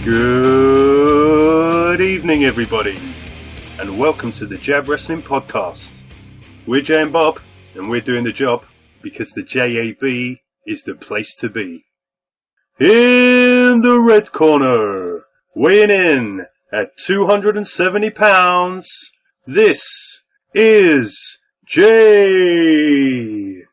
Good evening, everybody, and welcome to the Jab Wrestling Podcast. We're Jay and Bob, and we're doing the job because the JAB is the place to be. In the red corner, weighing in at 270 pounds, this is Jay.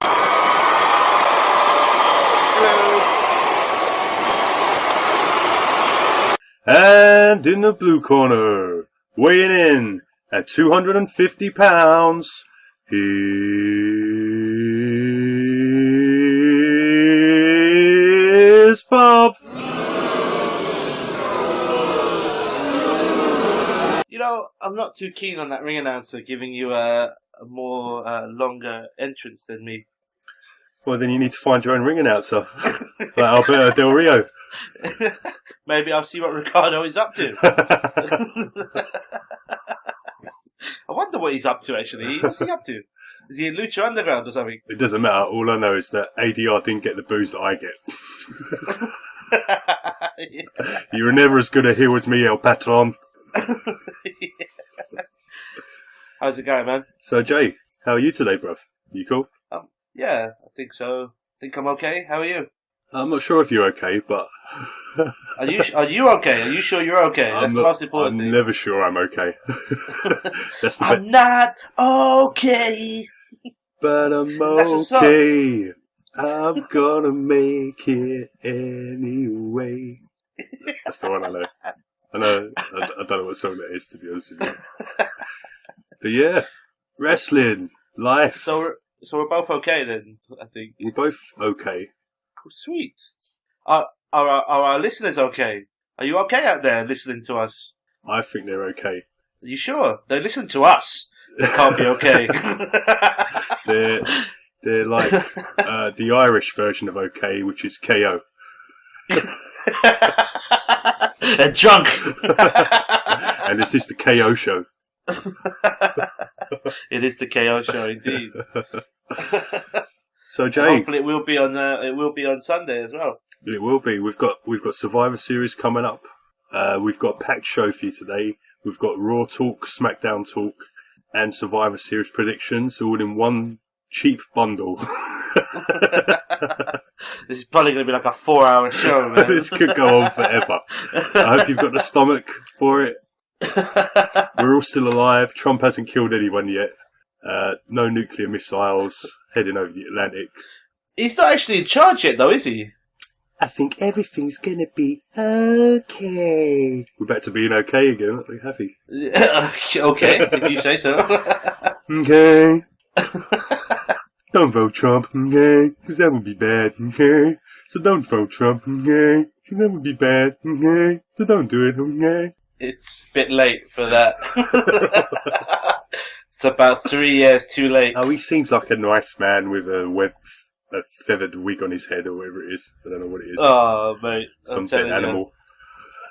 And in the blue corner, weighing in at 250 pounds, here's Bob. You know, I'm not too keen on that ring announcer giving you a more longer entrance than me. Well, then you need to find your own ring announcer, like Alberto Del Rio. Maybe I'll see what Ricardo is up to. I wonder what he's up to, actually. What's he up to? Is he in Lucha Underground or something? It doesn't matter. All I know is that ADR didn't get the booze that I get. Yeah. You're never as good a heel as me, El Patron. Yeah. How's it going, man? So, Jay, how are you today, bruv? You cool? Yeah, I think so. I think I'm okay. How are you? I'm not sure if you're okay, but... Are you okay? Are you sure you're okay? That's the most important thing. I'm never sure I'm okay. I'm not okay. But I'm okay. I'm gonna make it anyway. That's the one I know. I don't know what song that is, to be honest with you. But yeah, wrestling, life. So we're both okay then, I think. We're both okay. Oh, sweet. Are our listeners okay? Are you okay out there listening to us? I think they're okay. Are you sure? They listen to us. They can't be okay. They're like the Irish version of okay, which is KO. They're drunk. And this is the KO show. It is the KO show, indeed. So Jay, and hopefully it will be on Sunday as well. It will be. We've got Survivor Series coming up. We've got a packed show for you today. We've got Raw talk, SmackDown talk, and Survivor Series predictions all in one cheap bundle. This is probably going to be like a 4-hour show, man. This could go on forever. I hope you've got the stomach for it. We're all still alive. Trump hasn't killed anyone yet. No nuclear missiles heading over the Atlantic. He's not actually in charge yet, though, is he? I think everything's gonna be okay. We're back to being okay again, aren't we? Happy? Okay, if you say so. Okay. Don't vote Trump, okay? Because that would be bad, okay? So don't vote Trump, okay? Because that would be bad, okay? So don't do it, okay? It's a bit late for that. It's about 3 years too late. Oh, he seems like a nice man with a feathered wig on his head or whatever it is. I don't know what it is. Oh, mate. Some dead animal.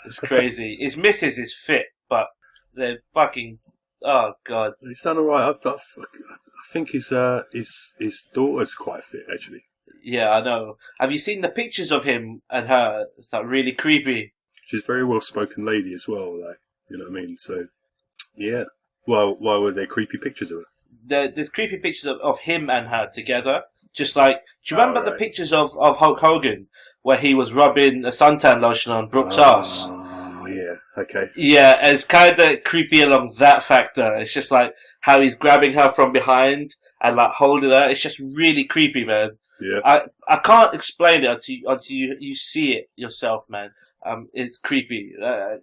It's crazy. His missus is fit, but they're fucking... Oh, God. He's done alright. I think his daughter's quite fit, actually. Yeah, I know. Have you seen the pictures of him and her? It's like really creepy. She's a very well-spoken lady as well, like, you know what I mean? So, yeah. Well, why were there creepy pictures of her? There's creepy pictures of him and her together. Just like, do you remember the pictures of Hulk Hogan where he was rubbing a suntan lotion on Brooke's ass? Oh, yeah, okay. Yeah, it's kind of creepy along that factor. It's just like how he's grabbing her from behind and like holding her. It's just really creepy, man. Yeah. I can't explain it until you see it yourself, man. It's creepy.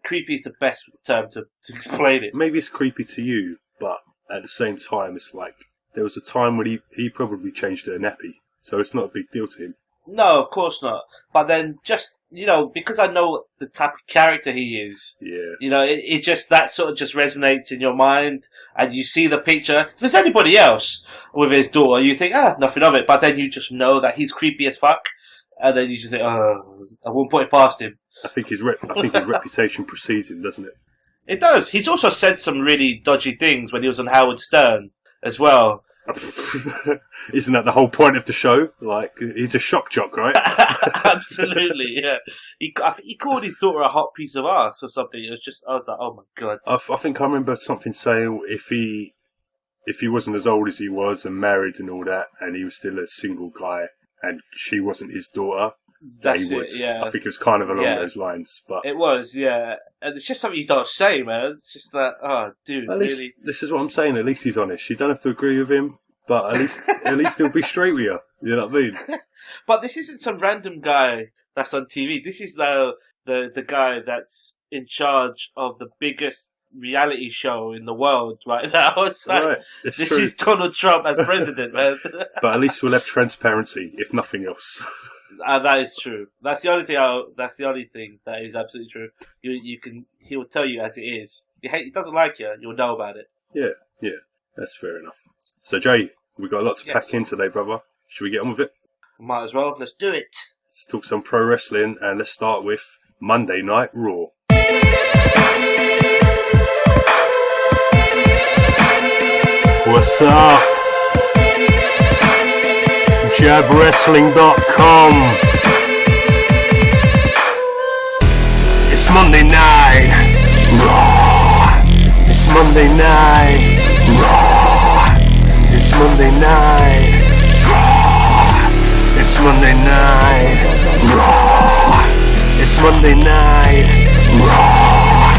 Creepy is the best term to explain it. Maybe it's creepy to you, but at the same time, it's like, there was a time when he probably changed her nappy, so it's not a big deal to him. No, of course not. But then just, because I know the type of character he is, it just, that sort of just resonates in your mind, and you see the picture. If there's anybody else with his daughter, you think, nothing of it, but then you just know that he's creepy as fuck, and then you just think, I won't put it past him. I think his reputation precedes him, doesn't it? It does. He's also said some really dodgy things when he was on Howard Stern as well. Isn't that the whole point of the show? Like, he's a shock jock, right? Absolutely, yeah. I think he called his daughter a hot piece of ass or something. It was just, I was like, oh my god. I think I remember something saying if he wasn't as old as he was and married and all that, and he was still a single guy, and she wasn't his daughter, that's he would. it, yeah. I think it was kind of along those lines. But it was, yeah. And it's just something you don't say, man. It's just that, oh, dude, at really. least, this is what I'm saying. At least he's honest. You don't have to agree with him, but at least he'll be straight with you. You know what I mean? But this isn't some random guy that's on TV. This is the guy that's in charge of the biggest reality show in the world right now. It's like, right. It's this true. is Donald Trump as president, man. But at least we'll have transparency, if nothing else. That is true. That's the only thing. That's the only thing that is absolutely true. He will tell you as it is. He doesn't like you, you'll know about it. Yeah, that's fair enough. So Jay, we've got a lot to pack in today, brother. Should we get on with it? Might as well. Let's do it. Let's talk some pro wrestling, and let's start with Monday Night Raw. What's up? JabWrestling.com. It's Monday night Raw. It's Monday night Raw. It's Monday night Raw. It's Monday night Raw. It's Monday night Raw.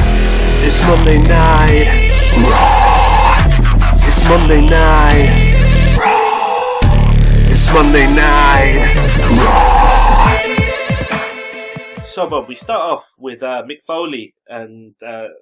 It's Monday night Raw. It's Monday night Raw. It's Monday night Raw. So, Bob, we start off with Mick Foley and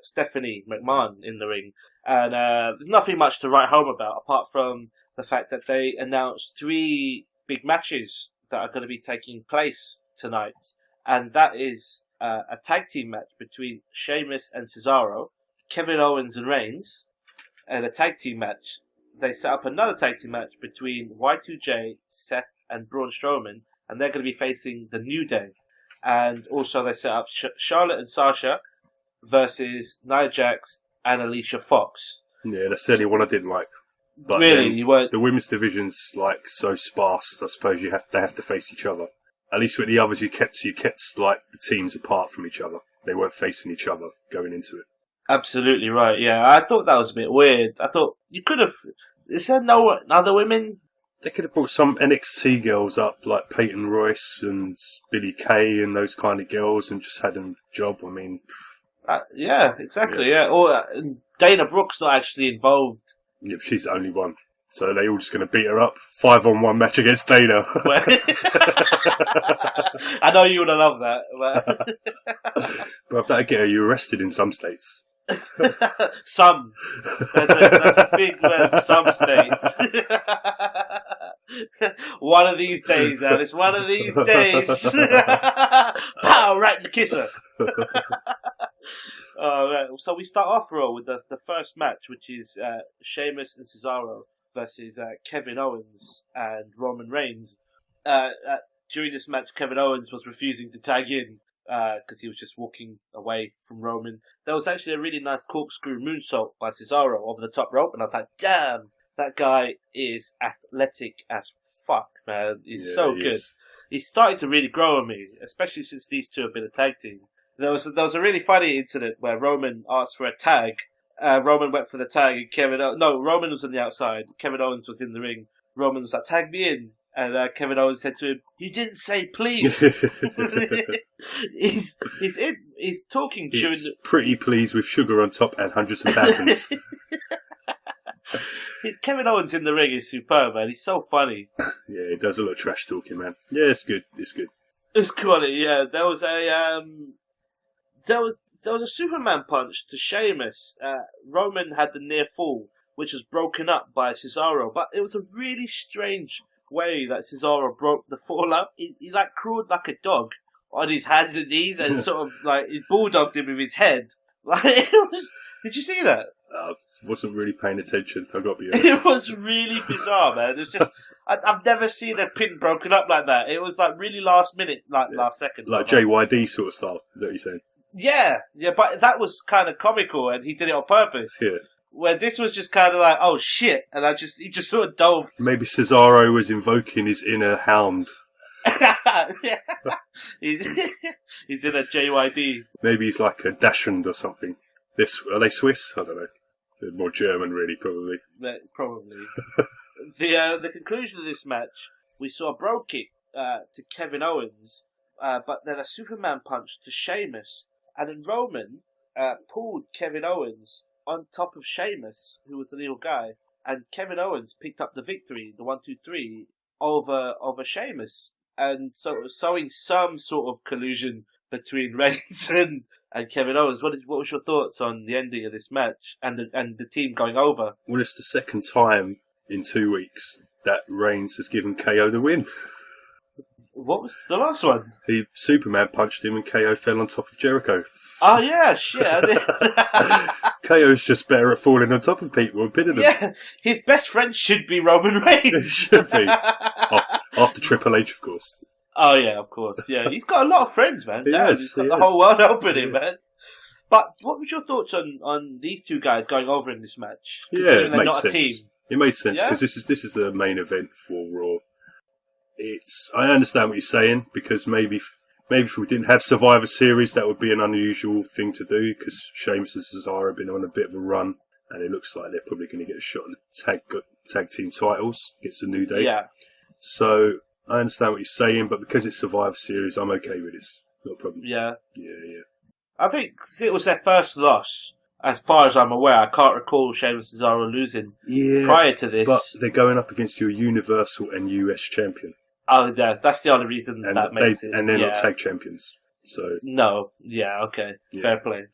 Stephanie McMahon in the ring. And there's nothing much to write home about, apart from the fact that they announced 3 big matches that are going to be taking place tonight. And that is a tag team match between Sheamus and Cesaro, Kevin Owens and Reigns, and a tag team match. They set up another tag team match between Y2J, Seth, and Braun Strowman, and they're going to be facing the New Day. And also they set up Charlotte and Sasha versus Nia Jax and Alicia Fox. Yeah, that's the only one I didn't like. But really, you weren't. The women's division's like so sparse. I suppose they have to face each other. At least with the others, you kept like the teams apart from each other. They weren't facing each other going into it. Absolutely right. Yeah, I thought that was a bit weird. I thought you could have. Is there no other women? They could have brought some NXT girls up, like Peyton Royce and Billie Kay and those kind of girls, and just had them job. I mean, yeah, exactly. Yeah, or Dana Brooke's not actually involved. Yeah, she's the only one. So they're all just going to beat her up. 5-on-1 match against Dana. I know you would have loved that. But if that'd get you arrested in some states. Some. That's a big word, some states. One of these days, Alice. One of these days. Pow! Right in the kisser. Right. So we start off, Raw, with the first match, which is Sheamus and Cesaro versus Kevin Owens and Roman Reigns. During this match, Kevin Owens was refusing to tag in because he was just walking away from Roman. There was actually a really nice corkscrew moonsault by Cesaro over the top rope, and I was like, damn, that guy is athletic as fuck, man. He's so good. He's starting to really grow on me, especially since these two have been a tag team. There was a really funny incident where Roman asked for a tag. Roman went for the tag, and Roman was on the outside. Kevin Owens was in the ring. Roman was like, tag me in. And Kevin Owens said to him, "You didn't say please." He's talking during. It's pretty please with sugar on top and hundreds of thousands. Kevin Owens in the ring is superb, man. He's so funny. Yeah, he does a lot of trash talking, man. Yeah, it's good. It's good. It's quality. Yeah, there was a Superman punch to Sheamus. Roman had the near fall, which was broken up by Cesaro, but it was a really strange way that Cesaro broke the fall up. He like crawled like a dog on his hands and knees and sort of like he bulldogged him with his head. Like it was. Did you see that? Wasn't really paying attention. I've got to be honest. It was really bizarre, man. It was just I've never seen a pin broken up like that. It was like really last minute, last second. Like JYD sort of style. Is that what you're saying? Yeah, but that was kind of comical, and he did it on purpose. Yeah. Where this was just kind of like, oh shit, and he just sort of dove. Maybe Cesaro was invoking his inner hound. He's in a JYD. Maybe he's like a Dachshund or something. Are they Swiss? I don't know. They're more German, really, probably. Probably. The conclusion of this match, we saw a bro kick to Kevin Owens, but then a Superman punch to Sheamus, and then Roman pulled Kevin Owens on top of Sheamus, who was the little guy, and Kevin Owens picked up the victory, the 1-2-3, over Sheamus, and so sowing some sort of collusion between Reigns and Kevin Owens. What was your thoughts on the ending of this match and the team going over? Well, it's the second time in 2 weeks that Reigns has given KO the win. What was the last one? He Superman punched him and KO fell on top of Jericho. Oh yeah, shit. KO's just better at falling on top of people and pinning them. Yeah, his best friend should be Roman Reigns. It should be. After Triple H, of course. Oh yeah, of course. Yeah, he's got a lot of friends, man. He has. He's got the whole world open him, man. But what was your thoughts on these two guys going over in this match? Yeah, it made sense. A team. It made sense because this is the main event for Raw. I understand what you're saying, because maybe if we didn't have Survivor Series, that would be an unusual thing to do, because Sheamus and Cesaro have been on a bit of a run, and it looks like they're probably going to get a shot at the tag team titles. It's a New Day. Yeah. So I understand what you're saying, but because it's Survivor Series, I'm okay with this. No problem. Yeah. Yeah. I think it was their first loss. As far as I'm aware, I can't recall Sheamus and Cesaro losing prior to this. But they're going up against your Universal and US champion. Oh, yeah, that's the only reason that makes it. And they're not tag champions. So no, okay, fair play.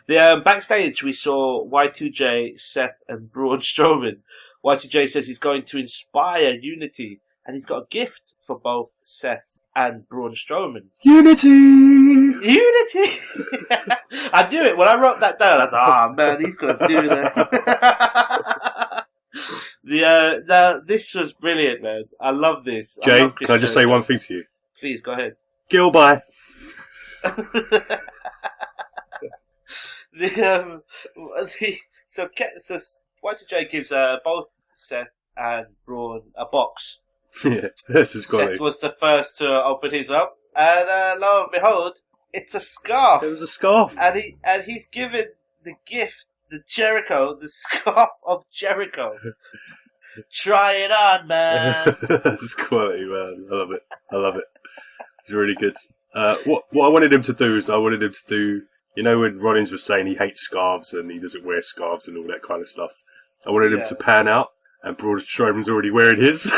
The backstage we saw Y2J, Seth, and Braun Strowman. Y2J says he's going to inspire unity, and he's got a gift for both Seth and Braun Strowman. Unity! I knew it when I wrote that down. I was like, oh man, he's going to do that. This was brilliant, man. I love this. Jay, can I just say one thing to you? Please, go ahead. Gil, bye. So Y2J gives both Seth and Braun a box. Yeah, this is great. Seth was the first to open his up, and lo and behold, it's a scarf. It was a scarf, and he's given the gift, the scarf of Jericho. Try it on, man. It's quality, man. I love it. It's really good. What I wanted him to do is you know, when Rollins was saying he hates scarves and he doesn't wear scarves and all that kind of stuff, I wanted him to pan out, and Braun Strowman's already wearing his.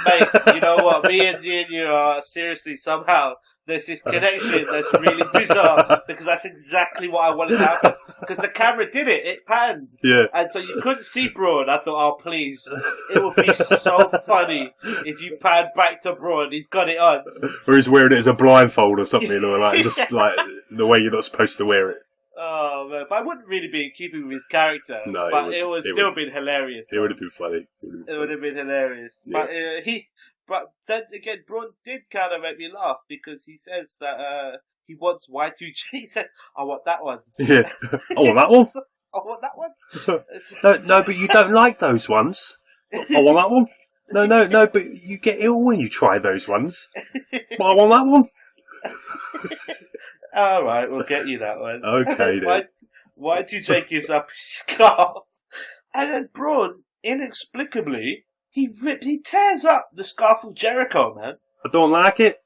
Mate, you know what? Me and you are seriously somehow. There's this connection that's really bizarre, because that's exactly what I wanted to happen. Because the camera did it. It panned. Yeah. And so you couldn't see Braun. I thought, oh, please. It would be so funny if you panned back to Braun. He's got it on. Or he's wearing it as a blindfold or something, or like, just like the way you're not supposed to wear it. Oh, man. But I wouldn't really be in keeping with his character. No, but it would still been hilarious. It would have been funny. It would have been hilarious. Yeah. But then again, Braun did kind of make me laugh, because he says that he wants Y2J. He says, I want that one. Yeah. I want that one. I want that one. No, but you don't like those ones. I want that one. No, but you get ill when you try those ones. But I want that one. All right, we'll get you that one. Okay, then. Y2J gives up his scarf, and then Braun, inexplicably, he tears up the scarf of Jericho, man. I don't like it.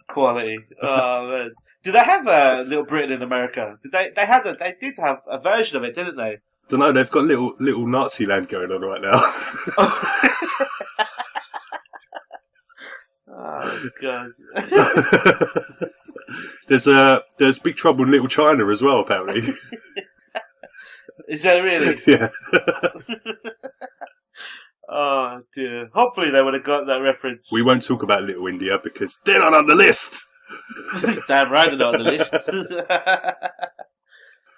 Quality. Oh man. Did they have a Little Britain in America? Did they did have a version of it, didn't they? Don't know. They've got little Nazi land going on right now. Oh god. There's Big Trouble in Little China as well, apparently. Is that really? Yeah. Oh dear. Hopefully they would have got that reference. We won't talk about Little India because they're not on the list. Damn right they're not on the list.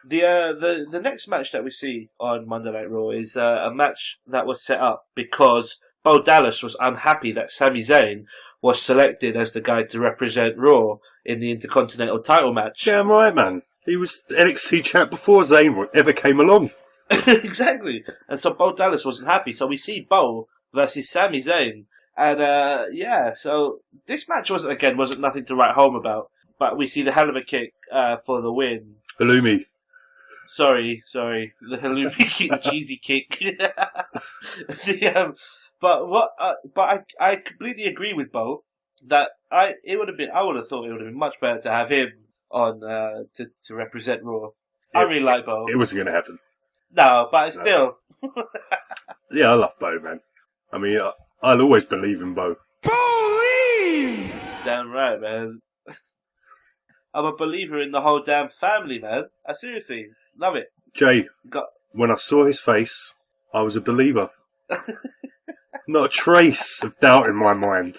The next match that we see on Monday Night Raw is a match that was set up because Bo Dallas was unhappy that Sami Zayn was selected as the guy to represent Raw in the Intercontinental title match. Damn right, man. He was NXT champ before Zayn ever came along. Exactly. And so Bo Dallas wasn't happy. So we see Bo versus Sami Zayn. And, so this match wasn't nothing to write home about. But we see the hell of a kick for the win. Halloumi. Sorry. The halloumi kick, the cheesy kick. But I completely agree with Bo that I would have thought it would have been much better to have him on to represent Raw. I really like Bo. It wasn't going to happen. No, but still. Yeah, I love Bo, man. I mean, I'll always believe in Bo. Believe! Damn right, man. I'm a believer in the whole damn family, man. I seriously love it. Jay, when I saw his face, I was a believer. Not a trace of doubt in my mind.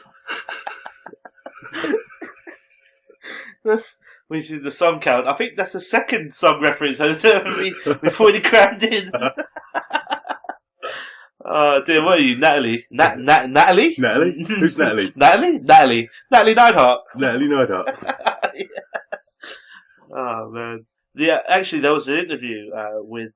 Which is the song count. I think that's the second song reference we've already crammed in. Oh dear, what are you, Natalie? Natalie? Natalie? Who's Natalie? Natalie Neidhart. Natalie Neidhart. Yeah. Oh man. Yeah, actually there was an interview with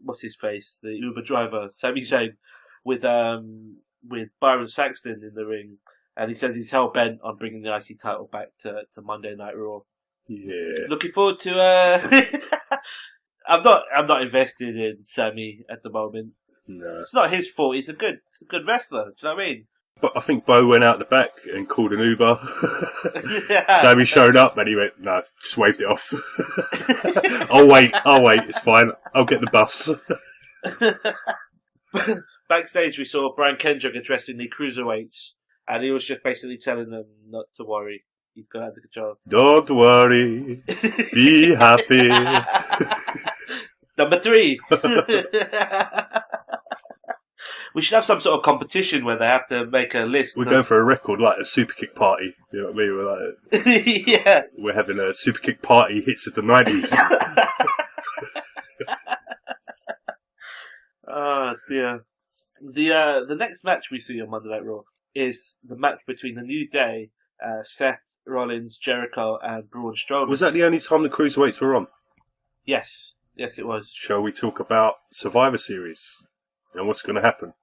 what's his face? The Uber driver, Sami Zayn, with Byron Saxton in the ring. And he says he's hell bent on bringing the IC title back to Monday Night Raw. Yeah. Looking forward to. I'm not invested in Sami at the moment. No. It's not his fault. He's a good wrestler. Do you know what I mean? But I think Bo went out the back and called an Uber. Yeah. Sammy showed up and he went, no, just waved it off. I'll wait. It's fine. I'll get the bus. Backstage, we saw Brian Kendrick addressing the cruiserweights. And he was just basically telling them not to worry. He's got under control. Don't worry. Be happy. Number 3. We should have some sort of competition where they have to make a list. We're going for a record, like a super kick party. You know what I mean? We're like, yeah. We're having a super kick party hits of the 90s. Oh dear. The next match we see on Monday Night Raw is the match between the New Day, Seth Rollins, Jericho, and Braun Strowman. Was that the only time the cruiserweights were on? Yes, it was. Shall we talk about Survivor Series and what's going to happen?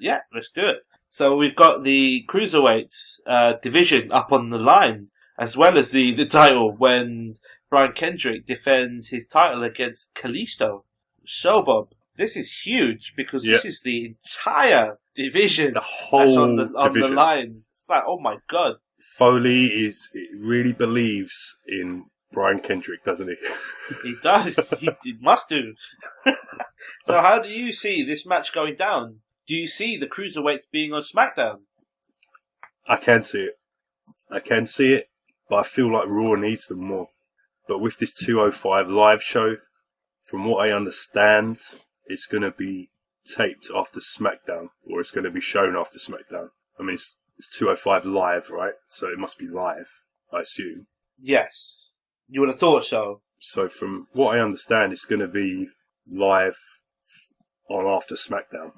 Yeah, let's do it. So we've got the cruiserweights division up on the line, as well as the title when Brian Kendrick defends his title against Kalisto. So, Bob, this is huge because this is the entire division. The whole on division. The line. It's like, oh my god. Foley really believes in Brian Kendrick, doesn't he? He does. He must do. So how do you see this match going down? Do you see the cruiserweights being on SmackDown? I can see it, but I feel like Raw needs them more. But with this 205 live show, from what I understand, it's going to be taped after SmackDown, or it's going to be shown after SmackDown. I mean, it's 205 live, right? So it must be live, I assume. Yes. You would have thought so. So from what I understand, it's going to be live on after SmackDown,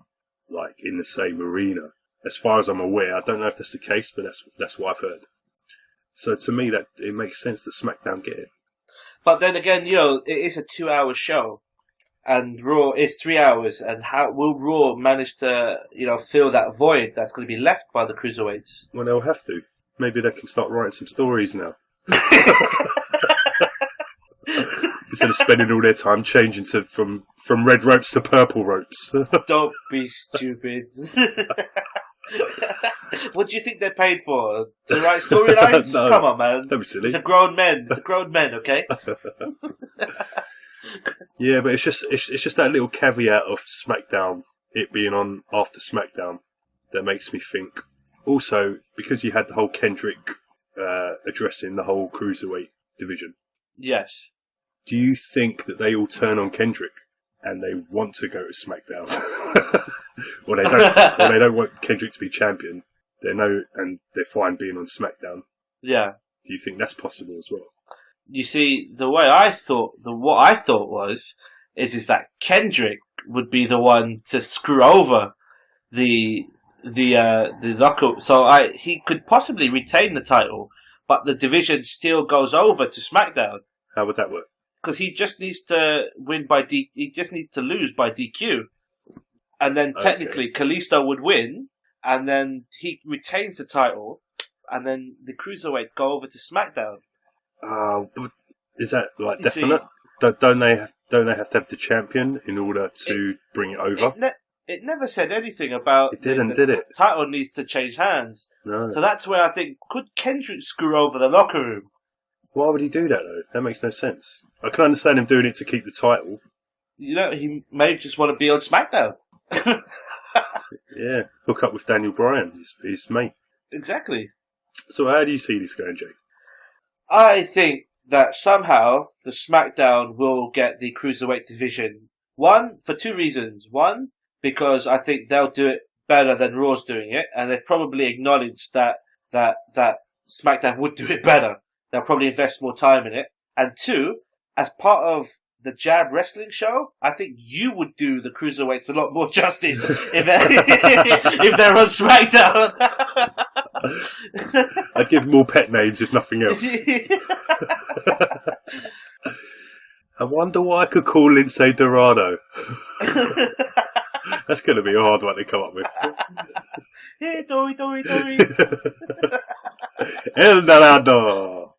like in the same arena. As far as I'm aware, I don't know if that's the case, but that's what I've heard. So to me, that it makes sense that SmackDown get it. But then again, it is a 2-hour show. And Raw is 3 hours, and how will Raw manage to, fill that void that's going to be left by the cruiserweights? Well, they'll have to. Maybe they can start writing some stories now. Instead of spending all their time changing from red ropes to purple ropes. Don't be stupid. What do you think they're paid for? To write storylines? No, come on, man. Don't be silly. It's a grown men, okay? Yeah, but it's just that little caveat of SmackDown, it being on after SmackDown, that makes me think. Also, because you had the whole Kendrick addressing the whole cruiserweight division. Yes. Do you think that they all turn on Kendrick and they want to go to SmackDown? or they don't want Kendrick to be champion. And they're fine being on SmackDown. Yeah. Do you think that's possible as well? You see, what I thought is that Kendrick would be the one to screw over the lockup. So he could possibly retain the title, but the division still goes over to SmackDown. How would that work? Because he just needs to he just needs to lose by DQ. And then technically Kalisto would win, and then he retains the title, and then the Cruiserweights go over to SmackDown. But is that like definite? Don't they have to have the champion in order to bring it over? It never said anything about it. Didn't, did it? Title needs to change hands. No. So that's where I think, could Kendrick screw over the locker room? Why would he do that though? That makes no sense. I can understand him doing it to keep the title. You know, he may just want to be on SmackDown. Yeah, hook up with Daniel Bryan, his mate. Exactly. So how do you see this going, Jake? I think that somehow the SmackDown will get the Cruiserweight division. One, for two reasons. One, because I think they'll do it better than Raw's doing it, and they've probably acknowledged that SmackDown would do it better. They'll probably invest more time in it. And two, as part of the Jab Wrestling show, I think you would do the Cruiserweights a lot more justice if they're on SmackDown. I'd give them all pet names if nothing else. I wonder what I could call Lindsay Dorado. That's going to be a hard one to come up with. Hey, Dory. El Dorado.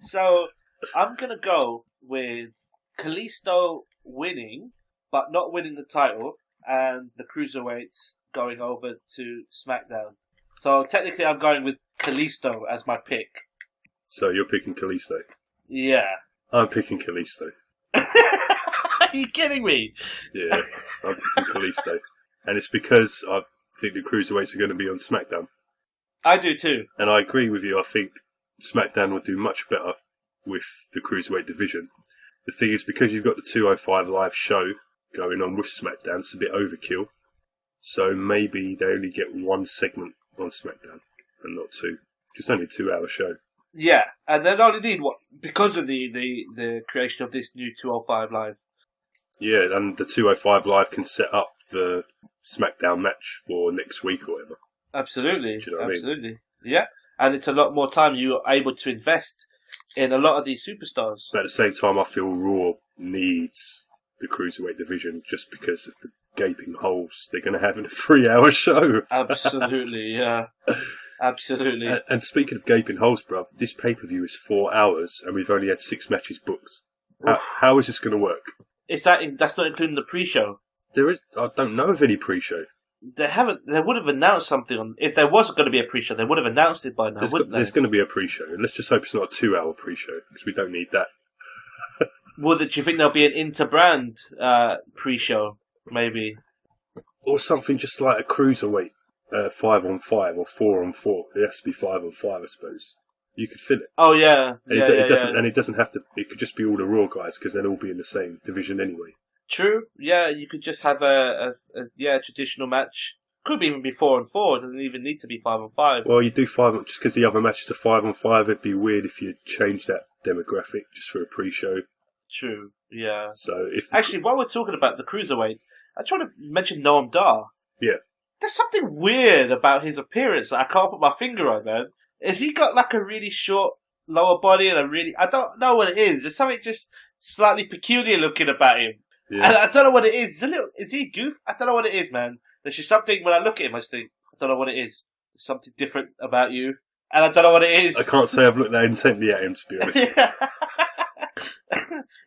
So, I'm going to go with Kalisto winning, but not winning the title, and the Cruiserweights going over to SmackDown. So, technically, I'm going with Kalisto as my pick. So, you're picking Kalisto? Yeah. I'm picking Kalisto. Are you kidding me? Yeah, I'm picking Kalisto. And it's because I think the Cruiserweights are going to be on SmackDown. I do too. And I agree with you. I think SmackDown would do much better with the Cruiserweight division. The thing is, because you've got the 205 Live show going on with SmackDown, it's a bit overkill. So maybe they only get one segment on SmackDown and not two. It's only a 2-hour show. Yeah, and they only need because of the creation of this new 205 Live. Yeah, and the 205 Live can set up the SmackDown match for next week or whatever. Absolutely. Do you know what I mean? Yeah, and it's a lot more time you're able to invest in a lot of these superstars. But at the same time, I feel Raw needs the Cruiserweight division just because of the gaping holes they're going to have in a 3-hour show. Absolutely, yeah. Absolutely. And speaking of gaping holes, bruv, this pay-per-view is 4 hours and we've only had 6 matches booked. How is this going to work? That's not including the pre-show. I don't know of any pre-show. They would have announced something if there was going to be a pre-show, they would have announced it by now, wouldn't they? There's going to be a pre-show. And let's just hope it's not a 2-hour pre-show, because we don't need that. Do you think there'll be an inter-brand pre-show, maybe? Or something just like a Cruiserweight 5-on-5 or 4-on-4. It has to be 5-on-5, I suppose. You could fill it. Oh, yeah. And it doesn't have to... It could just be all the Raw guys, because they'll all be in the same division anyway. True. Yeah, you could just have a traditional match. Could even be 4-on-4. It doesn't even need to be 5-on-5. Well, you do 5 just because the other matches are 5-on-5. It'd be weird if you changed that demographic just for a pre-show. True. Yeah. So actually, while we're talking about the Cruiserweights, I try to mention Noam Dar. Yeah. There's something weird about his appearance that I can't put my finger on, man. Has he got like a really short lower body and I don't know what it is. There's something just slightly peculiar looking about him. Yeah. And I don't know what it is. Is he a goof? I don't know what it is, man. There's just something, when I look at him, I just think, I don't know what it is. There's something different about you. And I don't know what it is. I can't say I've looked that intently at him, to be honest.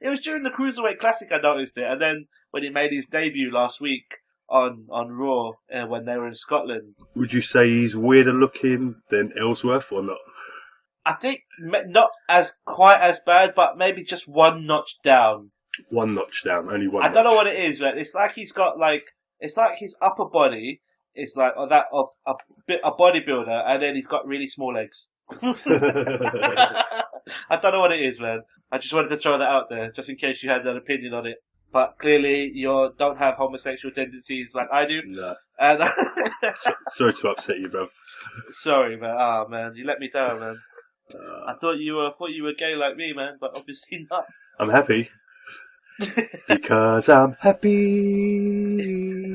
It was during the Cruiserweight Classic I noticed it. And then when he made his debut last week on Raw, when they were in Scotland. Would you say he's weirder looking than Ellsworth or not? I think not quite as bad, but maybe just one notch down. One notch down, only one. I don't know what it is, man. It's like he's got it's like his upper body is like that of a bodybuilder, and then he's got really small legs. I don't know what it is, man. I just wanted to throw that out there, just in case you had an opinion on it. But clearly, you don't have homosexual tendencies like I do. No. And sorry to upset you, bruv. Sorry, man. Oh, man, you let me down, man. I thought you were gay like me, man, but obviously not. I'm happy. Because I'm happy.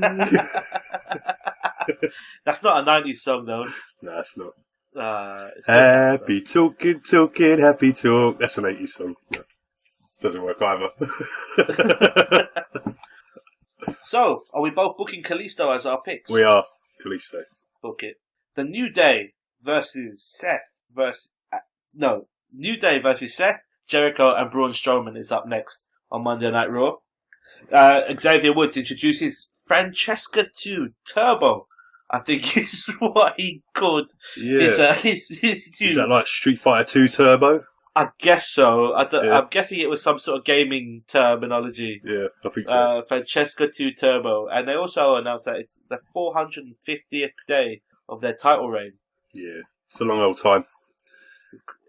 That's not a 90s song, though. No, it's not. Happy talking, happy talk. That's an 80s song. No, doesn't work either. So, are we both booking Kalisto as our picks? We are. Kalisto. Book it. The New Day versus Seth New Day versus Seth, Jericho and Braun Strowman is up next on Monday Night Raw. Xavier Woods introduces Francesca 2 Turbo, I think is what he called his Is that like Street Fighter 2 Turbo? I guess so. I'm guessing it was some sort of gaming terminology. Yeah, I think so. Francesca 2 Turbo. And they also announced that it's the 450th day of their title reign. Yeah, it's a long old time.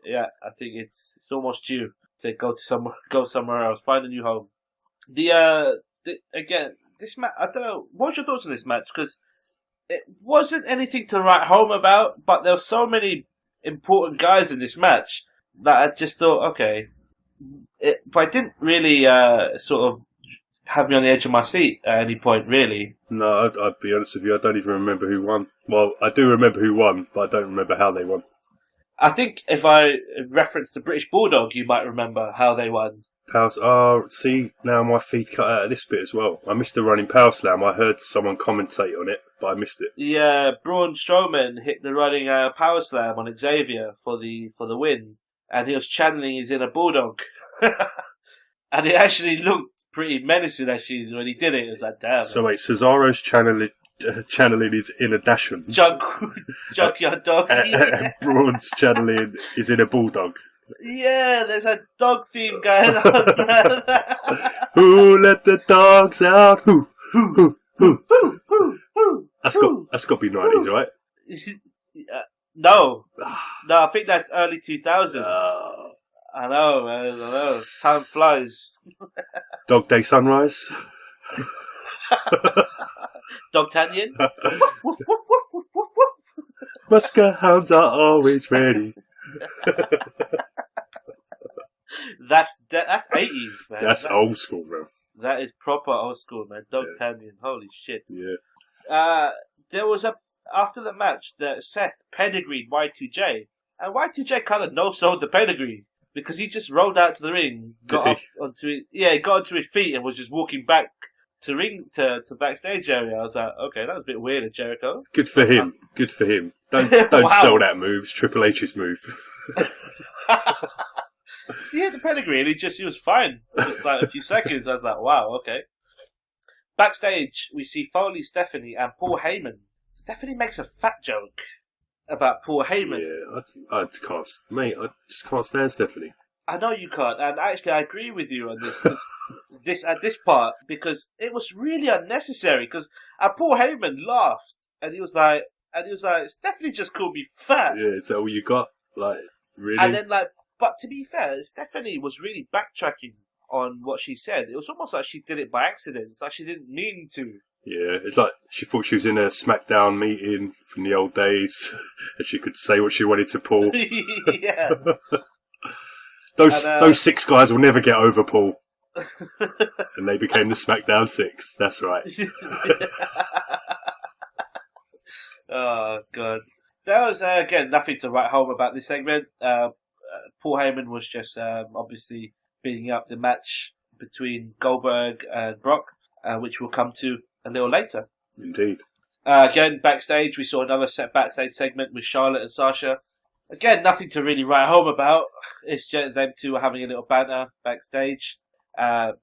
Yeah, I think it's almost due to go somewhere else, find a new home. This match, I don't know, what's your thoughts on this match? Because it wasn't anything to write home about, but there were so many important guys in this match that I just thought, okay. But I didn't really sort of have me on the edge of my seat at any point, really. No, I'd be honest with you, I don't even remember who won. Well, I do remember who won, but I don't remember how they won. I think if I reference the British Bulldog, you might remember how they won. See, now my feed cut out of this bit as well. I missed the running Power Slam. I heard someone commentate on it, but I missed it. Yeah, Braun Strowman hit the running Power Slam on Xavier for the win, and he was channeling his inner Bulldog. And it actually looked pretty menacing, actually, when he did it. It was like, damn. So wait, Cesaro's channeling his inner Dachshund. Junkyard Dog. And Braun's channeling his inner Bulldog. Yeah, there's a dog theme going on. Who let the dogs out? Who? That's got to be 90s, right? No, I think that's early 2000s. I know, man. I know. Time flies. Dog Day Sunrise. Dogtanian. Musca hounds are always ready. That's 80s, man. That's old school, bro. That is proper old school, man. Dogtanian. Holy shit. Yeah. There was after the match that Seth pedigreed Y2J, and Y2J kind of no-sold the pedigree because he just rolled out to the ring, got onto his feet, and was just walking back to backstage area. I was like, okay, that was a bit weird at Jericho. Good for him. Don't sell that move. It's Triple H's move. He had the pedigree and he was fine. Just like a few seconds. I was like, wow, okay. Backstage, we see Foley, Stephanie, and Paul Heyman. Stephanie makes a fat joke about Paul Heyman. Yeah, I just can't stand Stephanie. I know you can't, and actually I agree with you on this. This part, because it was really unnecessary. Because Paul Heyman laughed, and he was like, Stephanie just called me fat. Yeah, is that all you got? Like, really? And then, but to be fair, Stephanie was really backtracking on what she said. It was almost like she did it by accident. It's like she didn't mean to. Yeah, it's like she thought she was in a SmackDown meeting from the old days, and she could say what she wanted to Paul. Yeah. Those 6 guys will never get over Paul. And they became the SmackDown 6. That's right. Oh, God. There was, again, nothing to write home about this segment. Paul Heyman was just obviously beating up the match between Goldberg and Brock, which we'll come to a little later. Indeed. Again, backstage, we saw another backstage segment with Charlotte and Sasha. Again, nothing to really write home about. It's just them two are having a little banter backstage,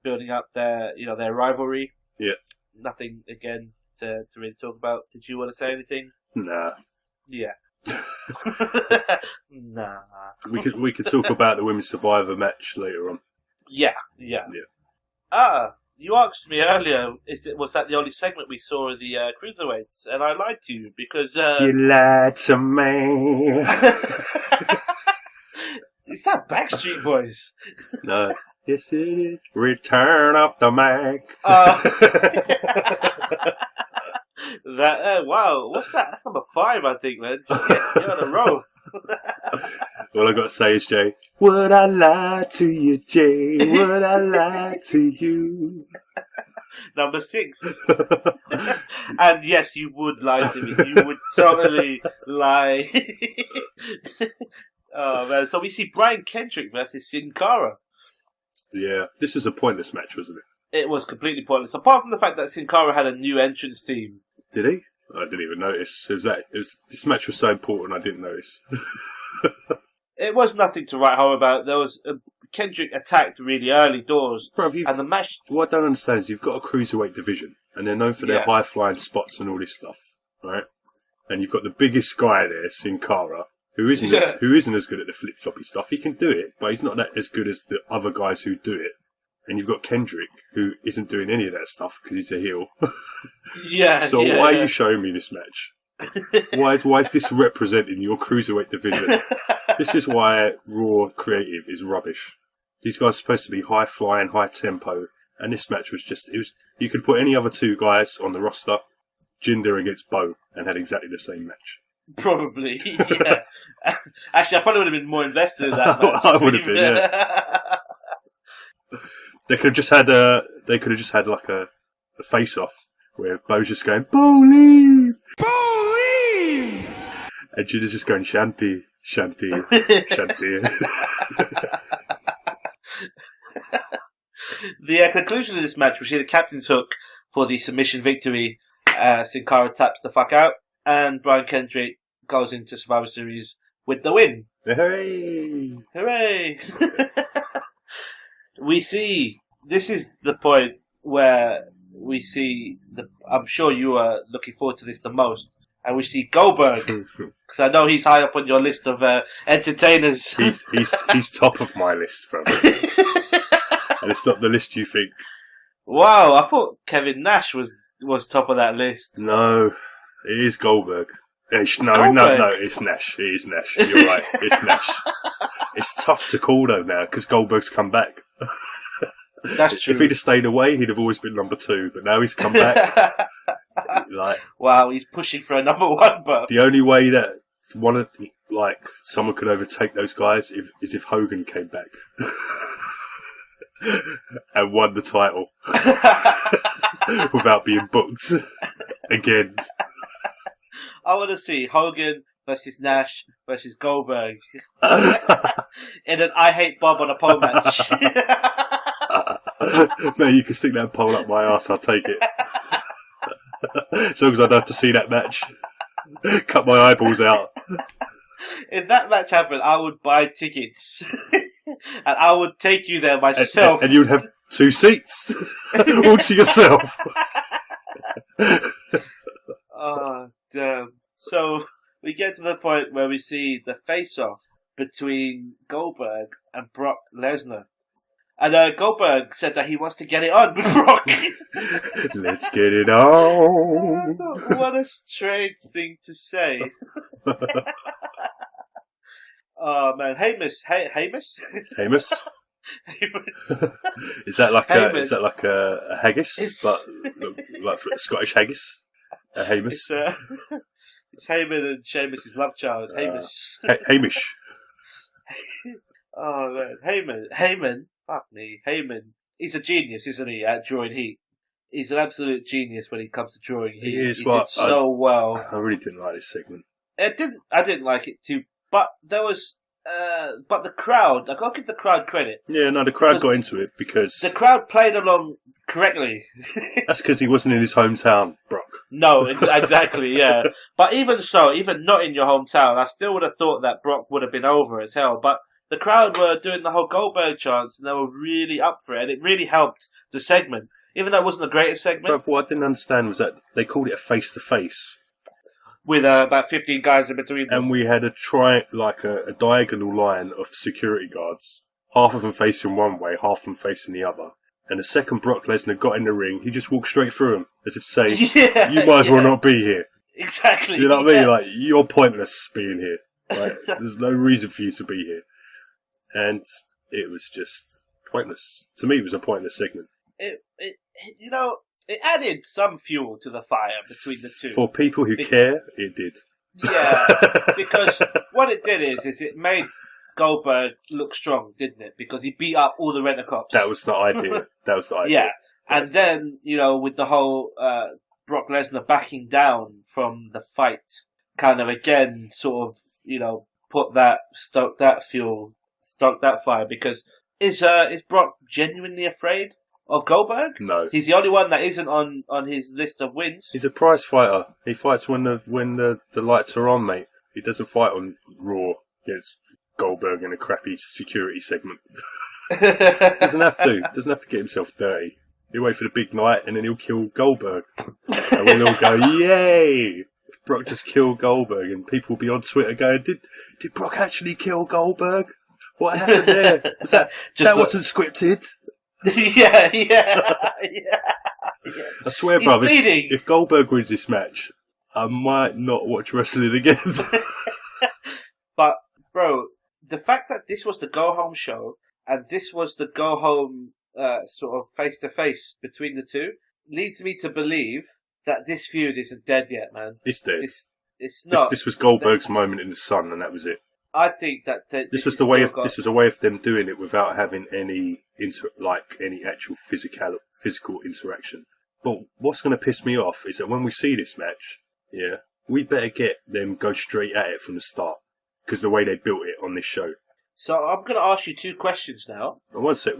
building up their rivalry. Yeah. Nothing, again, to really talk about. Did you want to say anything? Nah. Yeah. Nah. We could talk about the Women's Survivor match later on. Yeah. You asked me earlier, was that the only segment we saw of the Cruiserweights? And I lied to you because... You lied to me. Is that Backstreet Boys? No. Yes, it is. Return of the Mac. Wow, what's that? That's number 5, I think, man. You're on a roll. All I got to say is, Jay, would I lie to you, Jay? Would I lie to you? Number 6. And yes, you would lie to me. You would totally lie. Oh man! So we see Brian Kendrick versus Sin Cara. Yeah, this was a pointless match, wasn't it? It was completely pointless. Apart from the fact that Sin Cara had a new entrance theme. Did he? I didn't even notice. This match was so important, I didn't notice. It was nothing to write home about. There was Kendrick attacked really early doors, Bruv, and the match. What I don't understand is you've got a cruiserweight division, and they're known for their high flying spots and all this stuff, right? And you've got the biggest guy there, Sin Cara, who isn't as good at the flip floppy stuff. He can do it, but he's not as good as the other guys who do it. And you've got Kendrick, who isn't doing any of that stuff because he's a heel. So why are you showing me this match? Why is this representing your cruiserweight division? This is why Raw Creative is rubbish. These guys are supposed to be high flying, high tempo, and this match was you could put any other two guys on the roster, Jinder against Bo, and had exactly the same match. Probably, yeah. Actually, I probably would have been more invested in that match. I would have been, yeah. They could have just had like a face off where Bo's just going, Bo leave! Bo leave! And Jinder's just going, Shanti, Shanti, Shanti. The conclusion of this match, we see the captain's hook for the submission victory. Sin Cara taps the fuck out, and Brian Kendrick goes into Survivor Series with the win. Hooray! Hooray! We see, this is the point where we see, I'm sure you are looking forward to this the most, and we see Goldberg, because I know he's high up on your list of entertainers. He's top of my list, bro. And it's not the list you think. Wow, I thought Kevin Nash was top of that list. No, it is Goldberg. No, it's Nash. It is Nash. You're right. It's Nash. It's tough to call though now because Goldberg's come back. That's true. If he'd have stayed away, he'd have always been number 2. But now he's come back. Wow, he's pushing for a number 1 berth. The only way that someone could overtake those guys is if Hogan came back and won the title without being booked again. I want to see Hogan versus Nash versus Goldberg in an I Hate Bob on a pole match. Man, you can stick that pole up my ass, I'll take it. As long as I don't have to see that match. Cut my eyeballs out. If that match happened, I would buy tickets. And I would take you there myself. And you would have 2 seats. All to yourself. Oh, damn. So, we get to the point where we see the face-off between Goldberg and Brock Lesnar. And Goldberg said that he wants to get it on with Brock. Let's get it on. What a strange thing to say. Oh man, Hamus. Hamus? Is that like a haggis? But like for Scottish haggis? A Hamus? It's Heyman and Sheamus' love child. Hamus. Hamish. Oh man, Heyman. Fuck me, Heyman. He's a genius, isn't he? At drawing heat. He's an absolute genius when it comes to drawing heat. He is. He did so well. I really didn't like this segment. I didn't like it too. But there was, but the crowd, I gotta give the crowd credit. Yeah, no, the crowd got into it because... The crowd played along correctly. That's because he wasn't in his hometown, Brock. No, exactly, yeah. But even so, even not in your hometown, I still would have thought that Brock would have been over as hell. But the crowd were doing the whole Goldberg chants and they were really up for it. And it really helped the segment. Even though it wasn't the greatest segment. But what I didn't understand was that they called it a face-to-face. With about 15 guys in between them. And we had a diagonal line of security guards. Half of them facing one way, half of them facing the other. And the second Brock Lesnar got in the ring, he just walked straight through them. As if to say, you might as well not be here. Exactly. You know what I mean? Like, you're pointless being here. Like, there's no reason for you to be here. And it was just pointless. To me, it was a pointless segment. It added some fuel to the fire between the two. For people who care, it did. Yeah, because what it did is it made Goldberg look strong, didn't it? Because he beat up all the Rent-A-Cops. That was the idea. Yeah, and then, with the whole Brock Lesnar backing down from the fight, kind of again, sort of, stoke that fire, because is Brock genuinely afraid of Goldberg? No. He's the only one that isn't on his list of wins. He's a prize fighter. He fights when the lights are on, mate. He doesn't fight on Raw against Goldberg in a crappy security segment. Doesn't have to get himself dirty. He'll wait for the big night and then he'll kill Goldberg. And we'll all go, yay! Brock just killed Goldberg, and people will be on Twitter going, Did Brock actually kill Goldberg? What happened there? Was that wasn't scripted? yeah. I swear, bruv, if Goldberg wins this match, I might not watch wrestling again. But, bro, the fact that this was the go-home show, and this was the go-home sort of face-to-face between the two, leads me to believe that this feud isn't dead yet, man. It's dead. It's not. This was Goldberg's moment in the sun, and that was it. I think that this was a way of them doing it without having any actual physical interaction. But what's going to piss me off is that when we see this match, we better get them go straight at it from the start, because the way they built it on this show. So I'm going to ask you two questions now. One sec,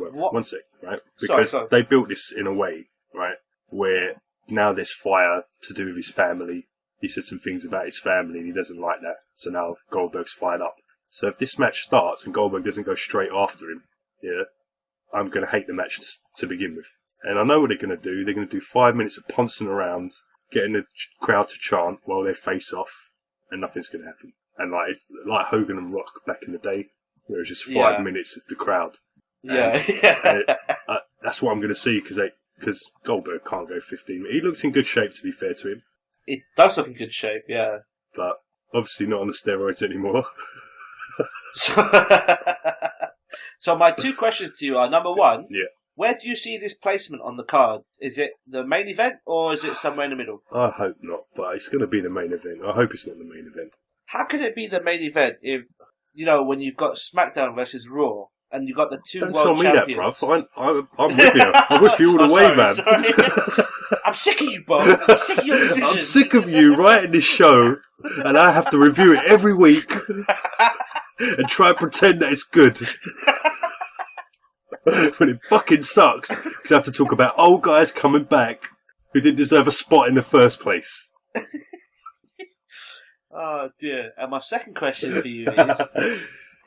right? Because they built this in a way, right, where now there's fire to do with his family. He said some things about his family and he doesn't like that. So now Goldberg's fired up. So if this match starts and Goldberg doesn't go straight after him, I'm going to hate the match to begin with. And I know what they're going to do. They're going to do 5 minutes of pouncing around, getting the crowd to chant while they face off, and nothing's going to happen. And like Hogan and Rock back in the day, where it was just 5 minutes of the crowd. That's what I'm going to see, because Goldberg can't go 15 minutes. He looks in good shape, to be fair to him. It does look in good shape, yeah. But obviously not on the steroids anymore. So my two questions to you are, number one, yeah. Where do you see this placement on the card? Is it the main event or is it somewhere in the middle? I hope not, but it's going to be the main event. I hope it's not the main event. How can it be the main event if, when you've got SmackDown versus Raw and you've got the two world champions? Don't tell me that, bruv. I'm with you. I'm with you all the way, man. Sorry. I'm sick of you, Bob. I'm sick of your decisions. I'm sick of you writing this show and I have to review it every week and try and pretend that it's good. But it fucking sucks because I have to talk about old guys coming back who didn't deserve a spot in the first place. Oh dear. And my second question for you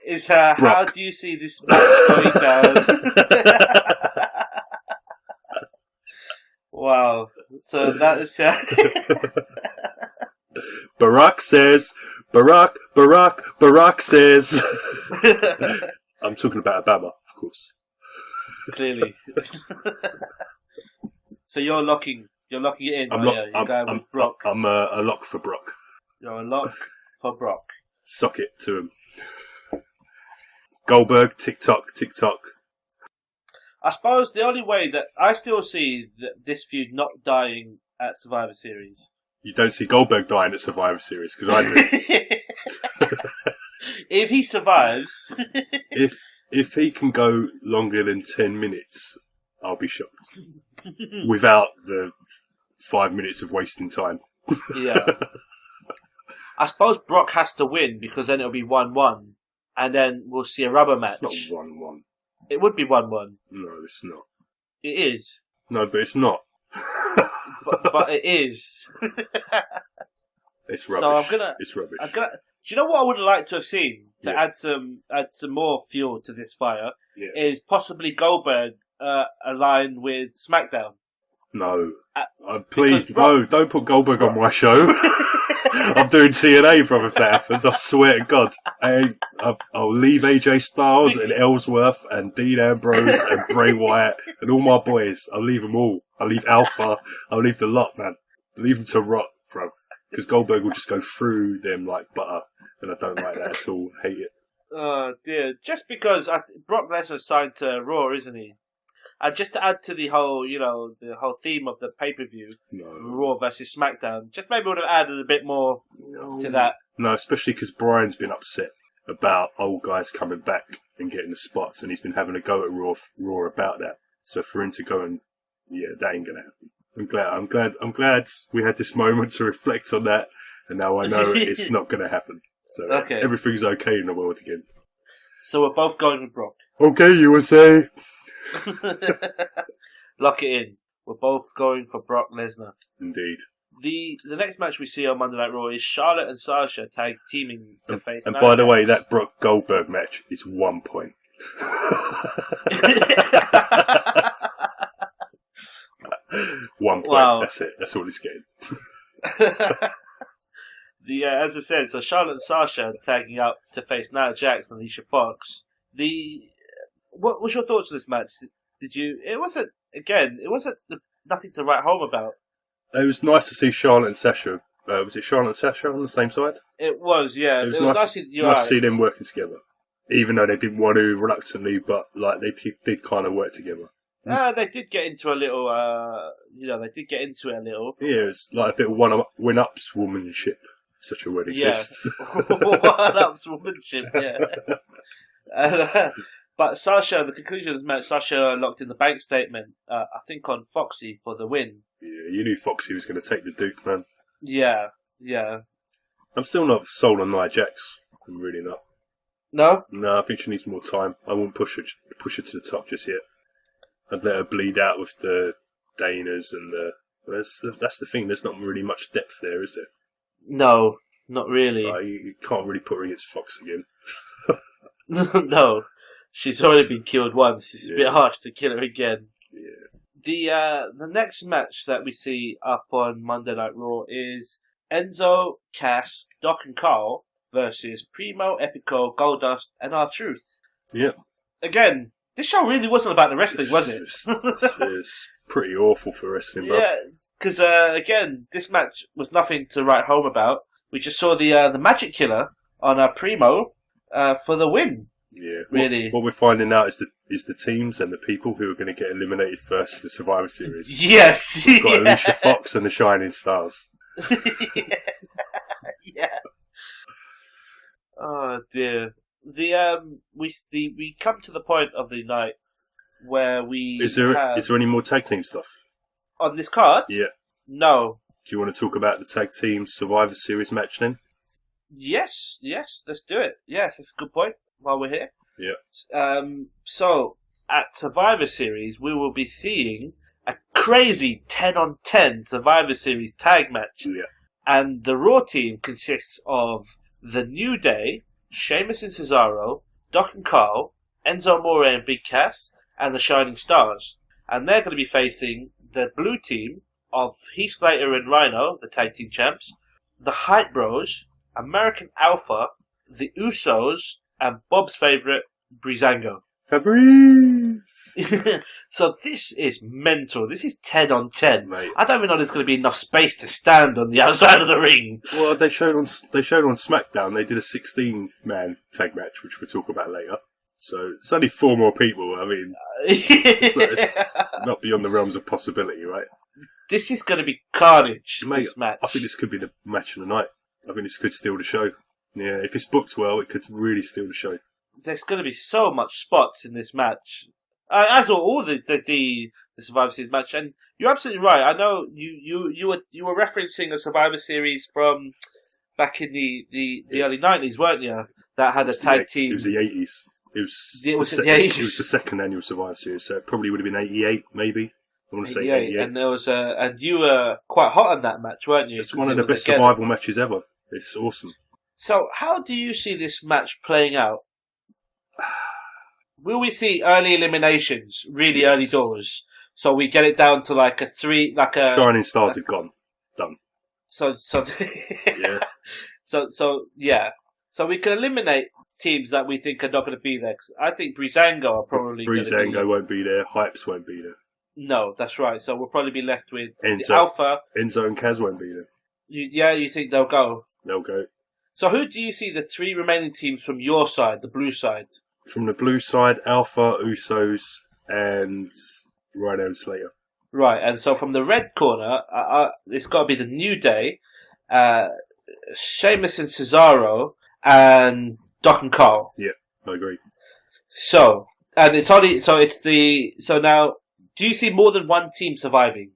is how do you see this match going down? Wow. So that is Barack says, Barack says. I'm talking about Obama, of course. Clearly. So you're locking it in. I'm with Brock. I'm a lock for Brock. You're a lock for Brock. Suck it to him. Goldberg, tick-tock. I suppose the only way that I still see this feud not dying at Survivor Series. You don't see Goldberg dying at Survivor Series, because I do. If he survives... If he can go longer than 10 minutes, I'll be shocked. Without the 5 minutes of wasting time. Yeah. I suppose Brock has to win, because then it'll be 1-1. And then we'll see a rubber match. It's not 1-1. It would be 1-1. No, it's not. It is. No, but it's not. but it is. It's rubbish. So it's rubbish. Do you know what I would like to have seen to add some more fuel to this fire? Yeah. Is possibly Goldberg aligned with SmackDown. No, please, no! Don't put Goldberg on my show. I'm doing TNA, brother. If that happens, I swear to God, I'll leave AJ Styles and Ellsworth and Dean Ambrose and Bray Wyatt and all my boys. I'll leave them all. I'll leave Alpha. I'll leave the lot, man. Leave them to rot, bruv. Because Goldberg will just go through them like butter, and I don't like that at all. Hate it. Oh dear! Just because Brock Lesnar's signed to Raw, isn't he? Just to add to the whole theme of the pay-per-view, Raw versus SmackDown, just maybe would have added a bit more to that. No, especially because Brian's been upset about old guys coming back and getting the spots, and he's been having a go at Raw about that. So for him to go and that ain't gonna happen. I'm glad we had this moment to reflect on that, and now I know it's not gonna happen. So everything's okay in the world again. So we're both going with Brock. Okay, USA. Lock it in. We're both going for Brock Lesnar. Indeed. The next match we see on Monday Night Raw is Charlotte and Sasha tag teaming to face. And by the way, that Brock Goldberg match is 1 point. 1 point. Wow. That's it. That's all he's getting. As I said, so Charlotte and Sasha tagging up to face Nia Jax and Alicia Fox. What was your thoughts on this match? Did you? It wasn't nothing to write home about. It was nice to see Charlotte and Sasha. Was it Charlotte and Sasha on the same side? It was, yeah. It was nice to see them working together, even though they didn't want to reluctantly, but like they did kind of work together. They did get into a little. They did get into it a little. Yeah, it's like a bit of win-ups womanship. Such a word exists. Yeah. One-ups womanship. Yeah. But Sasha, the conclusion of this match, Sasha locked in the bank statement, I think on Foxy for the win. Yeah, you knew Foxy was going to take the Duke, man. Yeah. I'm still not sold on Nia Jax. I'm really not. No? No, I think she needs more time. I won't push her to the top just yet. I'd let her bleed out with the Danas and that's the thing, there's not really much depth there, is there? No, not really. You can't really put her against Fox again. No. She's already been killed once. It's a bit harsh to kill her again. Yeah. The next match that we see up on Monday Night Raw is Enzo, Cass, Doc and Carl versus Primo, Epico, Goldust, and R-Truth. Yeah. Again, this show really wasn't about the wrestling, was it? It's pretty awful for wrestling, bro. Yeah, because again, this match was nothing to write home about. We just saw the Magic Killer on Primo for the win. Yeah, really. What we're finding out is the teams and the people who are going to get eliminated first in the Survivor Series. Yes, we've got Alicia Fox and the Shining Stars. Yeah. Oh dear. We come to the point of the night where we is there any more tag team stuff on this card? Yeah. No. Do you want to talk about the tag team Survivor Series match then? Yes, let's do it. Yes, that's a good point. While we're here, yeah. So at Survivor Series, we will be seeing a crazy 10-on-10 Survivor Series tag match. Yeah. And the Raw team consists of The New Day, Sheamus and Cesaro, Doc and Carl, Enzo Amore and Big Cass, and the Shining Stars. And they're going to be facing the blue team of Heath Slater and Rhino, the tag team champs, the Hype Bros, American Alpha, the Usos, and Bob's favourite, Breezango. Fabrice! So this is mental. This is 10-on-10. Mate. I don't even know there's going to be enough space to stand on the outside of the ring. Well, they showed on SmackDown, they did a 16-man tag match, which we'll talk about later. So it's only 4 more people. I mean, it's not beyond the realms of possibility, right? This is going to be carnage, Mate, this match. I think this could be the match of the night. I think this could steal the show. Yeah, if it's booked well, it could really steal the show. There's going to be so much spots in this match, as all the Survivor Series match. And you're absolutely right. I know you were referencing a Survivor Series from back in the early 90s, weren't you? That had a tag team. It was the 80s. It was the 80s. It was the second annual Survivor Series, so it probably would have been 88, maybe. I want to say 88. And there was and you were quite hot on that match, weren't you? It's one of the best survival matches ever. It's awesome. So, how do you see this match playing out? Will we see early eliminations, really early doors? So we get it down to like a 3, like a Shining Stars have gone, done. So yeah. So we can eliminate teams that we think are not going to be there. 'Cause I think Breezango are probably. Breezango won't be there. Hypes won't be there. No, that's right. So we'll probably be left with Enzo, the Alpha. Enzo and Kaz won't be there. You think they'll go? They'll go. So who do you see the 3 remaining teams from your side, the blue side? From the blue side, Alpha, Usos, and Rhino and Slater. Right, and so from the red corner, it's got to be the New Day, Sheamus and Cesaro, and Doc and Carl. Yeah, I agree. So, and it's only so now. Do you see more than one team surviving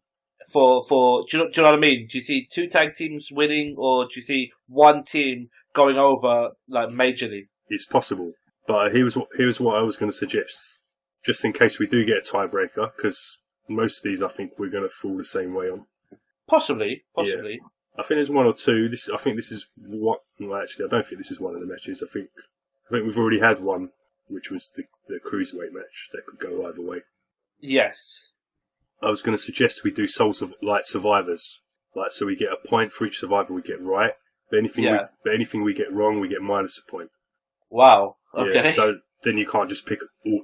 do you know what I mean? Do you see two tag teams winning, or do you see one team going over like majorly? It's possible, but here's what I was going to suggest, just in case we do get a tiebreaker, because most of these I think we're going to fall the same way on. Possibly. Yeah. I think there's one or two. I think this is what. Well, actually, I don't think this is one of the matches. I think we've already had one, which was the cruiserweight match that could go either way. Yes. I was going to suggest we do souls of like survivors, like so we get a point for each survivor we get right. But anything we get wrong, we get minus a point. Wow. Okay. Yeah, so then you can't just pick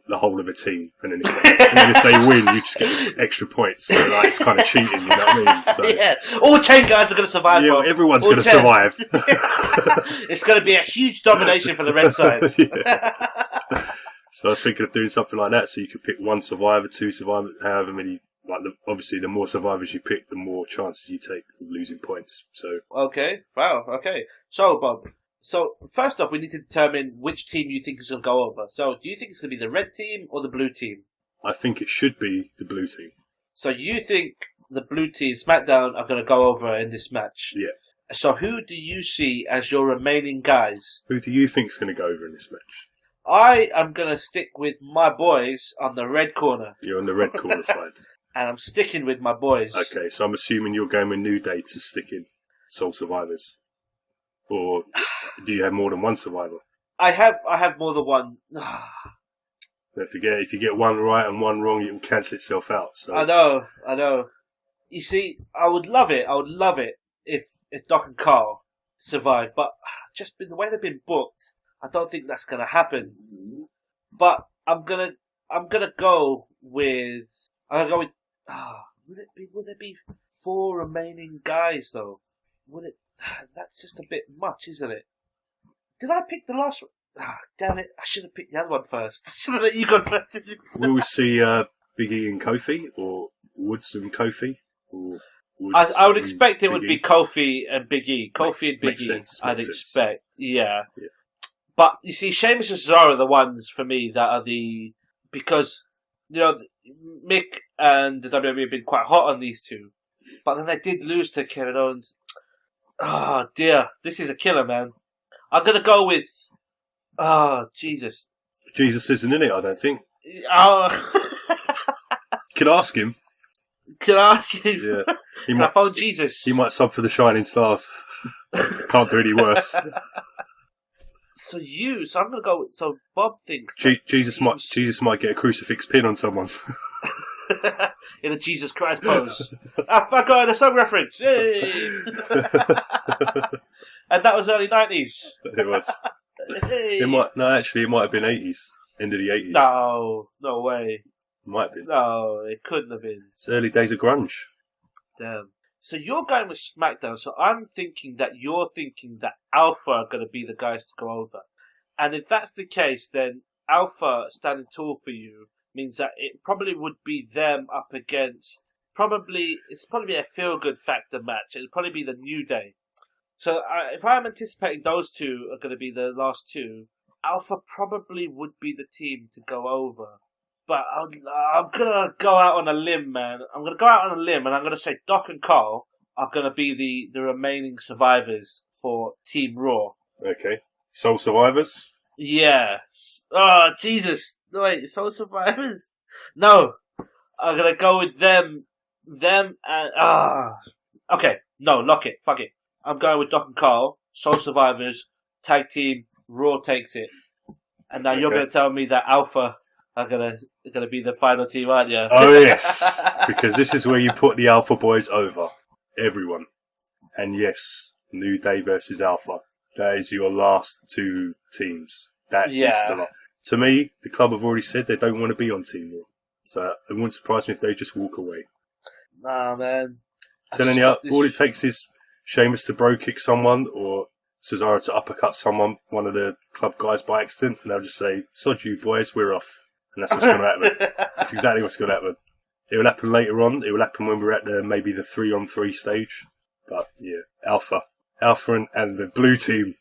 the whole of a team, and then if they win, you just get extra points. So like, it's kind of cheating, you know what I mean? So, yeah, all 10 guys are going to survive. Yeah, everyone's going to survive. It's going to be a huge domination for the red side. So I was thinking of doing something like that, so you could pick one survivor, two survivors, however many. Like obviously, the more survivors you pick, the more chances you take of losing points. So okay, wow, okay. So Bob. So, first off, we need to determine which team you think is going to go over. So, do you think it's going to be the red team or the blue team? I think it should be the blue team. So, you think the blue team, SmackDown, are going to go over in this match? Yeah. So, who do you see as your remaining guys? Who do you think is going to go over in this match? I am going to stick with my boys on the red corner. You're on the red corner side. And I'm sticking with my boys. Okay, so I'm assuming you're going with New Day to stick in Soul Survivors. Or do you have more than one survivor? I have more than one. If you get one right and one wrong, it will cancel itself out. So I know. You see, I would love it if Doc and Carl survived, but just with the way they've been booked, I don't think that's going to happen. But I'm gonna go with. Would there be 4 remaining guys though? Would it? That's just a bit much, isn't it? Did I pick the last one? Damn it! I should have picked the other one first. Should have let you go first. Will we see Big E and Kofi, or Woods and Kofi? Or Woods I would expect it would Big be E? Kofi and Big E. Kofi and Big Makes E. sense, I'd makes sense. expect. Yeah. But you see, Sheamus and Cesaro are the ones for me that are because Mick and the WWE have been quite hot on these two, but then they did lose to Kevin Owens. Oh dear, this is a killer, man. I'm gonna go with. Oh Jesus. Jesus isn't in it, I don't think. Oh. Could ask him. Can I ask you? Yeah. Can I phone Jesus? He might sub for the Shining Stars. Can't do any worse. So I'm gonna go. So Bob thinks Jesus might get a crucifix pin on someone. in a Jesus Christ pose. I got a song reference. Hey! And that was early 90s. It was. Hey! It might have been 80s. End of the 80s. No way. Might have been. No, it couldn't have been. It's early days of grunge. Damn. So you're going with SmackDown, so I'm thinking that you're thinking that Alpha are going to be the guys to go over. And if that's the case, then Alpha standing tall for you means that it probably would be them up against, it's probably a feel-good factor match. It'll probably be the New Day. So if I'm anticipating those two are going to be the last two, Alpha probably would be the team to go over. But I'm going to go out on a limb, man. I'm going to go out on a limb and I'm going to say Doc and Carl are going to be the remaining survivors for Team Raw. Okay. Soul Survivors? Yeah. Oh, Jesus. Wait, Soul Survivors? No. I'm going to go with them and... Okay. No, lock it. Fuck it. I'm going with Doc and Carl, Soul Survivors, Tag Team, Raw takes it. And now you're going to tell me that Alpha are gonna be the final team, aren't you? Oh yes, because this is where you put the Alpha Boys over everyone. And yes, New Day versus Alpha. That is your last two teams. That is the lot. To me, the club have already said they don't want to be on Team Raw, so it wouldn't surprise me if they just walk away. Nah, man. Telling you, all it takes is Sheamus to bro kick someone or Cesaro to uppercut someone, one of the club guys by accident, and they'll just say, "Sod you boys, we're off." And that's what's going to happen. That's exactly what's going to happen. It will happen later on. It will happen when we're at maybe the 3-on-3 stage. But yeah, Alpha and the blue team.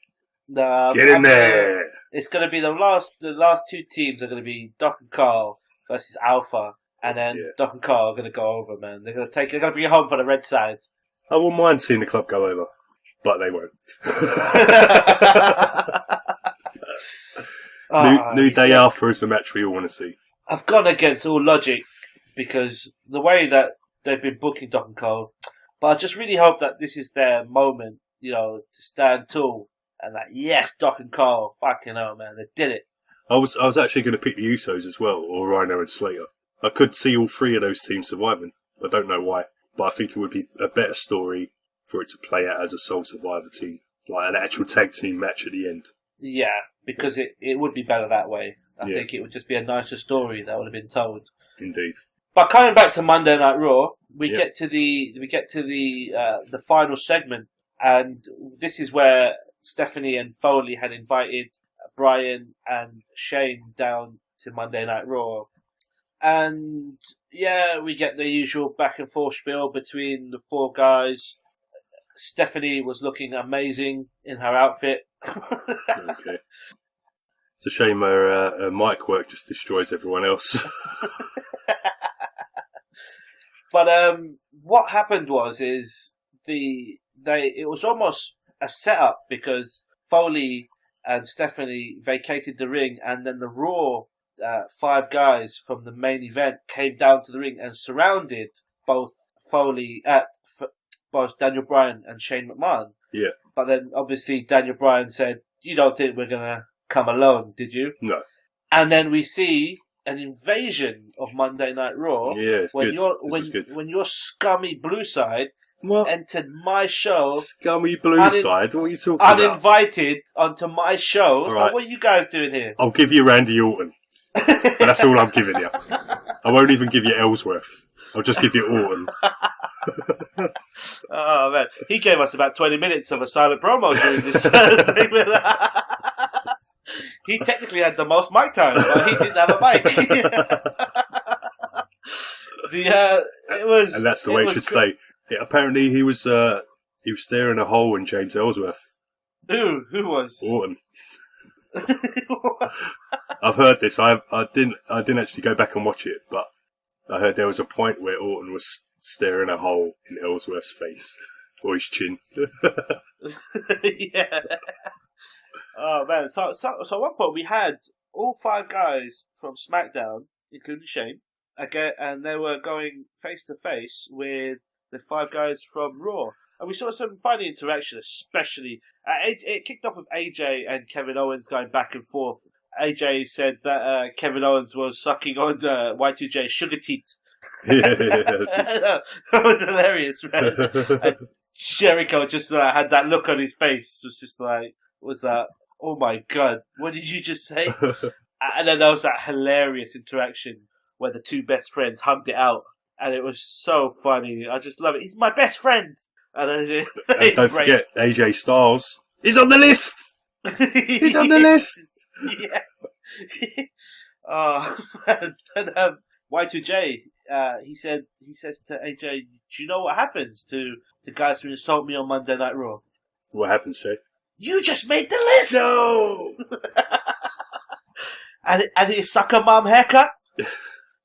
Get in there. It's going to be the last two teams are going to be Doc and Carl versus Alpha. And then Doc and Carl are going to go over, man. They're going to bring it home for the red side. I wouldn't mind seeing the club go over, but they won't. New Day Alpha is the match we all want to see. I've gone against all logic because the way that they've been booking Doc and Carl, but I just really hope that this is their moment, to stand tall and that, yes, Doc and Carl, fucking hell, man, they did it. I was actually going to pick the Usos as well, or Rhino and Slater. I could see all three of those teams surviving. I don't know why, but I think it would be a better story for it to play out as a sole survivor team, like an actual tag team match at the end. Yeah, because it would be better that way. I think it would just be a nicer story that would have been told. Indeed. But coming back to Monday Night Raw, we get to the final segment, and this is where Stephanie and Foley had invited Brian and Shane down to Monday Night Raw. And, we get the usual back and forth spiel between the four guys. Stephanie was looking amazing in her outfit. Okay. It's a shame her mic work just destroys everyone else. But what happened it was almost a setup because Foley and Stephanie vacated the ring, and then the Raw 5 guys from the main event came down to the ring and surrounded both both Daniel Bryan and Shane McMahon. Yeah. But then obviously Daniel Bryan said, "You don't think we're gonna come alone, did you?" No. And then we see an invasion of Monday Night Raw. Yeah, it's when good. When your scummy blue side entered my show. Scummy blue side? What are you talking uninvited onto my show. So right. what are you guys doing here? I'll give you Randy Orton. But that's all I'm giving you. I won't even give you Ellsworth. I'll just give you Orton. Oh, man. He gave us about 20 minutes of a silent promo during this segment. He technically had the most mic time, but he didn't have a mic. And that's the way it should stay. Yeah, apparently he was staring a hole in James Ellsworth. Who was? Orton. I've heard this. I didn't actually go back and watch it, but I heard there was a point where Orton was staring a hole in Ellsworth's face or his chin. Yeah. Oh man! So at one point we had all 5 guys from SmackDown, including Shane, again, and they were going face to face with the 5 guys from Raw. And we saw some funny interaction, especially it kicked off with AJ and Kevin Owens going back and forth. AJ said that Kevin Owens was sucking on Y2J's sugar teat. That was hilarious, man. And Jericho just had that look on his face. It was just like, was that, oh my god, what did you just say? And then there was that hilarious interaction where the 2 best friends hugged it out. And it was so funny. I just love it. He's my best friend. And then don't forget, AJ Styles is on the list. He's on the list. Yeah. Oh, and Y2J, he says to AJ, "Do you know what happens to guys who insult me on Monday Night Raw?" What happens, Jay? You just made the list. No. and his sucker mom haircut.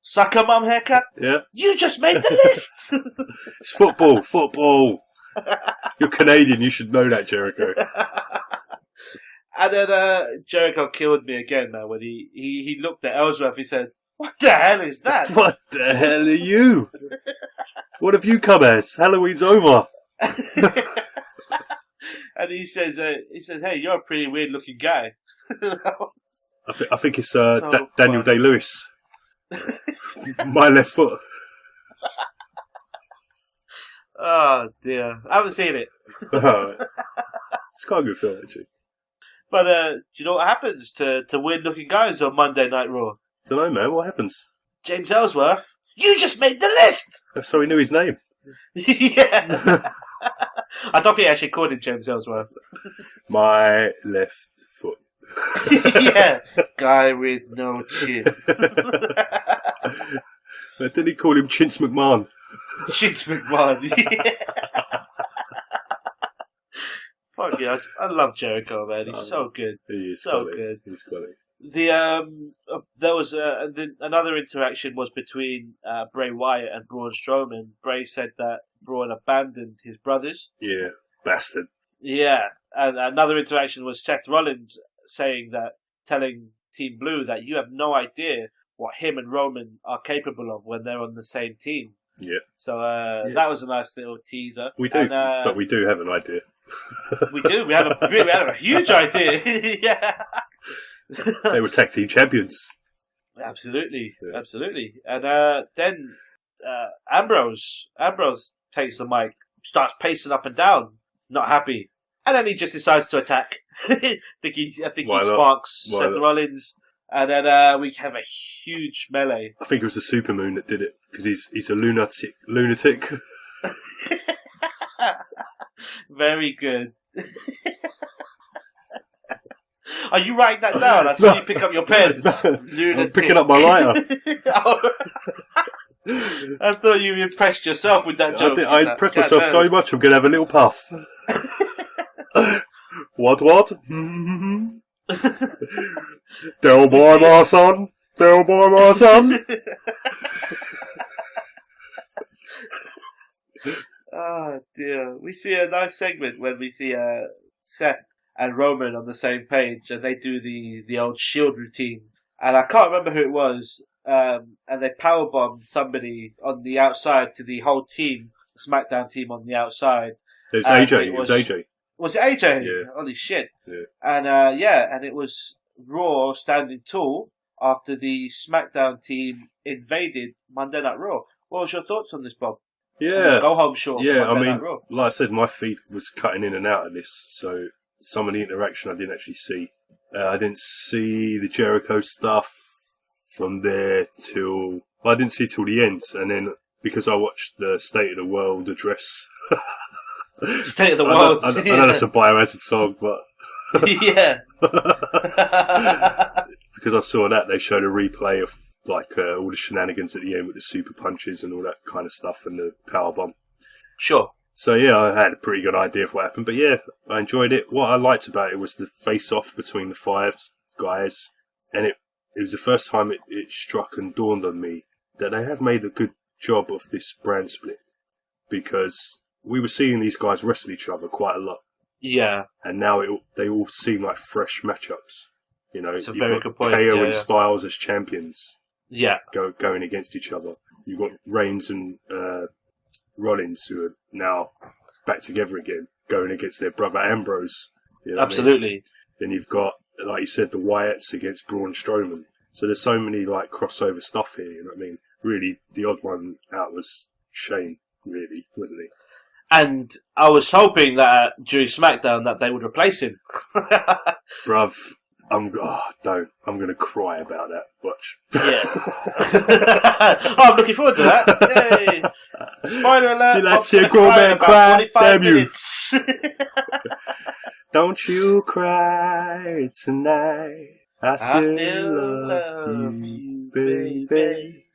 Sucker mom haircut? Yeah. You just made the list! It's football. You're Canadian, you should know that, Jericho. And then Jericho killed me again, man, when he looked at Ellsworth, he said, "What the hell is that?" What the hell are you? What have you come as? Halloween's over. And he says, "Hey, you're a pretty weird looking guy." I think it's Daniel Day-Lewis. My left foot. Oh dear, I haven't seen it. It's quite a good film, actually. But do you know what happens to weird looking guys on Monday Night Raw? Don't know, man. What happens? James Ellsworth, you just made the list. So he knew his name. Yeah. I don't think I actually called him James Ellsworth. My left foot. Yeah, guy with no chin. Didn't he call him Chintz McMahon? Chintz McMahon, yeah. Fuck yeah, I love Jericho, man. He's so good. He is so quality. good. He's quality. There was another interaction was between Bray Wyatt and Braun Strowman. Bray said that Braun abandoned his brothers. Yeah, bastard. Yeah, and another interaction was Seth Rollins telling Team Blue that you have no idea what him and Roman are capable of when they're on the same team. Yeah. So that was a nice little teaser. We do, but we do have an idea. We do. We had a huge idea. Yeah. They were tag team champions. Absolutely. And then Ambrose takes the mic, starts pacing up and down, not happy, and then he just decides to attack. I think he sparks Seth Rollins, and then we have a huge melee. I think it was the Supermoon that did it because he's a lunatic. Very good. Are you writing that down? I saw you pick up your pen. I'm picking up my lighter. I thought you impressed yourself with that joke. I impressed myself so much I'm going to have a little puff. What? Del boy, my son. Oh dear. We see a nice segment when we see Seth and Roman on the same page, and they do the old Shield routine. And I can't remember who it was, and they powerbomb somebody on the outside to the whole team, the SmackDown team on the outside. It was AJ. It was AJ. Was it AJ? Yeah. Holy shit. Yeah. And it was Raw standing tall after the SmackDown team invaded Monday Night Raw. What was your thoughts on this, Bob? Yeah. Go home short. Yeah, I mean, like I said, my feed was cutting in and out of this, so some of the interaction I didn't actually see. I didn't see the Jericho stuff from there till... Well, I didn't see it till the end, and then because I watched the State of the World address... State of the World. I know that's a Biohazard song, but... Yeah. Because I saw that, they showed a replay of all the shenanigans at the end with the super punches and all that kind of stuff and the power bomb. Sure. So yeah, I had a pretty good idea of what happened, but yeah, I enjoyed it. What I liked about it was the face-off between the five guys, and it was the first time it struck and dawned on me that they have made a good job of this brand split, because we were seeing these guys wrestle each other quite a lot. Yeah. And now they all seem like fresh matchups. You know, that's a very good point. KO and Styles as champions. Yeah. Going against each other. You've got Reigns and Rollins, who are now back together again, going against their brother Ambrose. You know absolutely. I mean? Then you've got, like you said, the Wyatts against Braun Strowman. So there's so many crossover stuff here. You know what I mean? Really, the odd one out was Shane, really, wasn't he? And I was hoping that during SmackDown that they would replace him. Bruv, I'm going to cry about that. Watch. Yeah. I'm looking forward to that. Yay. Spoiler alert. Let's see a grown man cry. Damn you. Don't you cry tonight. I still love you, baby.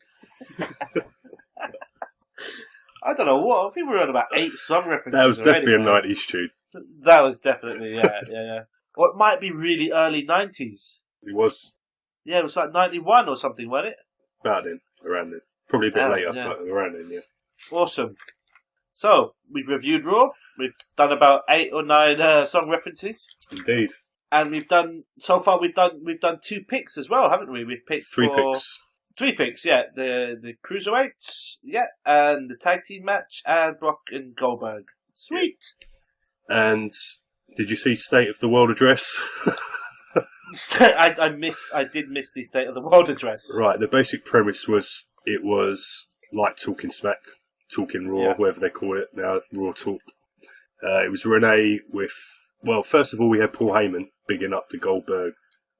I don't know what. I think we were on about 8 song references. That was definitely already, a 90s tune. That was definitely, yeah. Or it might be really early 90s. It was. Yeah, it was like 91 or something, wasn't it? About then, around then. Probably a bit later, but around then, yeah. Awesome. So, we've reviewed Raw. We've done about 8 or 9 song references. Indeed. And we've done 2 picks as well, haven't we? We've picked 3 picks. 3 picks, yeah. The Cruiserweights, yeah, and the tag team match, and Brock and Goldberg. Sweet. And did you see State of the World address? I did miss the State of the World address. Right, the basic premise was it was like Talking Smack, Talking Raw, whatever they call it now, Raw Talk. It was Renee with, well, first of all we had Paul Heyman bigging up the Goldberg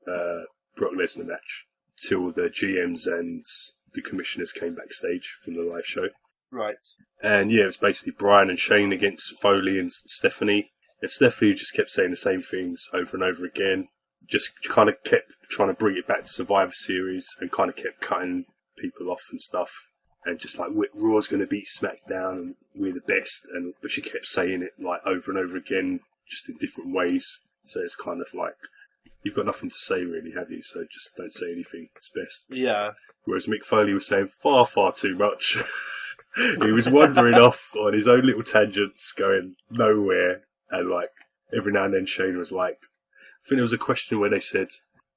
Brock Lesnar match till the GMs and the commissioners came backstage from the live show. Right. And yeah, it was basically Brian and Shane against Foley and Stephanie. And Stephanie just kept saying the same things over and over again. Just kind of kept trying to bring it back to Survivor Series and kind of kept cutting people off and stuff. And just like, Raw's going to beat SmackDown and we're the best. But she kept saying it like over and over again, just in different ways. So it's kind of like you've got nothing to say really, have you? So just don't say anything. It's best. Yeah. Whereas Mick Foley was saying far, far too much. He was wandering off on his own little tangents, going nowhere. And like every now and then Shane was like, I think there was a question where they said,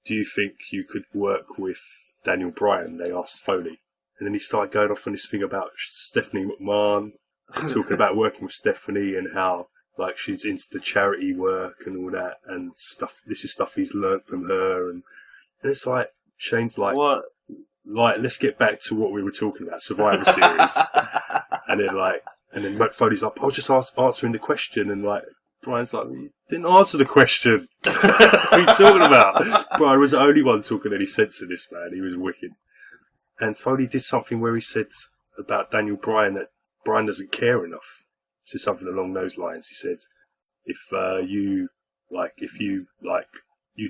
do you think you could work with Daniel Bryan? They asked Foley. And then he started going off on this thing about Stephanie McMahon, talking about working with Stephanie and how like she's into the charity work and all that and stuff. This is stuff he's learnt from her. And it's like, Shane's like, what? Like, let's get back to what we were talking about, Survivor Series. and then Mick Foley's like, I was just answering the question. And like, Brian's like, you didn't answer the question. What are you talking about? Brian was the only one talking any sense to this man. He was wicked. And Foley did something where he said about Daniel Bryan that Bryan doesn't care enough. He said something along those lines. He said, if you'd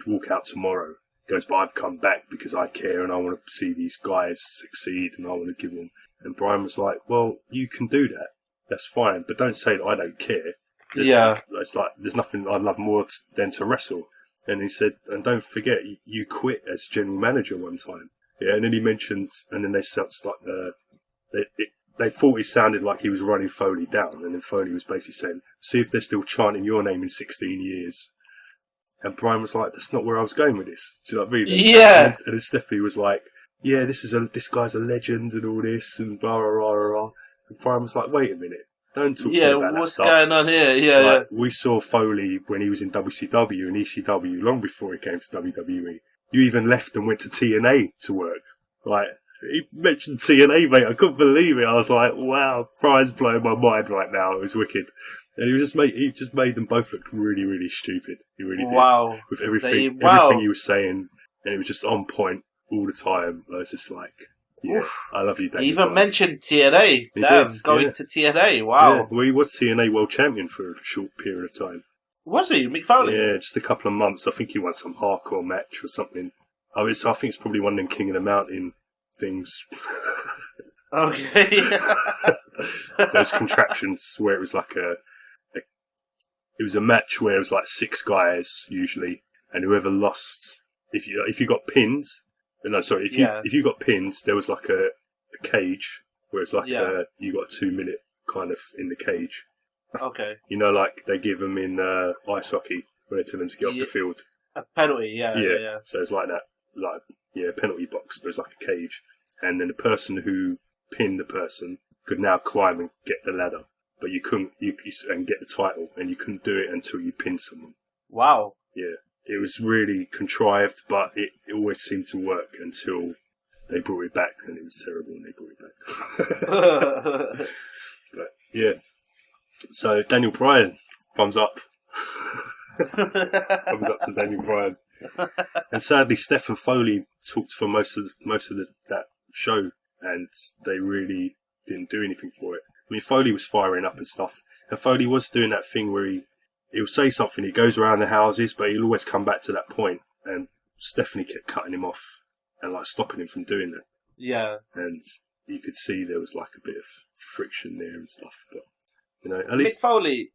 walk out tomorrow. He goes, but I've come back because I care and I want to see these guys succeed and I want to give them. And Bryan was like, well, you can do that. That's fine. But don't say that I don't care. It's like, there's nothing I'd love more than to wrestle. And he said, and don't forget, you quit as general manager one time. Yeah, and then he mentioned, and then they thought he sounded like he was running Foley down. And then Foley was basically saying, see if they're still chanting your name in 16 years. And Brian was like, that's not where I was going with this. Do you know what I mean? Yeah. And then Stephanie was like, yeah, this guy's a legend and all this and blah, blah, blah, blah. And Brian was like, wait a minute. Don't talk to me about that stuff. Yeah, what's going on here? Yeah, like, we saw Foley when he was in WCW and ECW long before he came to WWE. You even left and went to TNA to work. Like, he mentioned TNA, mate. I couldn't believe it. I was like, wow, Brian's blowing my mind right now. It was wicked. And he just made them both look really, really stupid. He really did. Wow. With everything he was saying, and it was just on point all the time. I was just like, yeah, I love you, Dave. He even mentioned TNA. Going to TNA. Wow. Yeah. Well, he was TNA World Champion for a short period of time. Was he, Mick Foley? Yeah, just a couple of months. I think he won some hardcore match or something. I think it's probably one of them King of the Mountain things. Okay. Those contraptions where it was like it was a match where it was like 6 guys usually, and whoever lost, if you got pinned, if you got pinned, there was like a cage where it's like you got a 2-minute kind of in the cage. Okay. You know, like they give them in ice hockey when they tell them to get off the field. A penalty, yeah. So it's like that, penalty box, but it's like a cage, and then the person who pinned the person could now climb and get the ladder. But you couldn't, and get the title, and you couldn't do it until you pinned someone. Wow. Yeah. It was really contrived, but it always seemed to work until they brought it back, and it was terrible when they brought it back. But, yeah. So, Daniel Bryan, thumbs up. Thumbs up to Daniel Bryan. And sadly, Steph and Foley talked for most of that show, and they really didn't do anything for it. I mean, Foley was firing up and stuff, and Foley was doing that thing where he'll say something, he goes around the houses, but he'll always come back to that point, and Stephanie kept cutting him off and like stopping him from doing that. Yeah. And you could see there was like a bit of friction there and stuff, but you know, at least Mick Foley.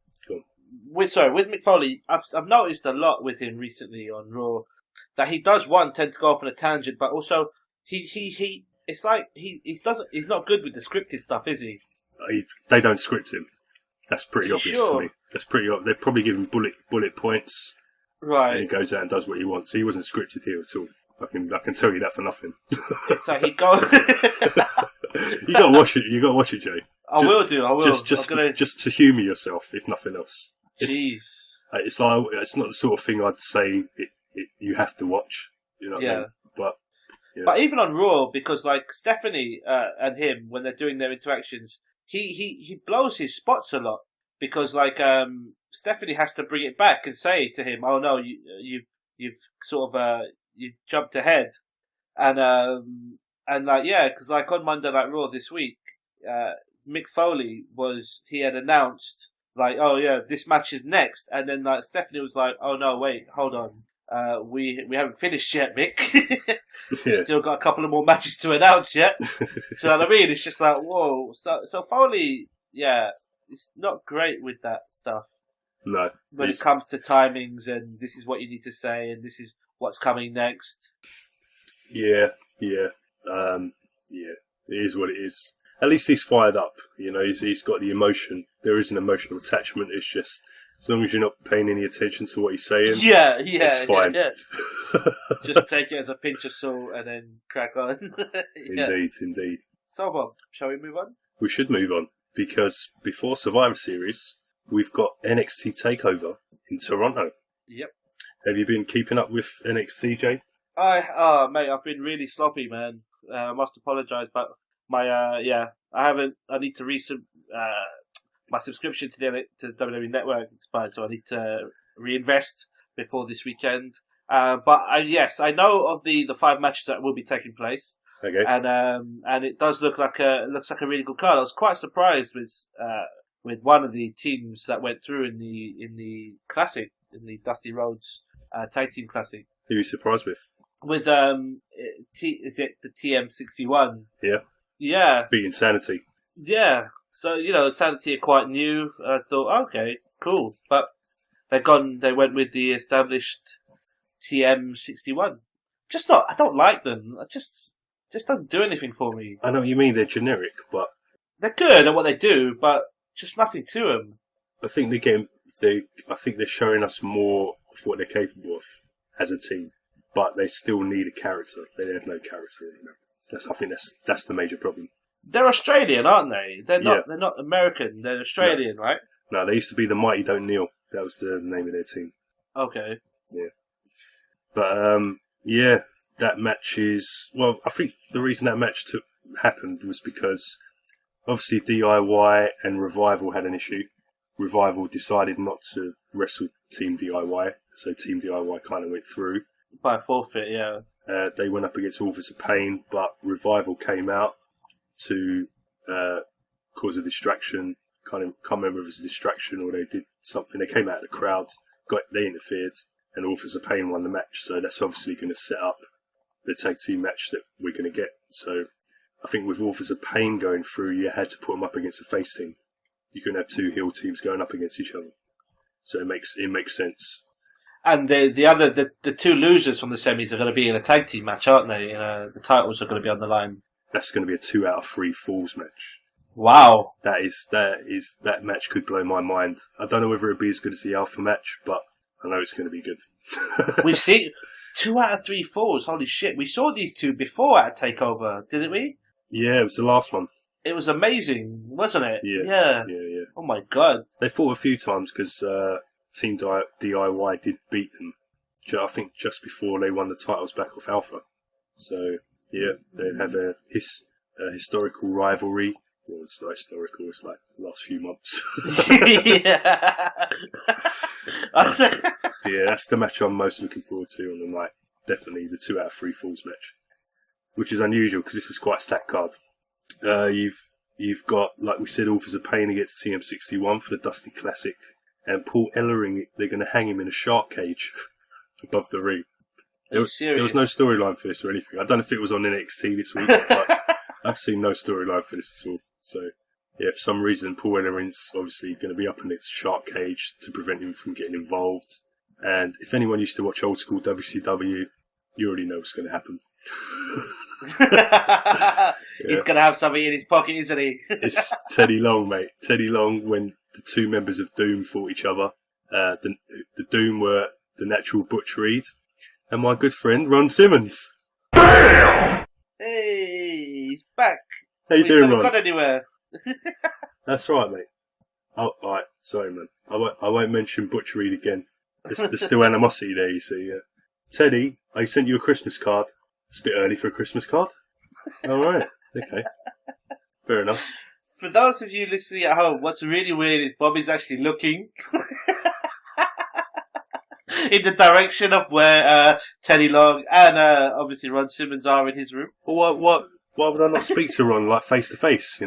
With Mick Foley, I've noticed a lot with him recently on Raw that he does tend to go off on a tangent, but also he it's like he's not good with the scripted stuff, is he? They don't script him. That's pretty obvious to me. That's pretty obvious. They're probably giving bullet points, right? And he goes out and does what he wants. So he wasn't scripted here at all. I can tell you that for nothing. So he goes. You got to watch it. You got to watch it, Jay. I will. Just to humour yourself, if nothing else. Jeez. It's like it's not the sort of thing I'd say you have to watch. You know what I mean? But. Yeah. But even on Raw, because like Stephanie and him, when they're doing their interactions, he blows his spots a lot because like Stephanie has to bring it back and say to him, "Oh no, you've sort of you've jumped ahead," and like because like on Monday Night Raw this week, Mick Foley he had announced like, "Oh yeah, this match is next," and then like Stephanie was like, "Oh no, wait, hold on." We haven't finished yet, Mick. Still got a couple of more matches to announce yet. Do you know what I mean? It's just like, whoa. So Foley, it's not great with that stuff. No. When it comes to timings and this is what you need to say and this is what's coming next. Yeah. It is what it is. At least he's fired up. He's got the emotion. There is an emotional attachment. It's just as long as you're not paying any attention to what he's saying. It's fine. Yeah. Just take it as a pinch of salt and then crack on. Indeed. So, Bob, shall we move on? We should move on because before Survivor Series, we've got NXT TakeOver in Toronto. Yep. Have you been keeping up with NXT, Jay? Mate, I've been really sloppy, man. I must apologise, but I haven't. I need to my subscription to the WWE Network expired, so I need to reinvest before this weekend. But I know of the 5 matches that will be taking place. Okay. And it does look like a really good card. I was quite surprised with one of the teams that went through in the classic, in the Dusty Rhodes Tag Team Classic. Who are you surprised with? With is it the TM61? Yeah. Yeah. Beating Sanity. Yeah. So Sanity are quite new. I thought, okay, cool, but they went with the established TM61. I don't like them. I just doesn't do anything for me. I know what you mean. They're generic, but they're good at what they do, but just nothing to them. I think they're showing us more of what they're capable of as a team, but they still need a character. They have no character. I think that's the major problem. They're Australian, aren't they? They're not American. They're Australian, right? No, they used to be the Mighty Don't Kneel. That was the name of their team. Okay. Yeah. But that match is... Well, I think the reason that match happened was because obviously DIY and Revival had an issue. Revival decided not to wrestle Team DIY, so Team DIY kind of went through. By forfeit, yeah. They went up against Authors of Pain, but Revival came out to cause a distraction. Can't remember if it was a distraction or they did something. They came out of the crowd, they interfered, and Authors of Pain won the match. So that's obviously going to set up the tag team match that we're going to get. So I think with Authors of Pain going through, you had to put them up against a face team. You couldn't have 2 heel teams going up against each other. So it makes sense. And the 2 losers from the semis are going to be in a tag team match, aren't they? The titles are going to be on the line. That's going to be a 2 out of 3 falls match. Wow. That match could blow my mind. I don't know whether it'll be as good as the Alpha match, but I know it's going to be good. We've seen 2 out of 3 falls. Holy shit. We saw these 2 before at TakeOver, didn't we? Yeah, it was the last one. It was amazing, wasn't it? Yeah. Oh my god. They fought a few times because Team DIY did beat them. I think just before they won the titles back off Alpha. So, yeah, they have a historical rivalry. Well, it's not historical, it's like the last few months. Yeah, that's the match I'm most looking forward to on the night. Definitely the 2 out of 3 falls match. Which is unusual because this is quite a stacked card. You've got, like we said, Authors of Pain against TM61 for the Dusty Classic. And Paul Ellering, they're going to hang him in a shark cage above the ring. There was no storyline for this or anything. I don't know if it was on NXT this week, but I've seen no storyline for this at all. So, yeah, for some reason, Paul Ellering's obviously going to be up in its shark cage to prevent him from getting involved. And if anyone used to watch old school WCW, you already know what's going to happen. He's going to have something in his pocket, isn't he? It's Teddy Long, mate. Teddy Long, when the 2 members of Doom fought each other. The Doom were the Natural Butch Reed and my good friend Ron Simmons. Hey, he's back. How you doing, Ron? Got anywhere? That's right, mate. Oh, alright, sorry, man. I won't mention Butch Reed again. There's still animosity there, you see. Teddy, I sent you a Christmas card. It's a bit early for a Christmas card. Alright, okay. Fair enough. For those of you listening at home, what's really weird is Bobby's actually looking in the direction of where Teddy Long and obviously Ron Simmons are in his room. Well, why would I not speak to Ron like face to face?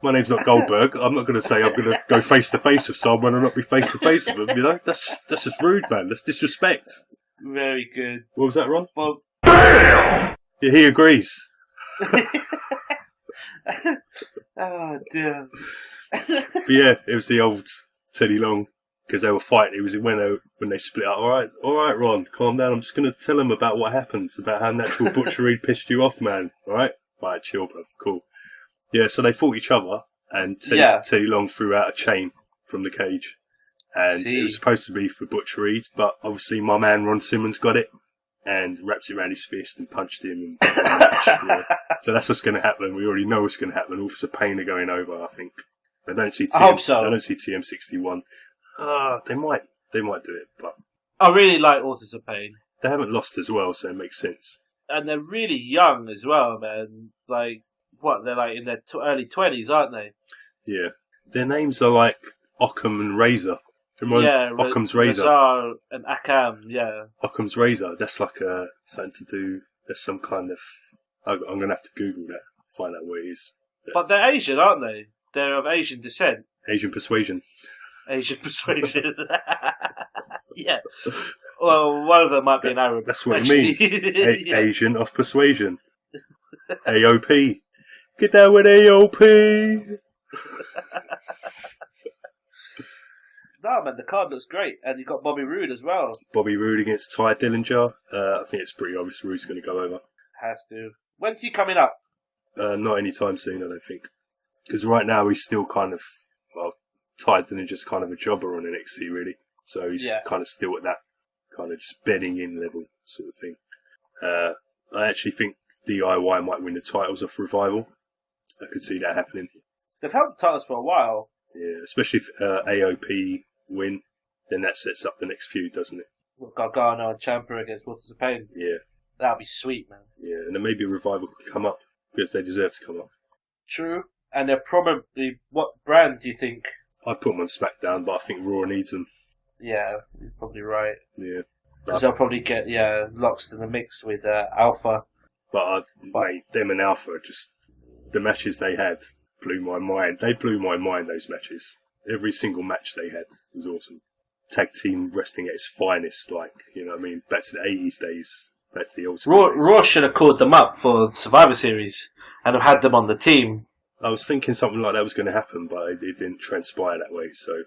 My name's not Goldberg. I'm not going to say I'm going to go face to face with someone and not be face to face with them. That's just rude, man. That's disrespect. Very good. What was that, Ron? Well, yeah, he agrees. Oh dear. But yeah, it was the old Teddy Long because they were fighting. It was when they split up. All right, Ron, calm down. I'm just going to tell him about what happened, about how Natural Butcher Reed pissed you off, man. All right, chill, bro. Cool. Yeah, so they fought each other, and Teddy Long threw out a chain from the cage, and it was supposed to be for Butcher Reed, but obviously my man Ron Simmons got it and wrapped it around his fist and punched him. Yeah. So that's what's going to happen. We already know what's going to happen. Officer Payne are going over, I think. I don't see. I hope so. I don't see TM61. They might do it, but I really like Authors of Pain. They haven't lost as well, so it makes sense. And they're really young as well, man. Like, what? They're like in their early 20s, aren't they? Yeah. Their names are like Occam and Razor. Occam's Razor. Razor and Akam, yeah. Occam's Razor. That's like something to do. There's some kind of. I'm going to have to Google that, find out what it is. But they're Asian, aren't they? They're of Asian descent. Asian persuasion. Asian persuasion. Yeah. Well, one of them might be an Arab. That's what it means. Asian of persuasion. AOP. Get down with AOP. No, man, the card looks great. And you've got Bobby Roode as well. Bobby Roode against Ty Dillinger. I think it's pretty obvious Roode's going to go over. Has to. When's he coming up? Not anytime soon, I don't think. Because right now he's still kind of, Ty Dillinger's kind of a jobber on NXT, really. So he's kind of still at that kind of just bedding in level sort of thing. I actually think DIY might win the titles off Revival. I could see that happening. They've held the titles for a while. Yeah, especially if AOP win, then that sets up the next feud, doesn't it? Gargano and Ciampa against Authors of Pain. Yeah. That'd be sweet, man. Yeah, and then maybe Revival could come up, because they deserve to come up. True. And they're probably... What brand do you think? I'd put them on SmackDown, but I think Raw needs them. Yeah, you're probably right. Yeah. Because they'll probably get, locked in the mix with Alpha. But, mate, them and Alpha, just... The matches they had blew my mind. They blew my mind, those matches. Every single match they had was awesome. Tag team wrestling at its finest, like, you know what I mean? Back to the 80s days. Back to the old school days. Raw should have called them up for Survivor Series and have had them on the team. I was thinking something like that was going to happen, but it didn't transpire that way, so...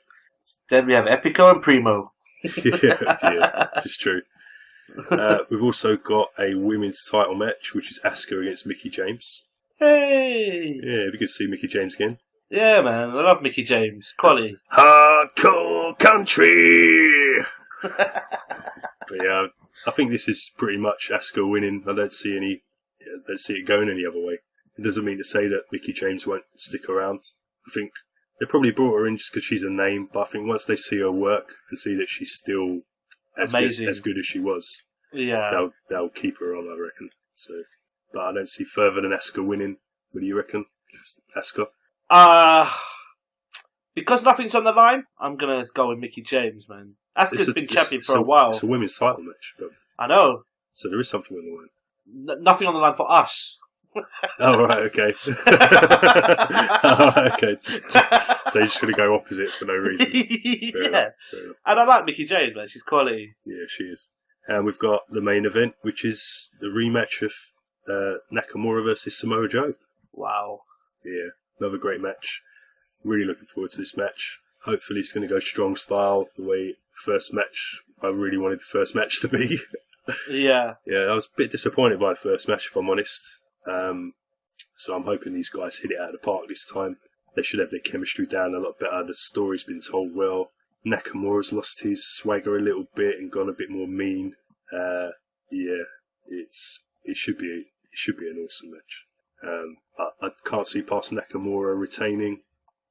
Then we have Epico and Primo. yeah, it's true. We've also got a women's title match, which is Asuka against Mickie James. Hey! Yeah, it'd be good to see Mickie James again. Yeah, man, I love Mickie James. Quality. Hardcore country! But yeah, I think this is pretty much Asuka winning. I don't see it going any other way. It doesn't mean to say that Mickie James won't stick around. I think they probably brought her in just because she's a name, but I think once they see her work and see that she's still as good as she was, they'll keep her on, I reckon. So, but I don't see further than Asuka winning. What do you reckon, Asuka? Because nothing's on the line, I'm gonna go with Mickie James, man. Asuka's been champion for a while. It's a women's title match, but I know. So there is something on the line. Nothing on the line for us. Oh, right, okay. Okay. So you're just going to go opposite for no reason. Fair enough. And I like Mickie James, man. She's quality. Yeah, she is. And we've got the main event, which is the rematch of Nakamura versus Samoa Joe. Wow. Yeah, another great match. Really looking forward to this match. Hopefully it's going to go strong style, the way I really wanted the first match to be. Yeah. Yeah, I was a bit disappointed by the first match, if I'm honest. So I'm hoping these guys hit it out of the park this time. They should have their chemistry down a lot better. The story's been told well. Nakamura's lost his swagger a little bit and gone a bit more mean. It should be an awesome match. But I can't see past Nakamura retaining,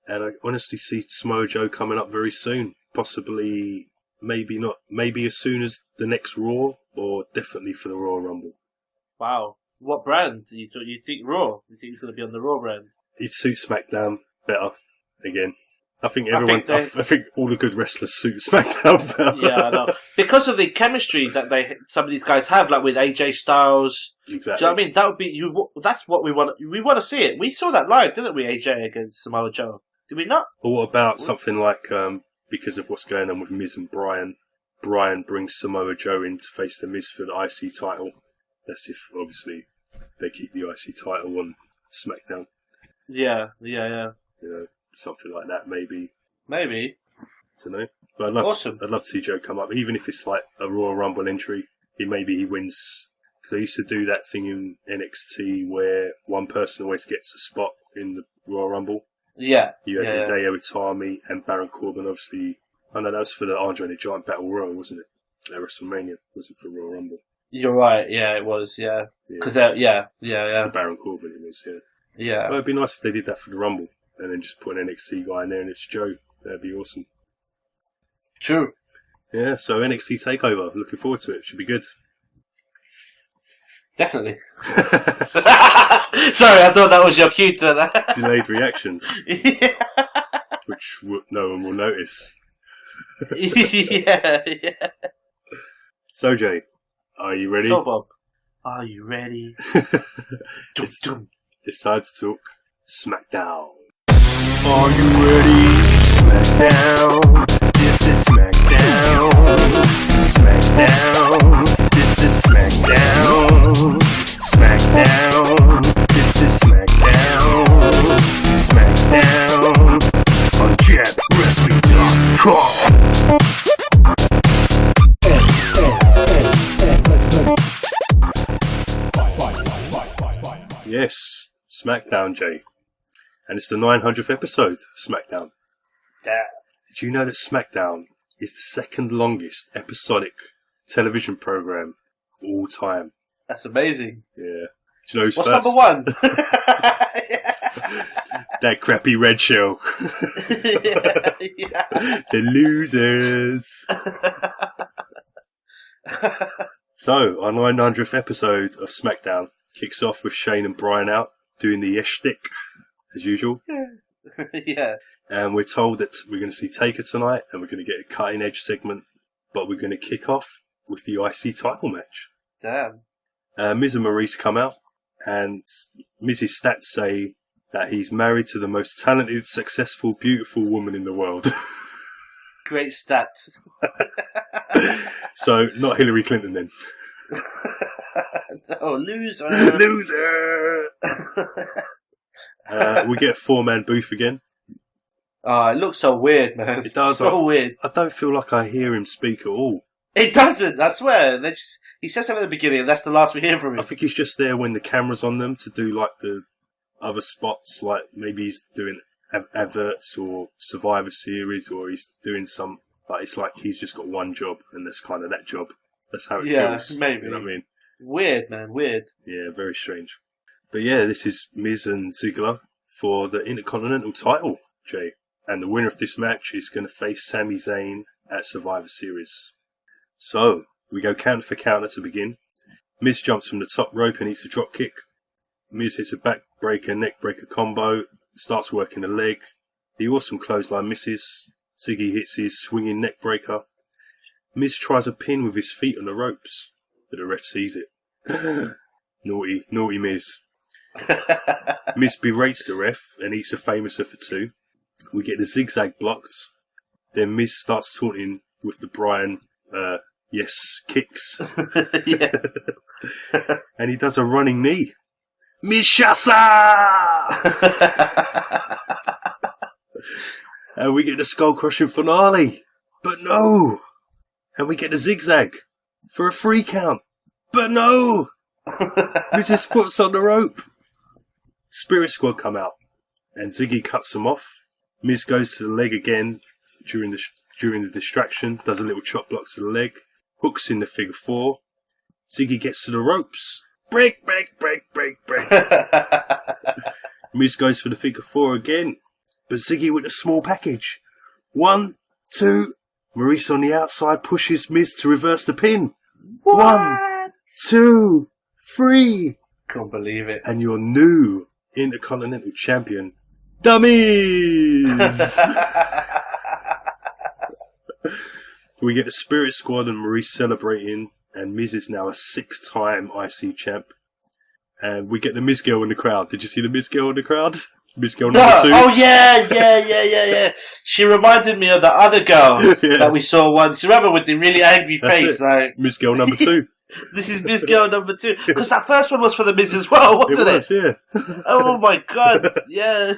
and I honestly see Samoa Joe coming up very soon. Possibly, maybe as soon as the next Raw, or definitely for the Royal Rumble. Wow. What brand? You think Raw? You think he's going to be on the Raw brand? He'd suit SmackDown better, again. I think all the good wrestlers suit SmackDown better. Yeah, I know. Because of the chemistry that some of these guys have, like with AJ Styles. Exactly. Do you know what I mean? That would be that's what we want. We want to see it. We saw that live, didn't we? AJ against Samoa Joe. Did we not? Or what about something like because of what's going on with Miz and Bryan? Bryan brings Samoa Joe in to face the Miz for the IC title. That's if, obviously, they keep the IC title on SmackDown. Yeah. You know, something like that, maybe. Maybe. I don't know. But I'd love to see Joe come up, even if it's like a Royal Rumble entry. Maybe he wins. Because they used to do that thing in NXT where one person always gets a spot in the Royal Rumble. Yeah. You had Hideo Itami and Baron Corbin, obviously. Oh no, that was for the Andre the Giant Battle Royal, wasn't it? At WrestleMania, wasn't for Royal Rumble. You're right, yeah, it was, yeah. Because, For Baron Corbin, it was, yeah. Yeah. Well, it'd be nice if they did that for the Rumble, and then just put an NXT guy in there and it's Joe. That'd be awesome. True. Yeah, so NXT TakeOver. Looking forward to it. Should be good. Definitely. Sorry, I thought that was your cue to that. Delayed reactions. Yeah. Which no one will notice. Yeah. So, Jay, are you ready? So, Bob, are you ready? It's time to talk SmackDown. Are you ready? SmackDown. This is SmackDown. SmackDown. This is SmackDown. SmackDown. This is SmackDown. SmackDown on JabWrestling.com. Yes, SmackDown, Jay. And it's the 900th episode of SmackDown. Damn. Did you know that SmackDown is the second longest episodic television program of all time? That's amazing. Yeah. Do you know who's What's first? number one? That crappy red shell. Yeah. The losers. So, our 900th episode of SmackDown kicks off with Shane and Brian out doing the yes shtick, as usual. Yeah. And we're told that we're going to see Taker tonight, and we're going to get a cutting edge segment, but we're going to kick off with the IC title match. Damn. Miz and Maurice come out, and Miz's stats say that he's married to the most talented, successful, beautiful woman in the world. Great stats. So, not Hillary Clinton then. No, loser. Loser! We get a 4-man booth again. Oh, it looks so weird, man. It does. So weird. I don't feel like I hear him speak at all. It doesn't, I swear. He says something at the beginning and that's the last we hear from him. I think he's just there when the camera's on them to do like the other spots, like maybe he's doing adverts or Survivor Series, or he's doing some, but it's like he's just got one job and that's kind of that job. That's how it feels. Yeah, maybe. You know what I mean? Weird, man, weird. Yeah, very strange. But yeah, this is Miz and Ziggler for the Intercontinental title, Jay. And the winner of this match is going to face Sami Zayn at Survivor Series. So, we go counter for counter to begin. Miz jumps from the top rope and eats a drop kick. Miz hits a backbreaker, neckbreaker combo, starts working the leg. The awesome clothesline misses. Ziggy hits his swinging neckbreaker. Miz tries a pin with his feet on the ropes, but the ref sees it. Naughty Miz. Miz berates the ref and eats a famouser for two. We get the zigzag blocked. Then Miz starts taunting with the Brian, kicks. Yeah. And he does a running knee. Mishasa! And we get the skull crushing finale. But no! And we get the zigzag for a 3 count. But no! Miz's foot's on the rope. Spirit Squad come out. And Ziggy cuts them off. Miz goes to the leg again during the distraction. Does a little chop block to the leg. Hooks in the figure 4. Ziggy gets to the ropes. Break. Miz goes for the figure 4 again. But Ziggy with a small package. 1, 2. Maurice on the outside pushes Miz to reverse the pin. What? 1, 2, 3. Can't believe it. And your new Intercontinental Champion, Dummies! We get the Spirit Squad and Maurice celebrating, and Miz is now a 6-time IC champ. And we get the Miz girl in the crowd. Did you see the Miz girl in the crowd? Miz girl number 2. Oh, yeah. She reminded me of the other girl that we saw once. Remember, with the really angry face? Like, Miz girl number 2. This is Miz girl number 2. Because that first one was for the Miz as well, wasn't it? Yeah. Oh, my God. Yeah.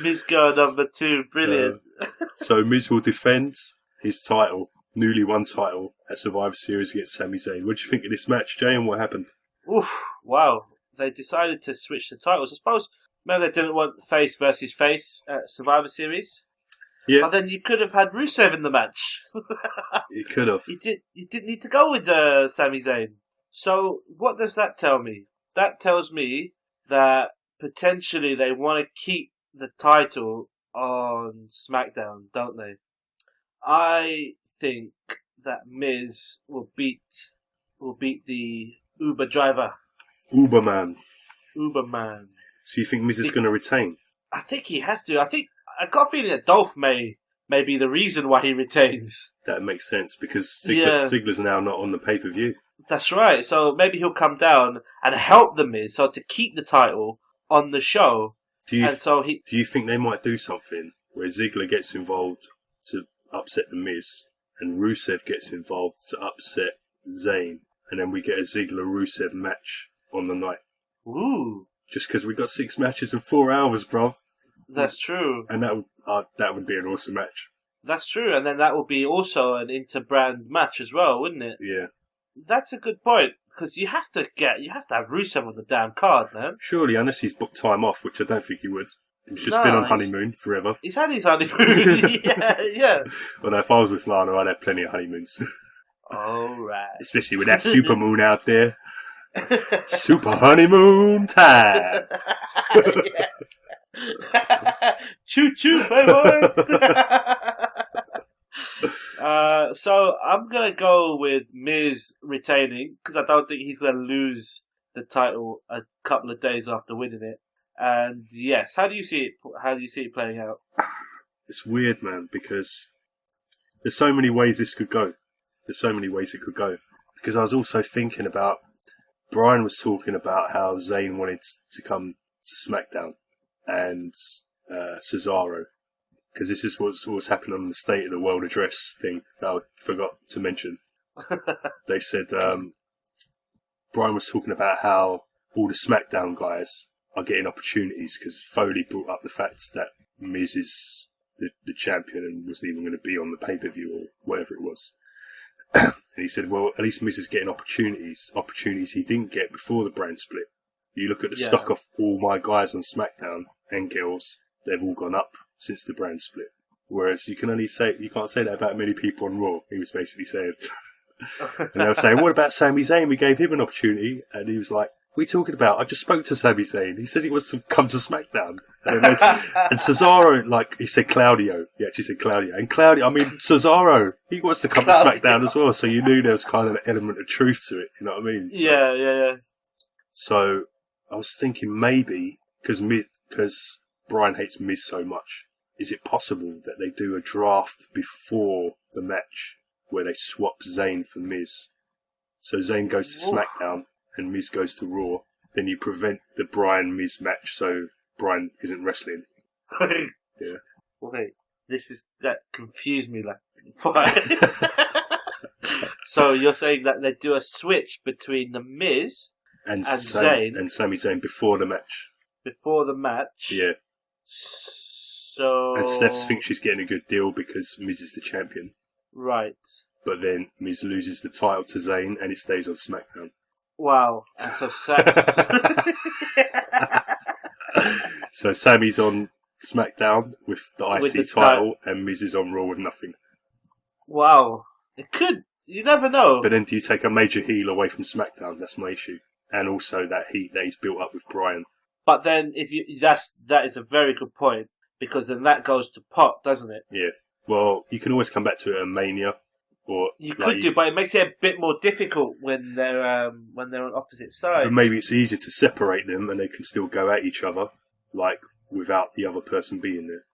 Miz girl number 2, brilliant. So Miz will defend his title, newly won title, at Survivor Series against Sami Zayn. What do you think of this match, Jay, and what happened? Oof, wow. They decided to switch the titles. I suppose maybe they didn't want face versus face at Survivor Series. Yeah. But then you could have had Rusev in the match. You could have. You didn't need to go with Sami Zayn. So what does that tell me? That tells me that potentially they want to keep the title on SmackDown, don't they? I think that Miz will beat the Uber driver. Uberman. So you think Miz is going to retain? I think he has to. I got a feeling that Dolph may be the reason why he retains. That makes sense because Ziggler's now not on the pay-per-view. That's right. So maybe he'll come down and help the Miz to keep the title on the show. Do you think they might do something where Ziggler gets involved to upset the Miz and Rusev gets involved to upset Zayn, and then we get a Ziggler-Rusev match on the night? Ooh. Just because we got 6 matches in 4 hours, bruv. That's true. And that would be an awesome match. That's true, and then that would be also an inter-brand match as well, wouldn't it? Yeah. That's a good point, because you have to have Rusev on the damn card, man. Surely, unless he's booked time off, which I don't think he would. He's just been on honeymoon forever. He's had his honeymoon. yeah. Well, if I was with Lana, I'd have plenty of honeymoons. All right. Especially with that super moon out there. Super honeymoon time. Choo choo, boy. So I'm gonna go with Miz retaining because I don't think he's gonna lose the title a couple of days after winning it. And yes, how do you see it? How do you see it playing out? It's weird, man, because there's so many ways this could go. There's so many ways it could go. Because I was also thinking about Brian was talking about how Zayn wanted to come to SmackDown and Cesaro. Because this is what's happened on the State of the World address thing that I forgot to mention. They said Brian was talking about how all the SmackDown guys are getting opportunities because Foley brought up the fact that Miz is the champion and wasn't even going to be on the pay-per-view or whatever it was. And he said, well, at least Miz is getting opportunities he didn't get before the brand split. You look at the stock of all my guys on SmackDown and girls, they've all gone up since the brand split. Whereas you can't say that about many people on Raw, he was basically saying. And they were saying, what about Sami Zayn? We gave him an opportunity. And he was like, what are you talking about? I just spoke to Sami Zayn. He said he wants to come to SmackDown. And Cesaro, he said Claudio. He actually said Claudio. And Cesaro, he wants to come to SmackDown as well. So you knew there was kind of an element of truth to it. You know what I mean? So, yeah. So I was thinking maybe, because Brian hates Miz so much, is it possible that they do a draft before the match where they swap Zayn for Miz? So Zayn goes to SmackDown and Miz goes to Raw. Then you prevent the Brian-Miz match so Brian isn't wrestling. Yeah. Wait, that confused me So you're saying that they do a switch between the Miz and Zayn and Sami Zayn before the match. Before the match? Yeah. So... And Steph thinks she's getting a good deal because Miz is the champion. Right. But then Miz loses the title to Zayn and it stays on SmackDown. Wow. And so So Sammy's on SmackDown with the IC title and Miz is on Raw with nothing. Wow. It could. You never know. But then do you take a major heel away from SmackDown? That's my issue. And also that heat that he's built up with Brian. But then that is a very good point because then that goes to pot, doesn't it? Yeah. Well, you can always come back to it at Mania. Or you could do, but it makes it a bit more difficult when they're on opposite sides. But maybe it's easier to separate them, and they can still go at each other, without the other person being there.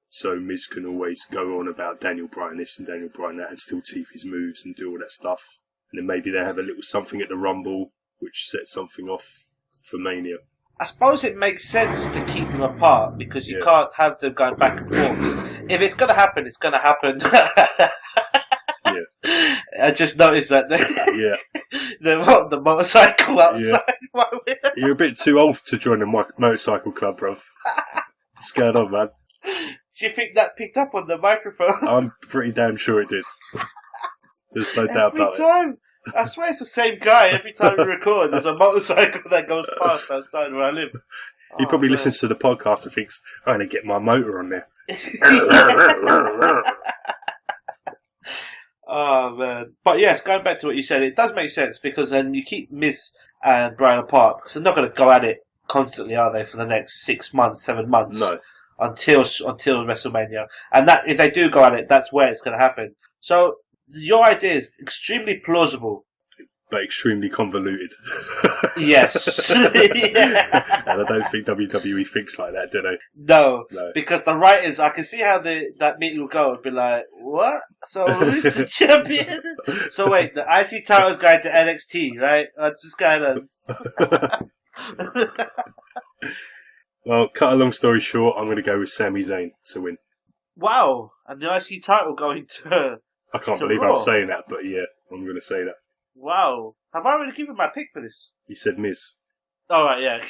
So Miz can always go on about Daniel Bryan this and Daniel Bryan that, and still teeth his moves and do all that stuff. And then maybe they have a little something at the Rumble, which sets something off for Mania. I suppose it makes sense to keep them apart because you can't have them going back and forth. If it's going to happen, it's going to happen. Yeah. I just noticed that the motorcycle outside. Yeah. You're a bit too old to join the motorcycle club, bruv. What's going on, man? Do you think that picked up on the microphone? I'm pretty damn sure it did. There's no doubt about it. I swear it's the same guy. Every time we record, there's a motorcycle that goes past outside where I live. He probably listens to the podcast and thinks, I'm going to get my motor on there. Oh, man. But yes, going back to what you said, it does make sense because then you keep Miz and Brian apart because they're not going to go at it constantly, are they, for the next 6 months, 7 months? No. Until WrestleMania. And that if they do go at it, that's where it's going to happen. So, your idea is extremely plausible. But extremely convoluted. Yes. Yeah. And I don't think WWE thinks like that, do they? No. Because the writers, I can see how that meeting will go. It'd be like, what? So who's the champion? So wait, the IC title's going to NXT, right? That's just kind of... Well, cut a long story short, I'm going to go with Sami Zayn to win. Wow. And the IC title going to... I can't believe I'm saying that, but yeah, I'm going to say that. Wow. Have I already given my pick for this? You said Miz. Oh, right, yeah.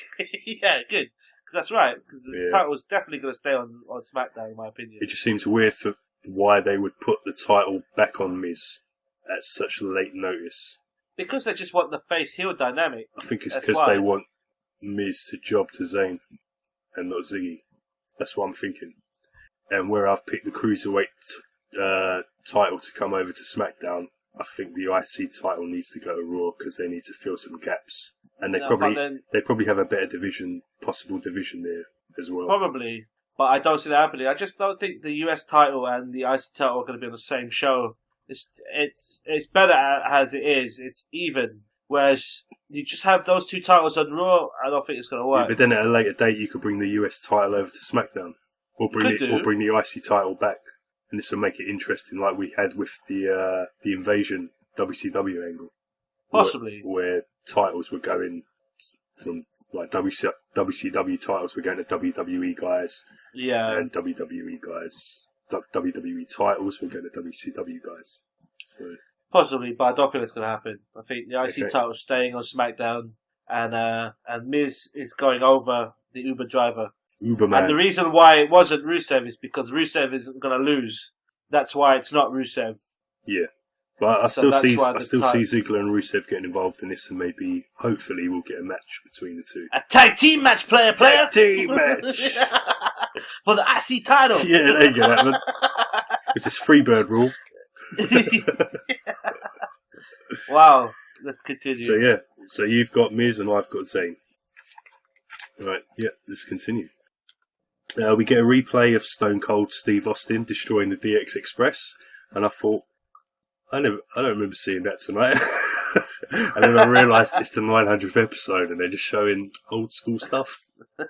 Yeah, good. Because that's right. Because the title was definitely going to stay on SmackDown, in my opinion. It just seems weird for why they would put the title back on Miz at such late notice. Because they just want the face-heel dynamic. I think it's because they want Miz to job to Zayn and not Ziggy. That's what I'm thinking. And where I've picked the Cruiserweight title to come over to SmackDown, I think the IC title needs to go to Raw because they need to fill some gaps. And they probably have a better possible division there as well. Probably, but I don't see that happening. I just don't think the US title and the IC title are going to be on the same show. It's better as it is. It's even. Whereas you just have those two titles on Raw, I don't think it's going to work. Yeah, but then at a later date, you could bring the US title over to SmackDown, or bring the IC title back, and this will make it interesting, like we had with the Invasion WCW angle, possibly, where titles were going from like WCW titles were going to WWE guys, and WWE guys, WWE titles were going to WCW guys. So. Possibly, but I don't think it's going to happen. I think the IC title is staying on SmackDown, and Miz is going over the Uber driver. Uberman. And the reason why it wasn't Rusev is because Rusev isn't going to lose. That's why it's not Rusev. Yeah, but I still see Ziggler and Rusev getting involved in this, and maybe, hopefully, we'll get a match between the two. A tag team match, player. Tag team match for the IC title. Yeah, there you go, Alan. It's this Freebird rule. Wow, let's continue. So you've got Miz and I've got Zayn. Right, let's continue. We get a replay of Stone Cold Steve Austin destroying the DX Express, and I thought, I don't remember seeing that tonight. And then I realised it's the 900th episode and they're just showing old school stuff. Do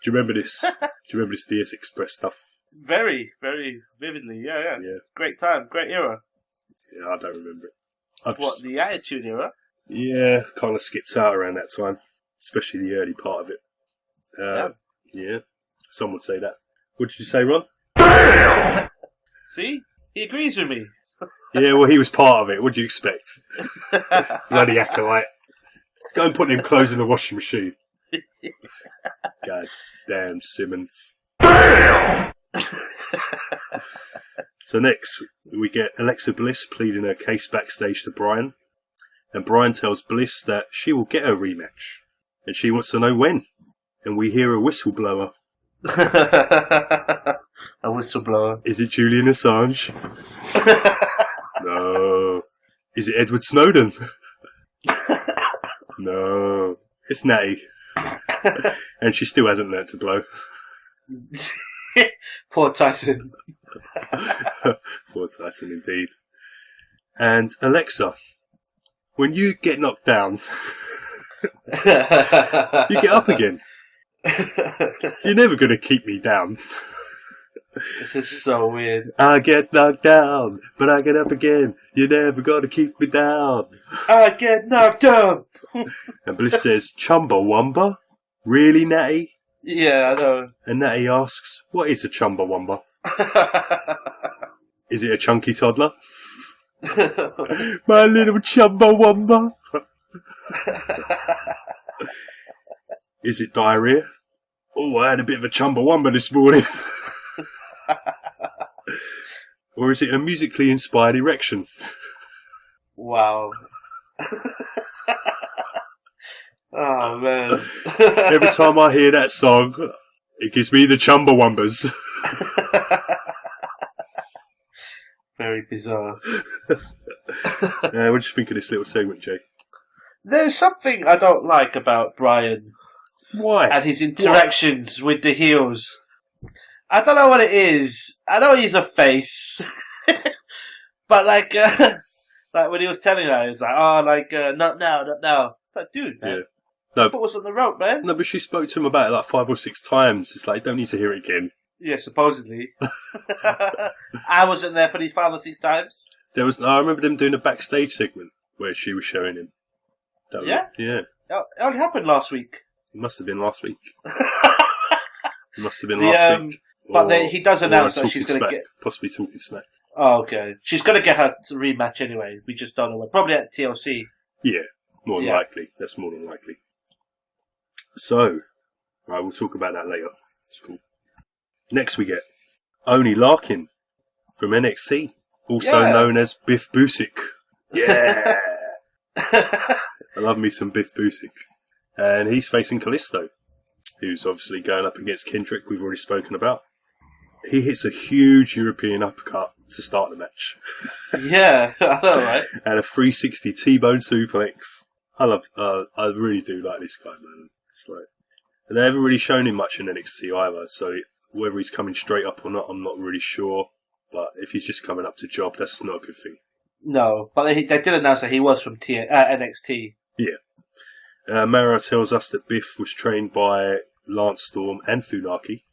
you remember this? Do you remember this DX Express stuff? Very, very vividly, yeah. Great time, great era. Yeah, I don't remember it. The Attitude Era? Yeah, kind of skipped out around that time, especially the early part of it. Yeah, some would say that. What did you say, Ron? See? He agrees with me. Yeah, well, he was part of it. What do you expect? Bloody acolyte. Go and put them clothes in the washing machine. God damn Simmons. So next, we get Alexa Bliss pleading her case backstage to Brian. And Brian tells Bliss that she will get her rematch. And she wants to know when. And we hear a whistleblower. A whistleblower. Is it Julian Assange? No. Is it Edward Snowden? No. It's Natty. And she still hasn't learnt to blow. Poor Tyson. Poor Tyson, indeed. And Alexa, when you get knocked down, you get up again. You're never going to keep me down. This is so weird. I get knocked down, but I get up again. You're never going to keep me down. I get knocked down. And Bliss says, Chumbawamba? Really, Natty? Yeah, I know. And Natty asks, what is a Chumbawamba? Is it a chunky toddler? My little Chumbawamba. Is it diarrhea? Oh, I had a bit of a Chumbawamba this morning. Or is it a musically inspired erection? Wow. Oh, man. Every time I hear that song, it gives me the Chumbawambas. Very bizarre. What do you think of this little segment, Jay? There's something I don't like about Brian. Why? And his interactions with the heels. I don't know what it is. I know he's a face. But like when he was telling her, he was like, not now, not now. It's like, dude, man. Yeah. No, foot was on the rope, man. No, but she spoke to him about it like 5 or 6 times. It's like, don't need to hear it again. Yeah, supposedly. I wasn't there for these 5 or 6 times. I remember them doing a backstage segment where she was showing him. Yeah? Yeah. It only happened last week. It must have been last week. It must have been last week. But he does announce that she's going to get... Possibly talking smack. Oh, okay. She's going to get her rematch anyway. We just don't know when. Probably at TLC. Yeah, more than likely. That's more than likely. So, right, we'll talk about that later. It's cool. Next we get Oni Larkin from NXT, also known as Biff Busick. Yeah! I love me some Biff Busick. And he's facing Kalisto, who's obviously going up against Kendrick, we've already spoken about. He hits a huge European uppercut to start the match. Yeah, I know, right? And a 360 T-bone suplex. I really do like this guy, man. It's like, and they haven't really shown him much in NXT either, so whether he's coming straight up or not, I'm not really sure. But if he's just coming up to job, that's not a good thing. No, but they did announce that he was from NXT. Yeah. Mara tells us that Biff was trained by Lance Storm and Funaki.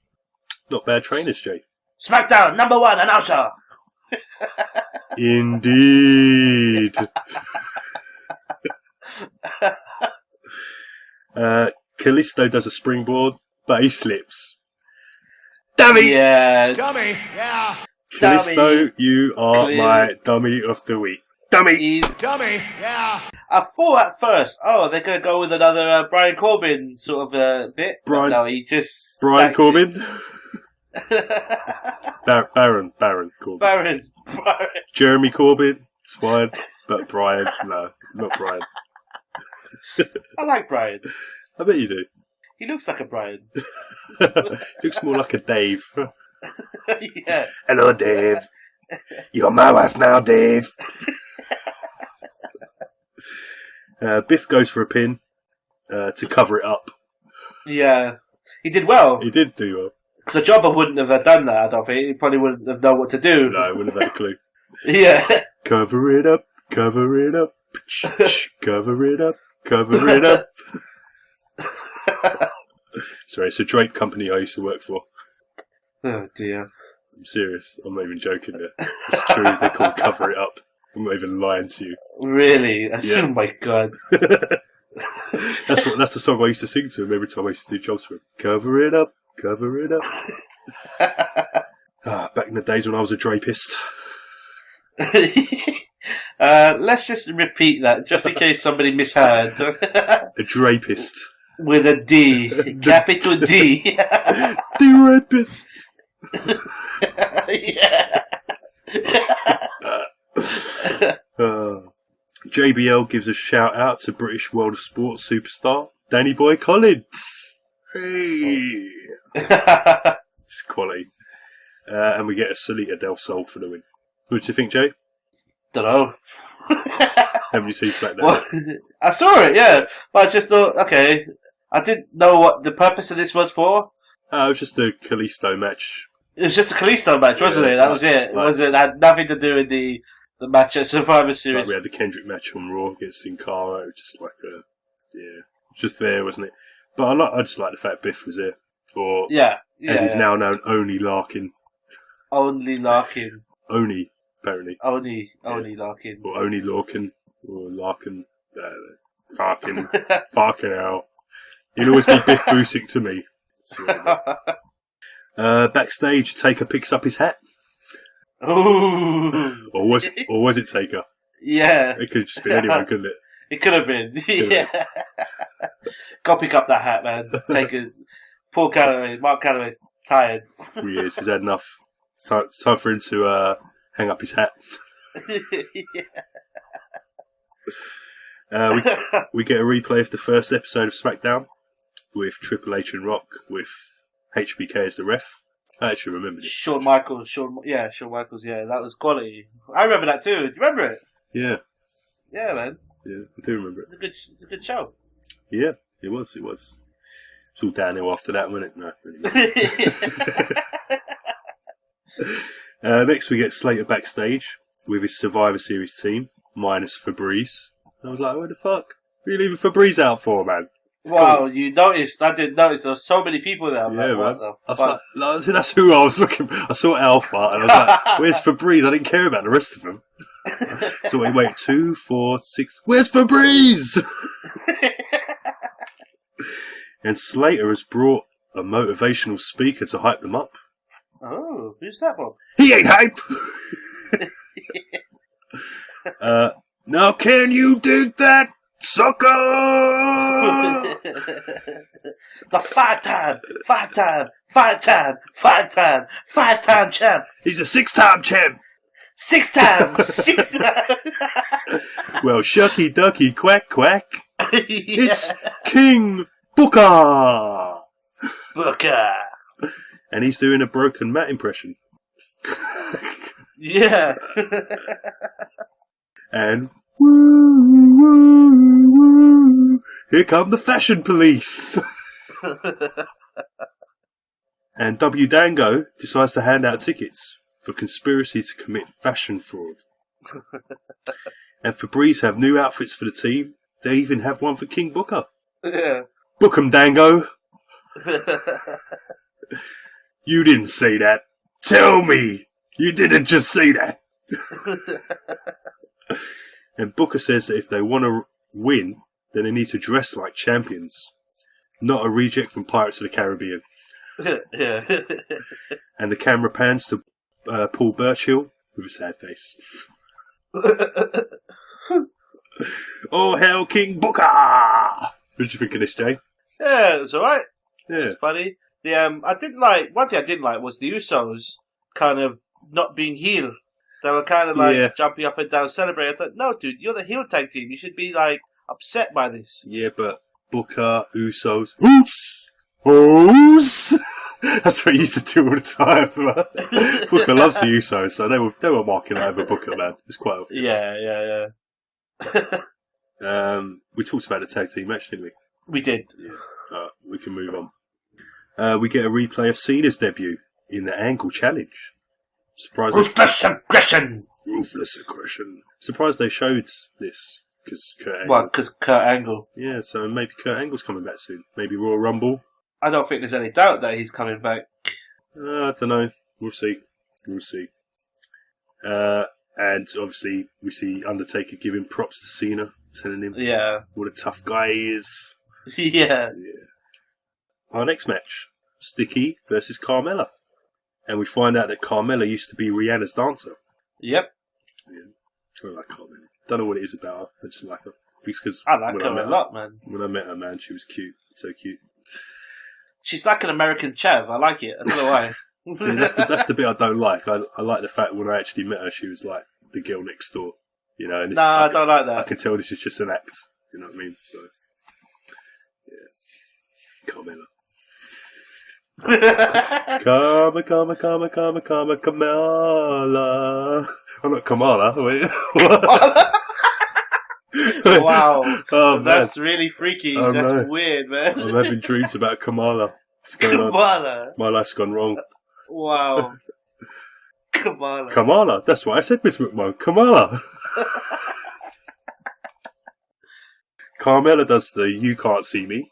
Not bad trainers, Jay. SmackDown #1 announcer. Indeed. Kalisto does a springboard, but he slips. Dummy! Yeah. Dummy, yeah. Kalisto, you are my dummy of the week. Dummy! Dummy, yeah. I thought at first, they're going to go with another Brian Corbin sort of bit. No, he just... Brian Corbin? Baron Corbin. Baron. Jeremy Corbyn, it's fine. But Brian, no, not Brian. I like Brian. I bet you do. He looks like a Brian. Looks more like a Dave. Yeah. Hello, Dave. You're my wife now, Dave. Biff goes for a pin to cover it up. Yeah. He did well. He did do well. Because a jobber wouldn't have done that, I don't think. He probably wouldn't have known what to do. No, he wouldn't have had a clue. Yeah. Cover it up, cover it up. Cover it up, cover it up. Sorry, it's a drape company I used to work for. Oh, dear. I'm serious. I'm not even joking there. It's true. They're called Cover It Up. I'm not even lying to you. Really? Yeah. Oh, my God. That's the song I used to sing to him every time I used to do jobs for him. Cover it up. Cover it up. Back in the days when I was a drapist. Let's just repeat that, just in case somebody misheard. A drapist. With a D. Capital D. The rapist. Yeah. JBL gives a shout out to British World of Sport superstar Danny Boy Collins. Hey. It's quality. And we get a Salita del Sol for the win. What do you think, Jay? Don't know. Haven't you seen SmackDown? Well, I saw it, yeah. But I just thought, okay. I didn't know what the purpose of this was for. It was just a Kalisto match. It was just a Kalisto match, wasn't it? That was it. It had nothing to do with the match at Survivor Series. Like we had the Kendrick match on Raw against Sin Cara. Just like just there, wasn't it? But I just like the fact Biff was there. Or, as he's now known, Oni Larkin. Only Larkin. Oni, apparently. Oni Larkin. Or Oni Larkin. Or Larkin. Fucking hell. He'll always be Biff Busick to me. Backstage, Taker picks up his hat. Ooh. Or was it Taker? Yeah. It could have just been anyone, couldn't it? It could have been. Yeah. Go pick up that hat, man. Poor Calloway. Mark Calloway's tired. He is. He's had enough. It's time for him to hang up his hat. We get a replay of the first episode of SmackDown with Triple H and Rock with HBK as the ref. I actually remember it. Shawn Michaels. Yeah, that was quality. I remember that too. Do you remember it? Yeah. Yeah, man. Yeah, I do remember it. It's a good show. Yeah, it was. It's all downhill after that, wasn't it? No. Really. Next we get Slater backstage with his Survivor Series team, minus Fabrice. I was like, what the fuck? What are you leaving Fabrice out for, man? Wow, cool. you noticed. I didn't notice. There were so many people there. Yeah, man. I was like, that's who I was looking for. I saw Alpha, and I was like, where's Fabrice? I didn't care about the rest of them. So we wait 2, 4, 6. Where's Fabrice? And Slater has brought a motivational speaker to hype them up. Oh, who's that one? He ain't hype! Now can you dig that, sucker? The five-time champ. He's a 6-time champ. 6 times. Well, shucky ducky quack quack. It's King Booker. And he's doing a broken Matt impression. Yeah. And woo, woo, woo, here come the fashion police. And W. Dango decides to hand out tickets for conspiracy to commit fashion fraud. And Fabrice have new outfits for the team. They even have one for King Booker. Yeah. Book 'em, Dango. You didn't say that. Tell me you didn't just say that. And Booker says that if they want to win, then they need to dress like champions, not a reject from Pirates of the Caribbean. Yeah. And the camera pans to Paul Burchill with a sad face. Oh, hell, King Booker! What did you think of this, Jay? Yeah, it was alright. Yeah. It's funny. One thing I didn't like was the Usos kind of not being heel. They were kind of like jumping up and down, celebrating. I thought, no, dude, you're the heel tag team. You should be like upset by this. Yeah, but Booker, Usos, Oos! That's what he used to do all the time. Booker loves the Usos, so they were marking over Booker, man. It's quite obvious. Yeah. We talked about the tag team match, didn't we? We did. Yeah. We can move on. We get a replay of Cena's debut in the Angle Challenge. Surprised Ruthless aggression. Surprised they showed this because Kurt Angle. Well, because Kurt Angle. Yeah, so maybe Kurt Angle's coming back soon. Maybe Royal Rumble. I don't think there's any doubt that he's coming back. I don't know. We'll see. And obviously, we see Undertaker giving props to Cena, telling him what a tough guy he is. Yeah. Our next match, Sticky versus Carmella. And we find out that Carmella used to be Rihanna's dancer. Yep. Yeah. I like Carmella. Don't know what it is about her. I just like her. Because I like her a lot, man. When I met her, man, she was cute. So cute. She's like an American Chev. I like it. I don't know why. See, that's the bit I don't like. I like the fact when I actually met her, she was like the girl next door. You know. And I don't like that. I can tell this is just an act. You know what I mean? So, yeah. Carmella. Kamala. I'm not Kamala. Wait, what? Wow. Oh, that's really freaky. That's weird, man. I'm having dreams about Kamala. What's going Kamala. On? My life's gone wrong. Wow. Kamala. That's what I said, Miss McMahon. Kamala. Carmella does the "You Can't See Me"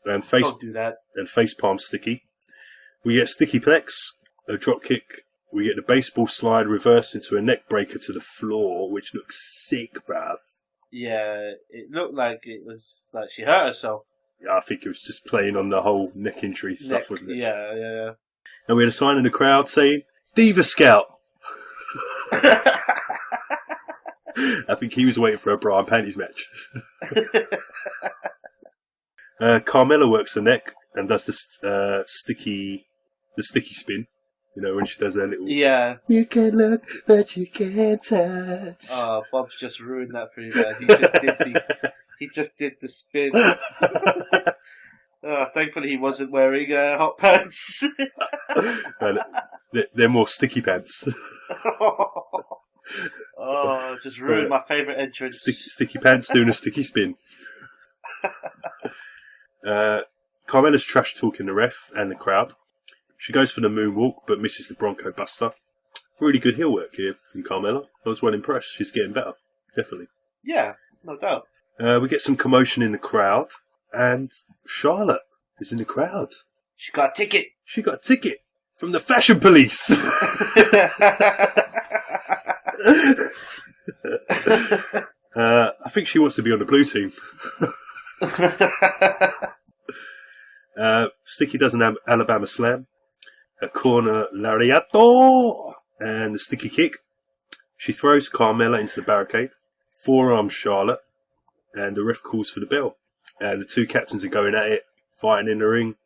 and don't do that. And face palm Sticky. We get Sticky Plex, a drop kick. We get the baseball slide reversed into a neck breaker to the floor, which looks sick, bruv. Yeah, it looked like it was like she hurt herself. Yeah, I think it was just playing on the whole neck injury stuff, wasn't it? Yeah. And we had a sign in the crowd saying, "Diva Scout." I think he was waiting for a bra and panties match. Carmella works the neck, and does the sticky spin. You know, when she does her little... Yeah. You can look, but you can't touch. Oh, Bob's just ruined that for you, man. He just did the spin. Thankfully he wasn't wearing hot pants. And they're more sticky pants. Just ruined my favourite entrance. Sticky pants doing a sticky spin. Carmella's trash talking the ref and the crowd. She goes for the moonwalk, but misses the Bronco Buster. Really good heel work here from Carmella. I was well impressed. She's getting better. Definitely. Yeah, no doubt. We get some commotion in the crowd, and Charlotte is in the crowd. She got a ticket. She got a ticket from the Fashion Police. I think she wants to be on the blue team. Sticky does an Alabama slam, a corner lariato, and the sticky kick. She throws Carmella into the barricade, forearms Charlotte, and the ref calls for the bell. And the two captains are going at it, fighting in the ring.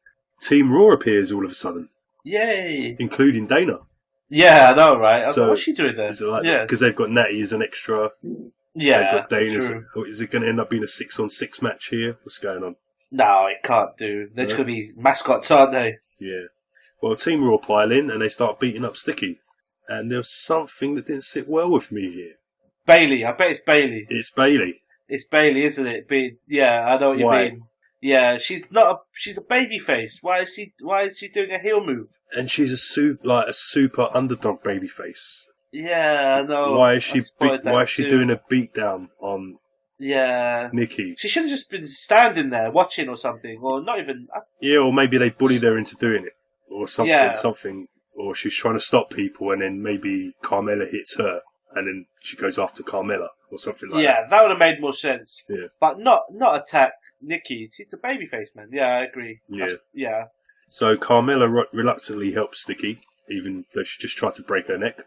Team Raw appears all of a sudden. Yay! Including Dana. Yeah, I know, right? So, what's she doing there? Is it like, because they've got Natty as an extra. Yeah, they've got Dana. true. Is it going to end up being a 6-on-6 match here? What's going on? No, it can't do. They're just going to be mascots, aren't they? Yeah. Well, Team Raw pile in and they start beating up Sticky. And there's something that didn't sit well with me here. Bailey, I bet it's Bailey. It's Bailey. It's Bailey, isn't it? Yeah, I know what you mean. Yeah, she's a baby face. Why is she doing a heel move? And she's a super underdog baby face. Yeah, I know. Why is she doing a beatdown on Nikki? She should have just been standing there watching or something, or not even. Yeah, or maybe they bullied her into doing it, or something. Yeah. Something, or she's trying to stop people, and then maybe Carmella hits her, and then she goes after Carmella, or something like that. Yeah, that would have made more sense. Yeah, but not attack Nikki. She's the babyface, man. Yeah, I agree. Yeah. So Carmella reluctantly helps Sticky, even though she just tried to break her neck.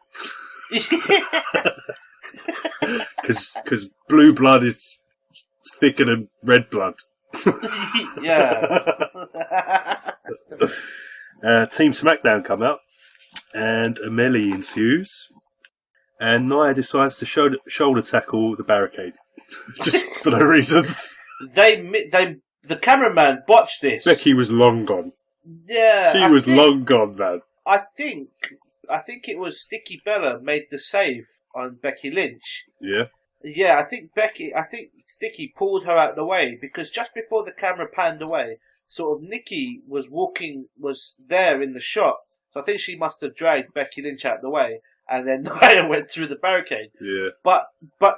Because blue blood is thicker than red blood. Yeah. Team SmackDown come out, and a melee ensues, and Nia decides to shoulder tackle the barricade, just for no reason. The cameraman botched this. Becky was long gone. Yeah, she was long gone, man. I think it was Sticky Bella made the save on Becky Lynch. Yeah. Yeah, I think Sticky pulled her out of the way, because just before the camera panned away, sort of Nikki was there in the shot. So I think she must have dragged Becky Lynch out of the way, and then Nia went through the barricade. Yeah. But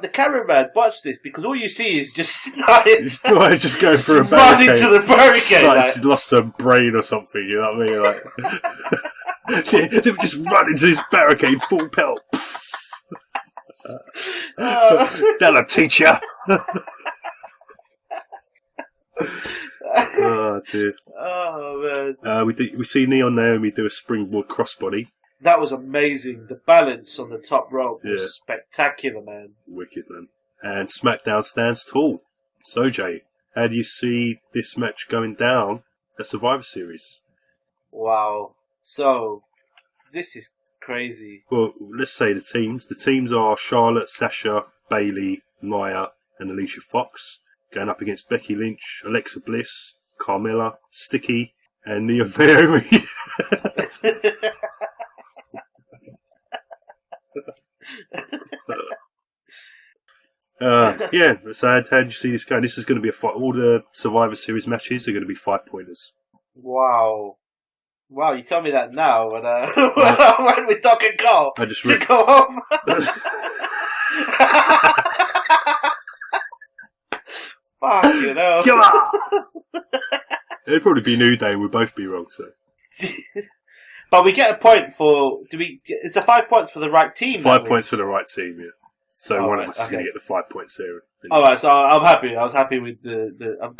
the cameraman botched this, because all you see is just Nia just going for a barricade. Run into the barricade. Like she lost her brain or something, you know what I mean? Like, they would just run into this barricade full pelt. That'll teach ya. Oh dear. Oh man. We see Neon there, and we do a springboard crossbody. That was amazing. The balance on the top rope was spectacular, man. Wicked, man. And SmackDown stands tall. So Jay, how do you see this match going down at Survivor Series? Wow. So this is crazy. Well, let's say the teams. The teams are Charlotte, Sasha, Bayley, Nia, and Alicia Fox, going up against Becky Lynch, Alexa Bliss, Carmella, Sticky, and Nia Naomi. So how do you see this going? This is going to be a fight. All the Survivor Series matches are going to be 5-pointers. Wow, you tell me that now when we talk and go. I just go home. Fuck, you know. Come on! It'd probably be New Day and we'd both be wrong, so. But we get a point for... Is the 5 points for the right team? 5 points for the right team, yeah. So one of us is going to get the 5 points there. Alright, so I'm happy. I was happy with I'm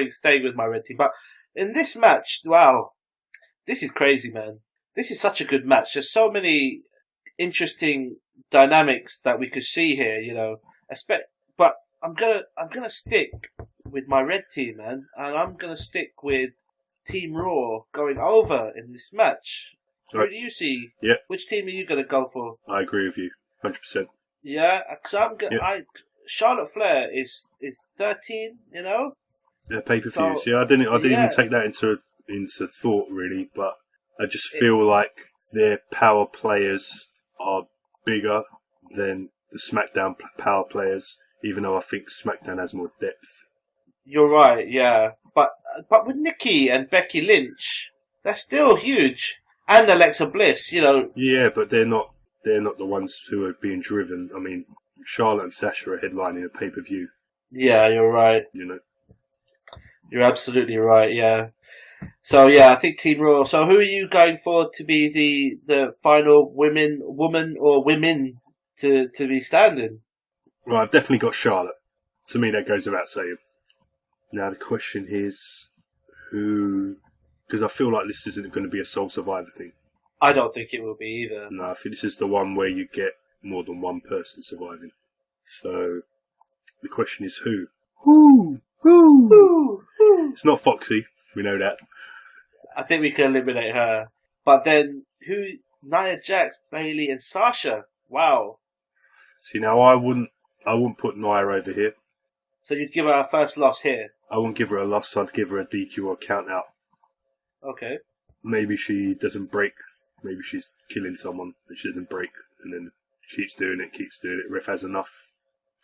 staying with my red team. But in this match, wow, this is crazy, man. This is such a good match. There's so many interesting dynamics that we could see here, you know. But I'm gonna stick with my red team, man, and I'm gonna stick with Team Raw going over in this match. Who do you see? Yeah. Which team are you going to go for? I agree with you, 100%. Yeah, because Charlotte Flair is 13, you know? Their pay-per-views, I didn't even take that into thought, really, but I just feel like their power players are bigger than the SmackDown power players, even though I think SmackDown has more depth. You're right, yeah. But with Nikki and Becky Lynch, they're still huge. And Alexa Bliss, you know. Yeah, but they're not the ones who are being driven. I mean, Charlotte and Sasha are headlining a pay-per-view. Yeah, you're right. You know. You're absolutely right, yeah. So, yeah, I think Team Raw. So who are you going for to be the final woman or women to be standing? Well, I've definitely got Charlotte. To me, that goes without saying. Now, the question is who... Because I feel like this isn't going to be a sole survivor thing. I don't think it will be either. No, I think this is the one where you get more than one person surviving. So, the question is who? Who? It's not Foxy. We know that. I think we can eliminate her. But then, who? Nia Jax, Bayley, and Sasha. Wow. See, now I wouldn't put Nia over here. So you'd give her her first loss here? I wouldn't give her a loss. I'd give her a DQ or count out. Okay. Maybe she doesn't break. Maybe she's killing someone and she doesn't break, and then keeps doing it. Ref has enough,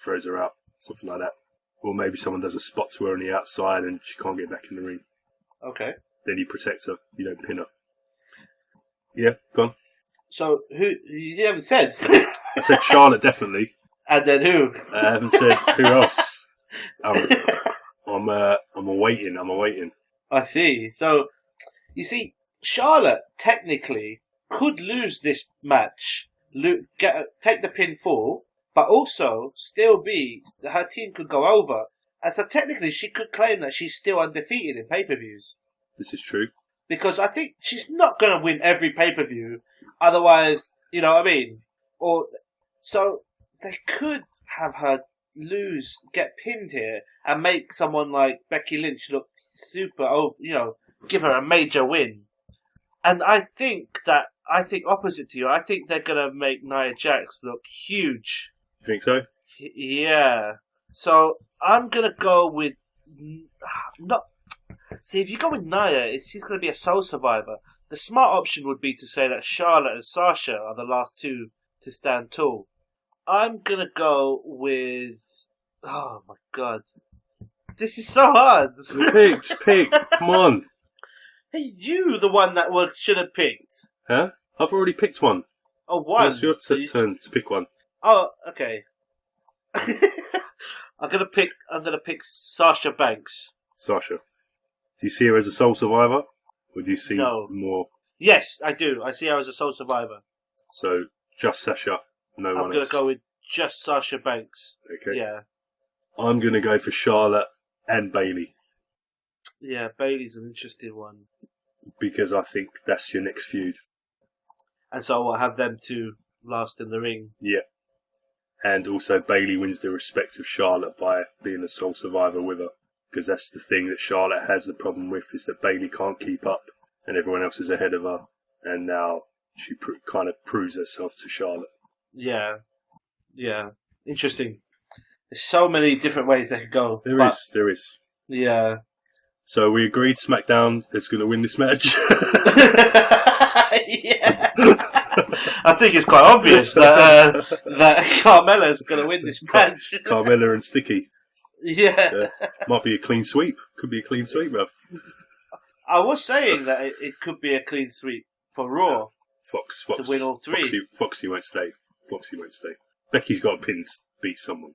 throws her out, something like that. Or maybe someone does a spot to her on the outside and she can't get back in the ring. Okay. Then you protect her. You don't pin her. Yeah, go on. So who you haven't said? I said Charlotte definitely. And then who? I haven't said who else. I'm awaiting. I see. So. You see, Charlotte technically could lose this match, take the pinfall, but also still her team could go over. And so technically she could claim that she's still undefeated in pay-per-views. This is true. Because I think she's not going to win every pay-per-view, otherwise, you know what I mean? So they could have her get pinned here, and make someone like Becky Lynch look super, give her a major win. And I think opposite to you, I think they're going to make Nia Jax look huge. You think so? Yeah. So I'm going to go with... See, if you go with Nia, she's going to be a sole survivor. The smart option would be to say that Charlotte and Sasha are the last two to stand tall. I'm going to go with... Oh, my God. This is so hard. Pick. Come on. Hey, you the one that should have picked. Huh? I've already picked one. Oh, one. It's your turn to pick one. Oh, okay. I'm gonna pick Sasha Banks. Sasha. Do you see her as a sole survivor? Or do you see more? Yes, I do. I see her as a sole survivor. So, just Sasha, no one else. I'm gonna go with just Sasha Banks. Okay. Yeah. I'm gonna go for Charlotte and Bayley. Yeah, Bayley's an interesting one. Because I think that's your next feud. And so we'll have them two last in the ring. Yeah. And also Bayley wins the respect of Charlotte by being a sole survivor with her. Because that's the thing that Charlotte has the problem with, is that Bayley can't keep up and everyone else is ahead of her. And now she kind of proves herself to Charlotte. Yeah. Yeah. Interesting. There's so many different ways they could go. There is. Yeah. So we agreed SmackDown is going to win this match. Yeah. I think it's quite obvious that Carmella is going to win this match. Carmella and Sticky. Yeah. Might be a clean sweep. Could be a clean sweep, bruv. I was saying that it could be a clean sweep for Raw. Fox to win all three. Foxy won't stay. Becky's got to beat someone.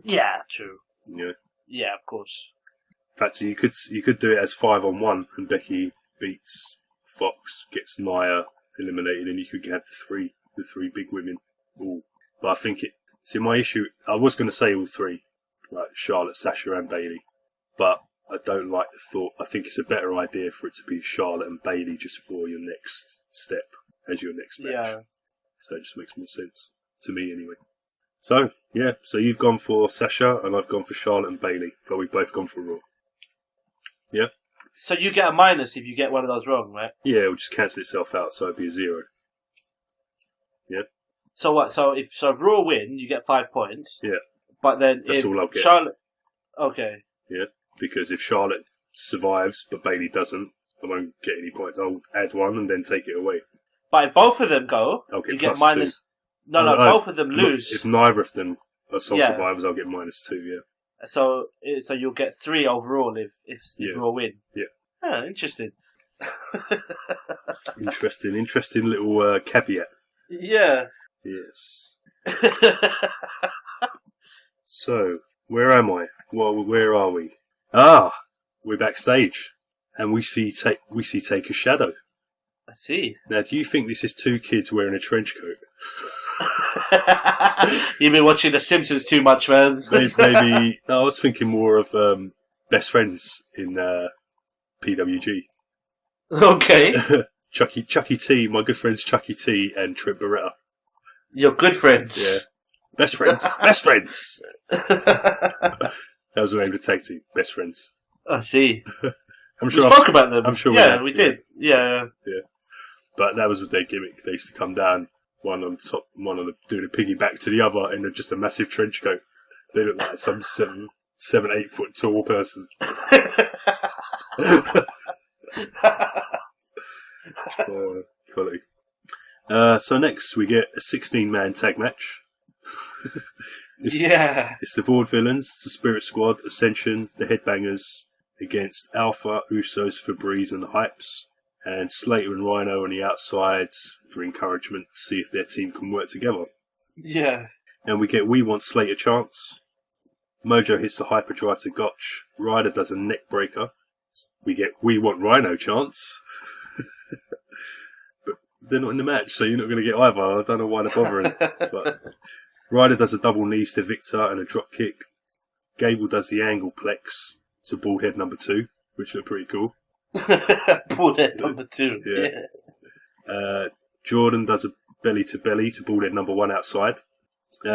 Yeah, true. Yeah. Yeah, of course. In fact, you could do it as 5-on-1, and Becky beats Fox, gets Nia eliminated, and you could have the three big women. All. But I think my issue, I was going to say all three, like Charlotte, Sasha, and Bayley, but I don't like the thought. I think it's a better idea for it to be Charlotte and Bayley just for your next step as your next match. Yeah. So it just makes more sense to me, anyway. So yeah, so you've gone for Sasha, and I've gone for Charlotte and Bayley, but we've both gone for Raw. Yeah. So you get a minus if you get one of those wrong, right? Yeah, it'll just cancel itself out, so it'd be a 0. Yeah. So what? So if Raw win, you get 5 points. Yeah. But then that's all I'll get. Charlotte, okay. Yeah, because if Charlotte survives but Bailey doesn't, I won't get any points. I'll add 1 and then take it away. But if both of them go, you get minus. 2. No, both of them lose. If neither of them are sole survivors, I'll get -2. Yeah. So you'll get 3 overall if Raw win. Yeah. Oh, interesting. Interesting little caveat. Yeah. Yes. So, where am I? Well, where are we? We're backstage, and we see Take a shadow. I see. Now, do you think this is 2 kids wearing a trench coat? You've been watching The Simpsons too much, man. Maybe I was thinking more of Best Friends in PWG. Okay. Chucky T, my good friends Chucky T and Trent Beretta. Your good friends. Yeah. Best friends. Best friends. That was the name of the tag team. Best friends. I see. I'm sure we spoke about them. I'm sure we did. Yeah. But that was their gimmick. They used to come down, one on top, one on doing a piggyback to the other in just a massive trench coat. They look like some 7, 8 foot tall person. Quality. So next we get a 16-man tag match. It's the Vaudevillains, the Spirit Squad, Ascension, the Headbangers against Alpha, Usos, Febreze and the Hypes, and Slater and Rhino on the outsides for encouragement to see if their team can work together. Yeah. And we get We Want Slater chants. Mojo hits the hyperdrive to Gotch. Ryder does a neck breaker. We get We Want Rhino chants. But they're not in the match, so you're not going to get either. I don't know why they're bothering. But Ryder does a double knees to Victor and a drop kick. Gable does the angle plex to bald head number 2, which looked pretty cool. Bald head number 2. Yeah. Jordan does a belly to belly to bald head number 1 outside.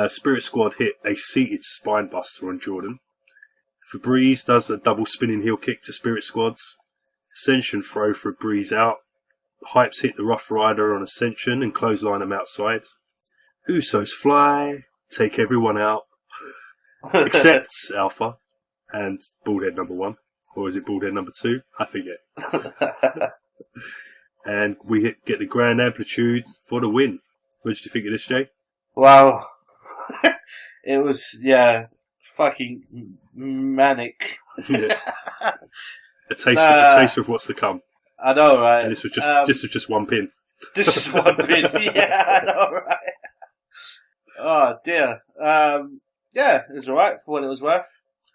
Spirit Squad hit a seated spine buster on Jordan. Febreze does a double spinning heel kick to Spirit Squads. Ascension throw Febreze out. Hypes hit the Rough Rider on Ascension and clothesline him outside. Usos fly, take everyone out, except Alpha and baldhead number 1. Or is it baldhead number 2? I forget. And we get the Grand Amplitude for the win. What did you think of this, Jay? Wow. It was, fucking manic. Yeah. A taster of what's to come. I know, right? And this was just one pin. This is one pin. Yeah, I know, right? Oh dear. It was alright for what it was worth.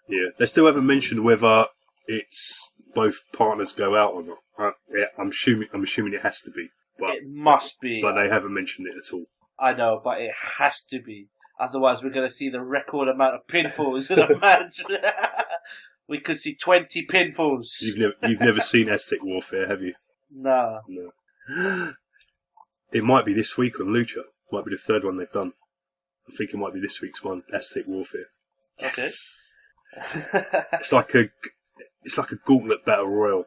Yeah, they still haven't mentioned whether it's both partners go out or not. I'm assuming it has to be. But it must be. But they haven't mentioned it at all. I know, but it has to be. Otherwise, we're going to see the record amount of pinfalls in a match. We could see 20 pinfalls. You've never seen Aztec Warfare, have you? No. It might be this week on Lucha. Might be the 3rd one they've done. I think it might be this week's one, Aztec Warfare. Yes. Okay. It's like a gauntlet battle royal.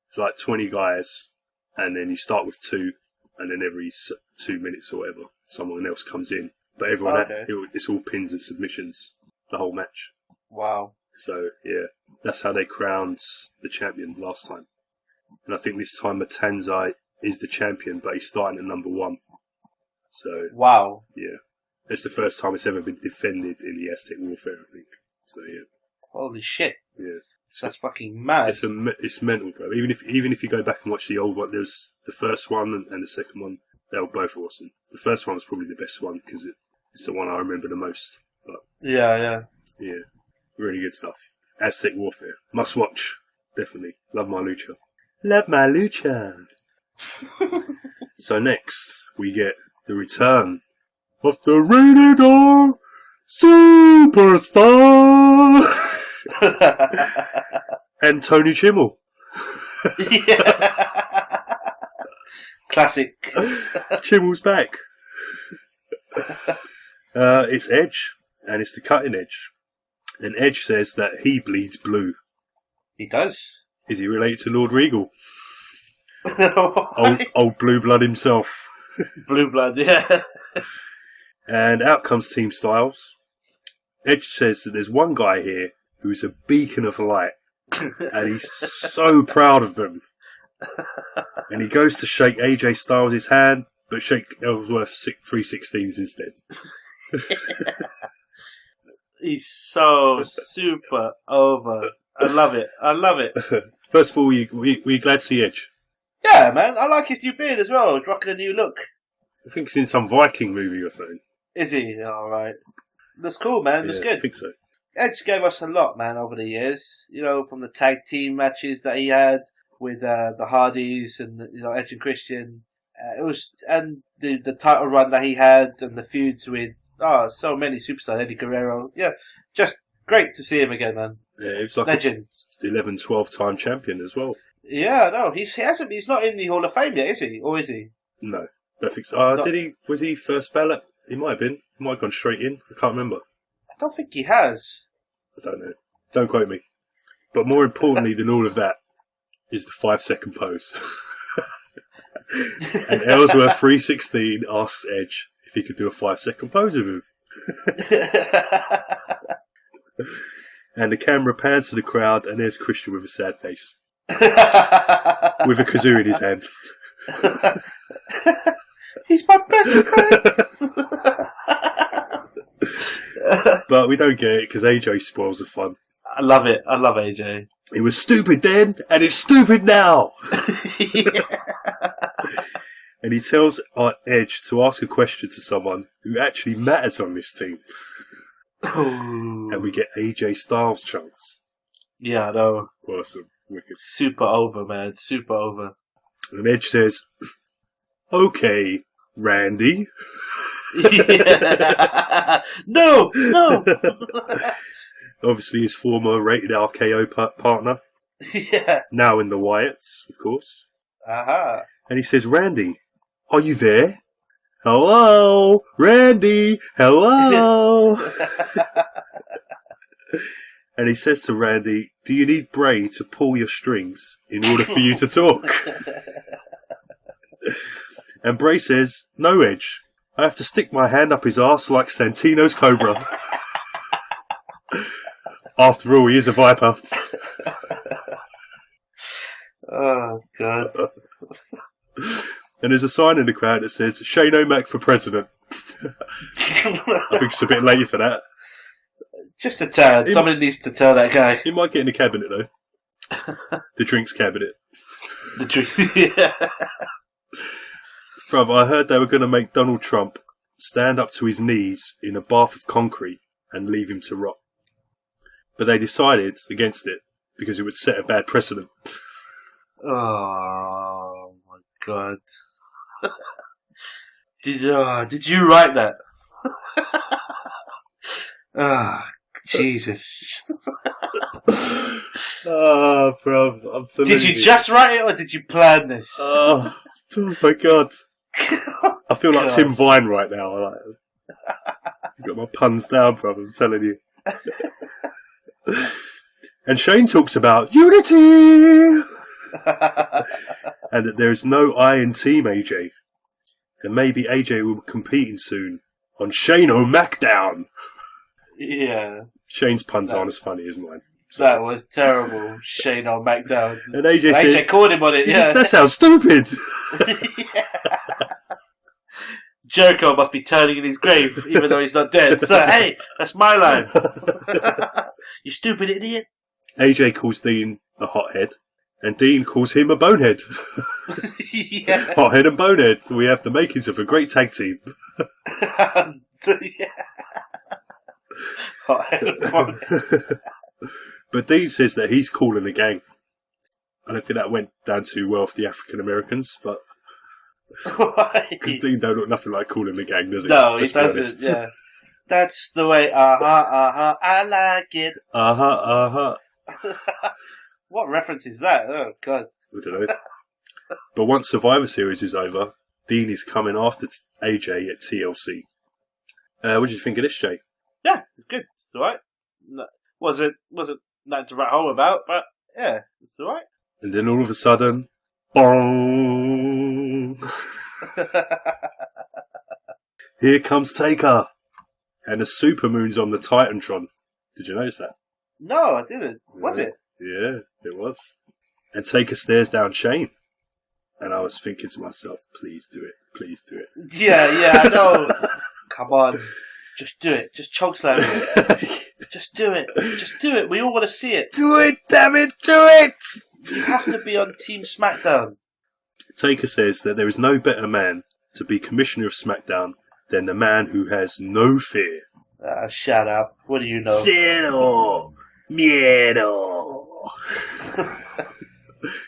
It's like 20 guys, and then you start with 2, and then every 2 minutes or whatever, someone else comes in. But everyone, it's all pins and submissions, the whole match. Wow. So, yeah, that's how they crowned the champion last time. And I think this time Matanzai is the champion, but he's starting at number 1. So, wow. Yeah. It's the first time it's ever been defended in the Aztec Warfare, I think. So, yeah. Holy shit. Yeah. That's fucking mad. It's mental, bro. Even if you go back and watch the old one, there's the first one and the second one. They were both awesome. The first one was probably the best one because it's the one I remember the most. But yeah, really good stuff. Aztec Warfare, must watch. Definitely, love my lucha. Love my lucha. So next we get the return of the Rated R Superstar. And Tony Chimmel. Classic. Chimmel's back. It's Edge, and it's the cutting edge. And Edge says that he bleeds blue. He does? Is he related to Lord Regal? old Blue Blood himself. Blue Blood, yeah. And out comes Team Styles. Edge says that there's one guy here who's a beacon of light. And he's so proud of them. And he goes to shake AJ Styles' hand, but shake Ellsworth 316s instead. He's so super over. I love it. First of all, we glad to see Edge. Yeah, man. I like his new beard as well. He's rocking a new look. I think he's in some Viking movie or something. Is he? Alright. Looks cool, man. Looks good. I think so. Edge gave us a lot, man, over the years. You know, from the tag team matches that he had with the Hardys and Edge and Christian. And the title run that he had and the feuds with so many superstars. Eddie Guerrero. Yeah, just great to see him again, man. Yeah, he was like legend. 11, 12-time champion as well. Yeah, no, he's not in the Hall of Fame yet, is he? Or is he? No, I think so. Did he? Was he first ballot? He might have been. He might have gone straight in. I can't remember. I don't think he has. I don't know. Don't quote me. But more importantly than all of that is the 5-second pose. And Ellsworth 316 asks Edge if he could do a 5-second pose of him. And the camera pans to the crowd, and there's Christian with a sad face. With a kazoo in his hand. He's my best friend! But we don't get it, because AJ spoils the fun. I love it. I love AJ. It was stupid then, and it's stupid now! And he tells Edge to ask a question to someone who actually matters on this team. And we get AJ Styles chance. Yeah, I know. Awesome. Wicked. Super over, man. Super over. And Edge says, "Okay, Randy." Yeah. No! Obviously his former Rated RKO partner. Yeah. Now in the Wyatts, of course. Aha. And he says, "Randy, are you there? Hello? Randy? Hello?" And he says to Randy, "Do you need Bray to pull your strings in order for you to talk?" And Bray says, "No, Edge. I have to stick my hand up his arse like Santino's Cobra." After all, he is a Viper. Oh, God. And there's a sign in the crowd that says, "Shane O'Mac for president." I think it's a bit late for that. Just a tad. Somebody needs to tell that guy. He might get in the cabinet, though. The drinks cabinet. The drink, yeah. Bruv, I heard they were going to make Donald Trump stand up to his knees in a bath of concrete and leave him to rot. But they decided against it because it would set a bad precedent. Oh, my God. Did you write that? Jesus. Oh, bro, absolutely. Did you just write it or did you plan this? Oh my God. I feel like Tim Vine right now. I've got my puns down, bro, I'm telling you. And Shane talks about unity! And that there is no I in Team AJ. And maybe AJ will be competing soon on Shane O'Macdown. Yeah. Shane's puns aren't as funny as mine. So. That was terrible. Shane O'Macdown. And AJ says, called him on it, yeah. "That sounds stupid." Yeah. Jericho must be turning in his grave, even though he's not dead. So, hey, that's my line. You stupid idiot. AJ calls Dean a hothead, and Dean calls him a bonehead. Yeah. Hothead and bonehead. We have the makings of a great tag team. Yeah. Hothead and bonehead. But Dean says that he's calling the gang. I don't think that went down too well for the African Americans, but because Dean don't look nothing like calling the gang, does he? No, he doesn't. Yeah, that's the way. I like it. What reference is that? Oh God, I don't know. But once Survivor Series is over, Dean is coming after AJ at TLC. What did you think of this, Jay? Yeah, it's good. It's alright. Wasn't nothing to write home about, but yeah, it's alright. And then all of a sudden, bong! Here comes Taker! And the supermoon's on the Titantron. Did you notice that? No, I didn't. Was it? Yeah, it was. And Taker stares down Shane. And I was thinking to myself, please do it. Please do it. Yeah, I know. Come on. Just do it. Just chokeslam it. Just do it. Just do it. We all want to see it. Do it, damn it, do it! You have to be on Team SmackDown. Taker says that there is no better man to be Commissioner of SmackDown than the man who has no fear. Shut up. What do you know? Cero. Miedo.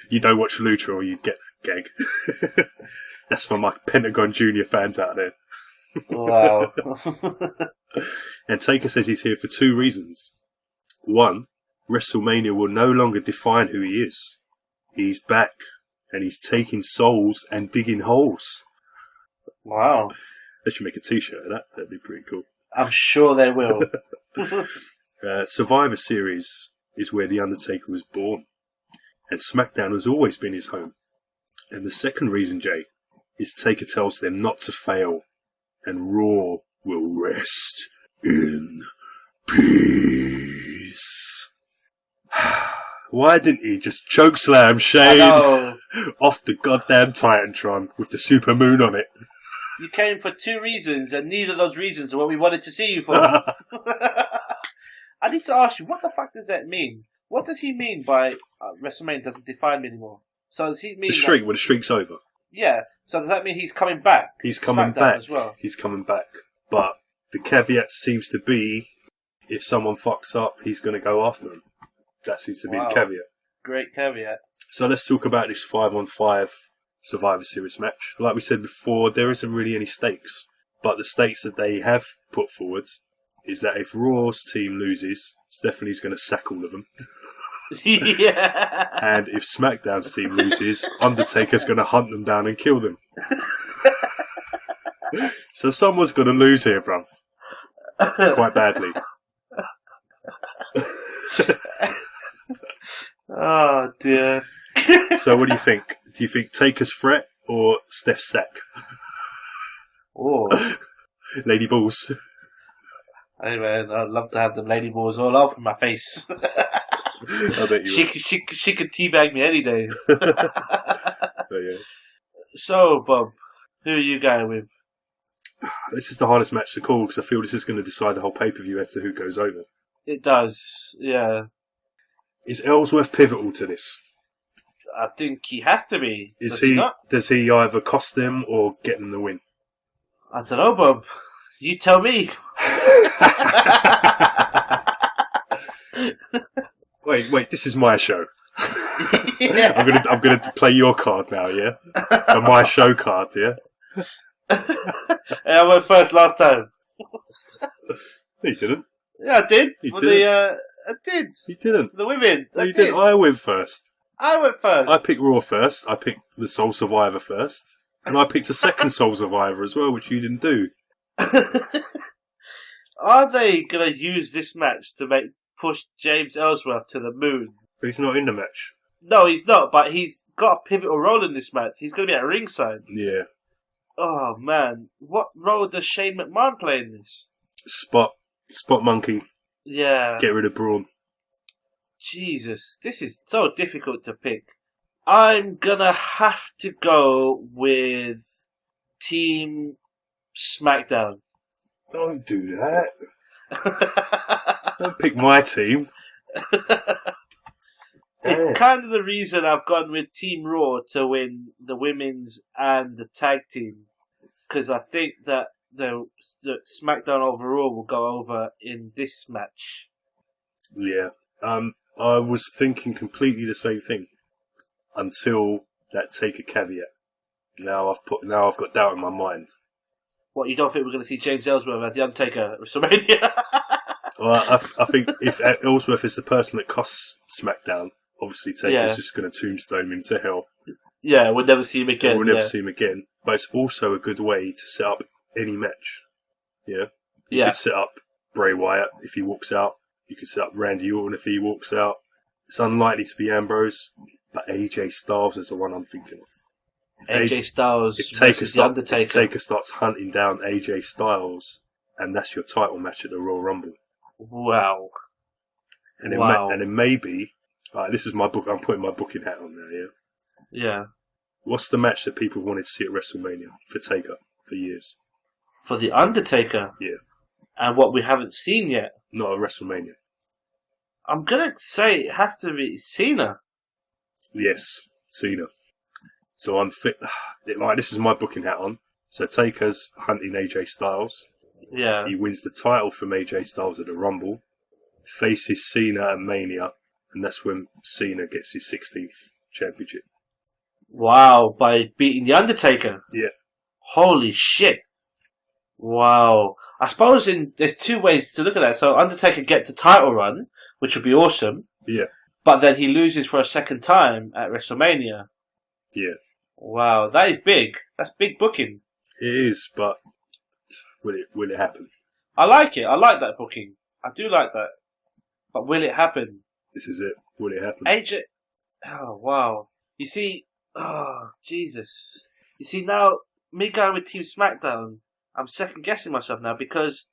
You don't watch Lucha or you get that gag. That's for my Pentagon Junior fans out there. Wow. And Taker says he's here for 2 reasons. 1, WrestleMania will no longer define who he is. He's back, and he's taking souls and digging holes. Wow. They should make a t-shirt of that. That'd be pretty cool. I'm sure they will. Survivor Series is where The Undertaker was born. And SmackDown has always been his home. And the second reason, Jay, is Taker tells them not to fail. And Raw will rest in peace. Why didn't he just chokeslam Shane off the goddamn Titantron with the super moon on it? You came for 2 reasons, and neither of those reasons are what we wanted to see you for. I need to ask you, what the fuck does that mean? What does he mean by WrestleMania doesn't define me anymore? So does he mean the streak? When the streak's over. Yeah. So does that mean he's coming back? He's coming back as well. He's coming back. But the caveat seems to be, if someone fucks up, he's going to go after him. That seems to be the caveat. Great caveat. So let's talk about this 5-on-5 Survivor Series match. Like we said before, there isn't really any stakes. But the stakes that they have put forward is that if Raw's team loses, Stephanie's going to sack all of them. Yeah. And if SmackDown's team loses, Undertaker's going to hunt them down and kill them. So someone's going to lose here, bruv. Quite badly. Oh, dear. So what do you think? Do you think Taker's threat or Steph's sack? Oh. Lady Balls. Anyway, I'd love to have them lady balls all over my face. I bet you would. She could teabag me any day. Oh, yeah. So, Bob, who are you going with? This is the hardest match to call because I feel this is going to decide the whole pay-per-view as to who goes over. It does, yeah. Is Ellsworth pivotal to this? I think he has to be. Does he either cost them or get them the win? I don't know, Bob. You tell me. Wait, this is my show. Yeah. I'm gonna play your card now, yeah? My show card, yeah? I went first last time. No, you didn't. Yeah, I did. I did. You didn't. The women. No, you didn't. I went first. I went first. I picked Raw first. I picked the Soul Survivor first. And I picked a second Soul Survivor as well, which you didn't do. Are they going to use this match to push James Ellsworth to the moon? But he's not in the match. No, he's not, but he's got a pivotal role in this match. He's going to be at ringside. Yeah. Oh, man. What role does Shane McMahon play in this? Spot monkey. Yeah. Get rid of Braun. Jesus, this is so difficult to pick. I'm gonna have to go with Team SmackDown. Don't do that. Don't pick my team. It's kind of the reason I've gone with Team Raw to win the women's and the tag team. Because I think that the SmackDown overall will go over in this match. Yeah. I was thinking completely the same thing until that Taker caveat. Now I've got doubt in my mind. What, you don't think we're going to see James Ellsworth at the Undertaker at WrestleMania? Well, I think if Ellsworth is the person that costs SmackDown, obviously Taker's just going to tombstone him to hell. Yeah, we'll never see him again. We'll never see him again. But it's also a good way to set up any match. Yeah? You could set up Bray Wyatt if he walks out. You could set up Randy Orton if he walks out. It's unlikely to be Ambrose. But AJ Styles is the one I'm thinking of. AJ Styles if versus The Undertaker. If Taker starts hunting down AJ Styles, and that's your title match at the Royal Rumble. Wow. And then maybe, this is my book. I'm putting my booking hat on now. Yeah. Yeah. What's the match that people wanted to see at WrestleMania for Taker for years? For The Undertaker? Yeah. And what we haven't seen yet? Not at WrestleMania. I'm going to say it has to be Cena. Yes, Cena. So I'm fit. This is my booking hat on. So Taker's hunting AJ Styles. Yeah. He wins the title from AJ Styles at the Rumble. Faces Cena at Mania. And that's when Cena gets his 16th championship. Wow, by beating The Undertaker? Yeah. Holy shit. Wow. I suppose there's two ways to look at that. So Undertaker gets a title run, which would be awesome. Yeah. But then he loses for a second time at WrestleMania. Yeah. Wow, that is big. That's big booking. It is, but will it happen? I like it. I like that booking. I do like that. But will it happen? This is it. Will it happen? AJ... Oh, wow. You see... Oh, Jesus. You see, now, me going with Team SmackDown, I'm second-guessing myself now because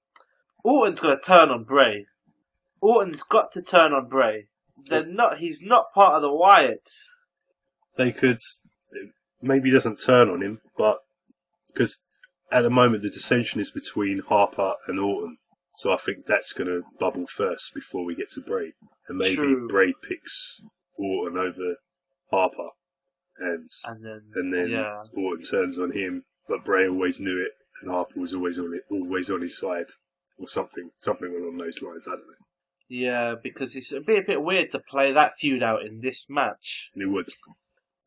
Orton's going to turn on Bray. Orton's got to turn on Bray. He's not part of the Wyatts. They could... Maybe he doesn't turn on him, but... Because at the moment the dissension is between Harper and Orton. So I think that's going to bubble first before we get to Bray. And maybe True. Bray picks Orton over Harper. And then yeah. Orton turns on him, but Bray always knew it, and Harper was always on his side, or something along those lines. I don't know. Yeah, because it's a bit weird to play that feud out in this match. It would.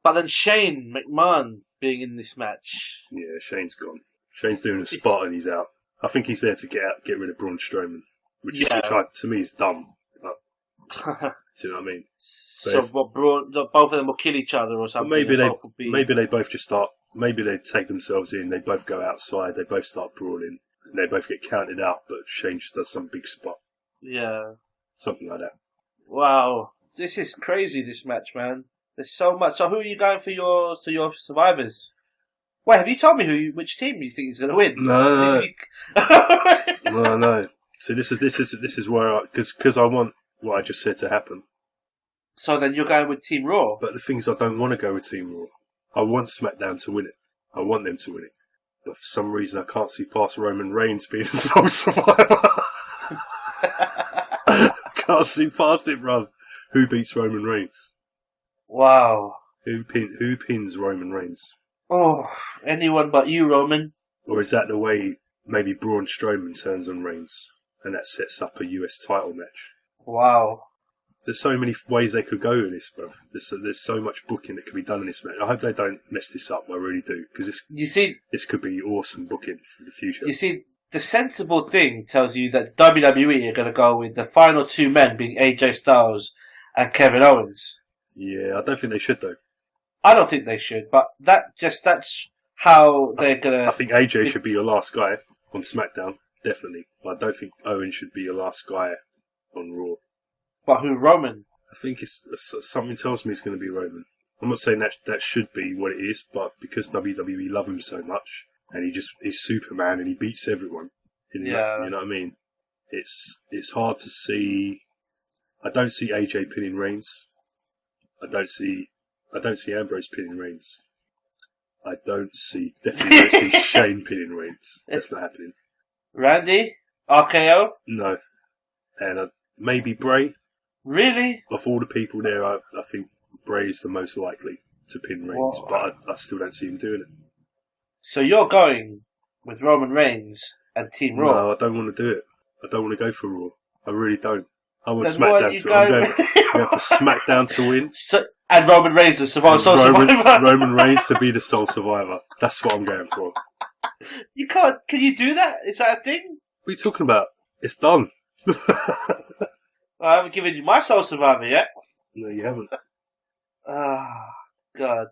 But then Shane McMahon being in this match. Yeah, Shane's gone. Shane's doing a spot and he's out. I think he's there to get rid of Braun Strowman, which to me is dumb. Do you know what I mean? So both of them will kill each other or something. Maybe they both just start. Maybe they take themselves in. They both go outside. They both start brawling. And they both get counted out. But Shane just does some big spot. Yeah, something like that. Wow, this is crazy. This match, man. There's so much. So who are you going for your survivors? Wait, have you told me which team you think is going to win? No. No. So this is where because I want what I just said to happen. So then you're going with Team Raw. But the thing is, I don't want to go with Team Raw. I want SmackDown to win it. I want them to win it. But for some reason, I can't see past Roman Reigns being the sole survivor. I can't see past it, bruv. Who beats Roman Reigns? Wow. Who pins Roman Reigns? Oh, anyone but you, Roman. Or is that the way maybe Braun Strowman turns on Reigns and that sets up a US title match? Wow. There's so many ways they could go with this, bro. There's so much booking that can be done in this match. I hope they don't mess this up. I really do, because this could be awesome booking for the future. You see, the sensible thing tells you that WWE are going to go with the final two men being AJ Styles and Kevin Owens. Yeah, I don't think they should though. I don't think they should, but that's how they're going to... I think AJ should be your last guy on SmackDown, definitely. But I don't think Owens should be your last guy on Raw. But who, Roman? I think something tells me it's going to be Roman. I'm not saying that should be what it is, but because WWE love him so much, and he's Superman and he beats everyone. You know what I mean? It's hard to see. I don't see AJ pinning Reigns. I don't see Ambrose pinning Reigns. I definitely don't see Shane pinning Reigns. That's not happening. Randy? RKO? No. And maybe Bray. Really? Of all the people there, I think Bray is the most likely to pin Reigns, but I still don't see him doing it. So you're going with Roman Reigns and Team Raw? No, I don't want to do it. I don't want to go for Raw. I really don't. I want SmackDown to win. I'm going for SmackDown to win. And Roman Reigns the sole survivor. Roman Reigns to be the sole survivor. That's what I'm going for. You can't. Can you do that? Is that a thing? What are you talking about? It's done. I haven't given you my sole survivor yet. No, you haven't. God.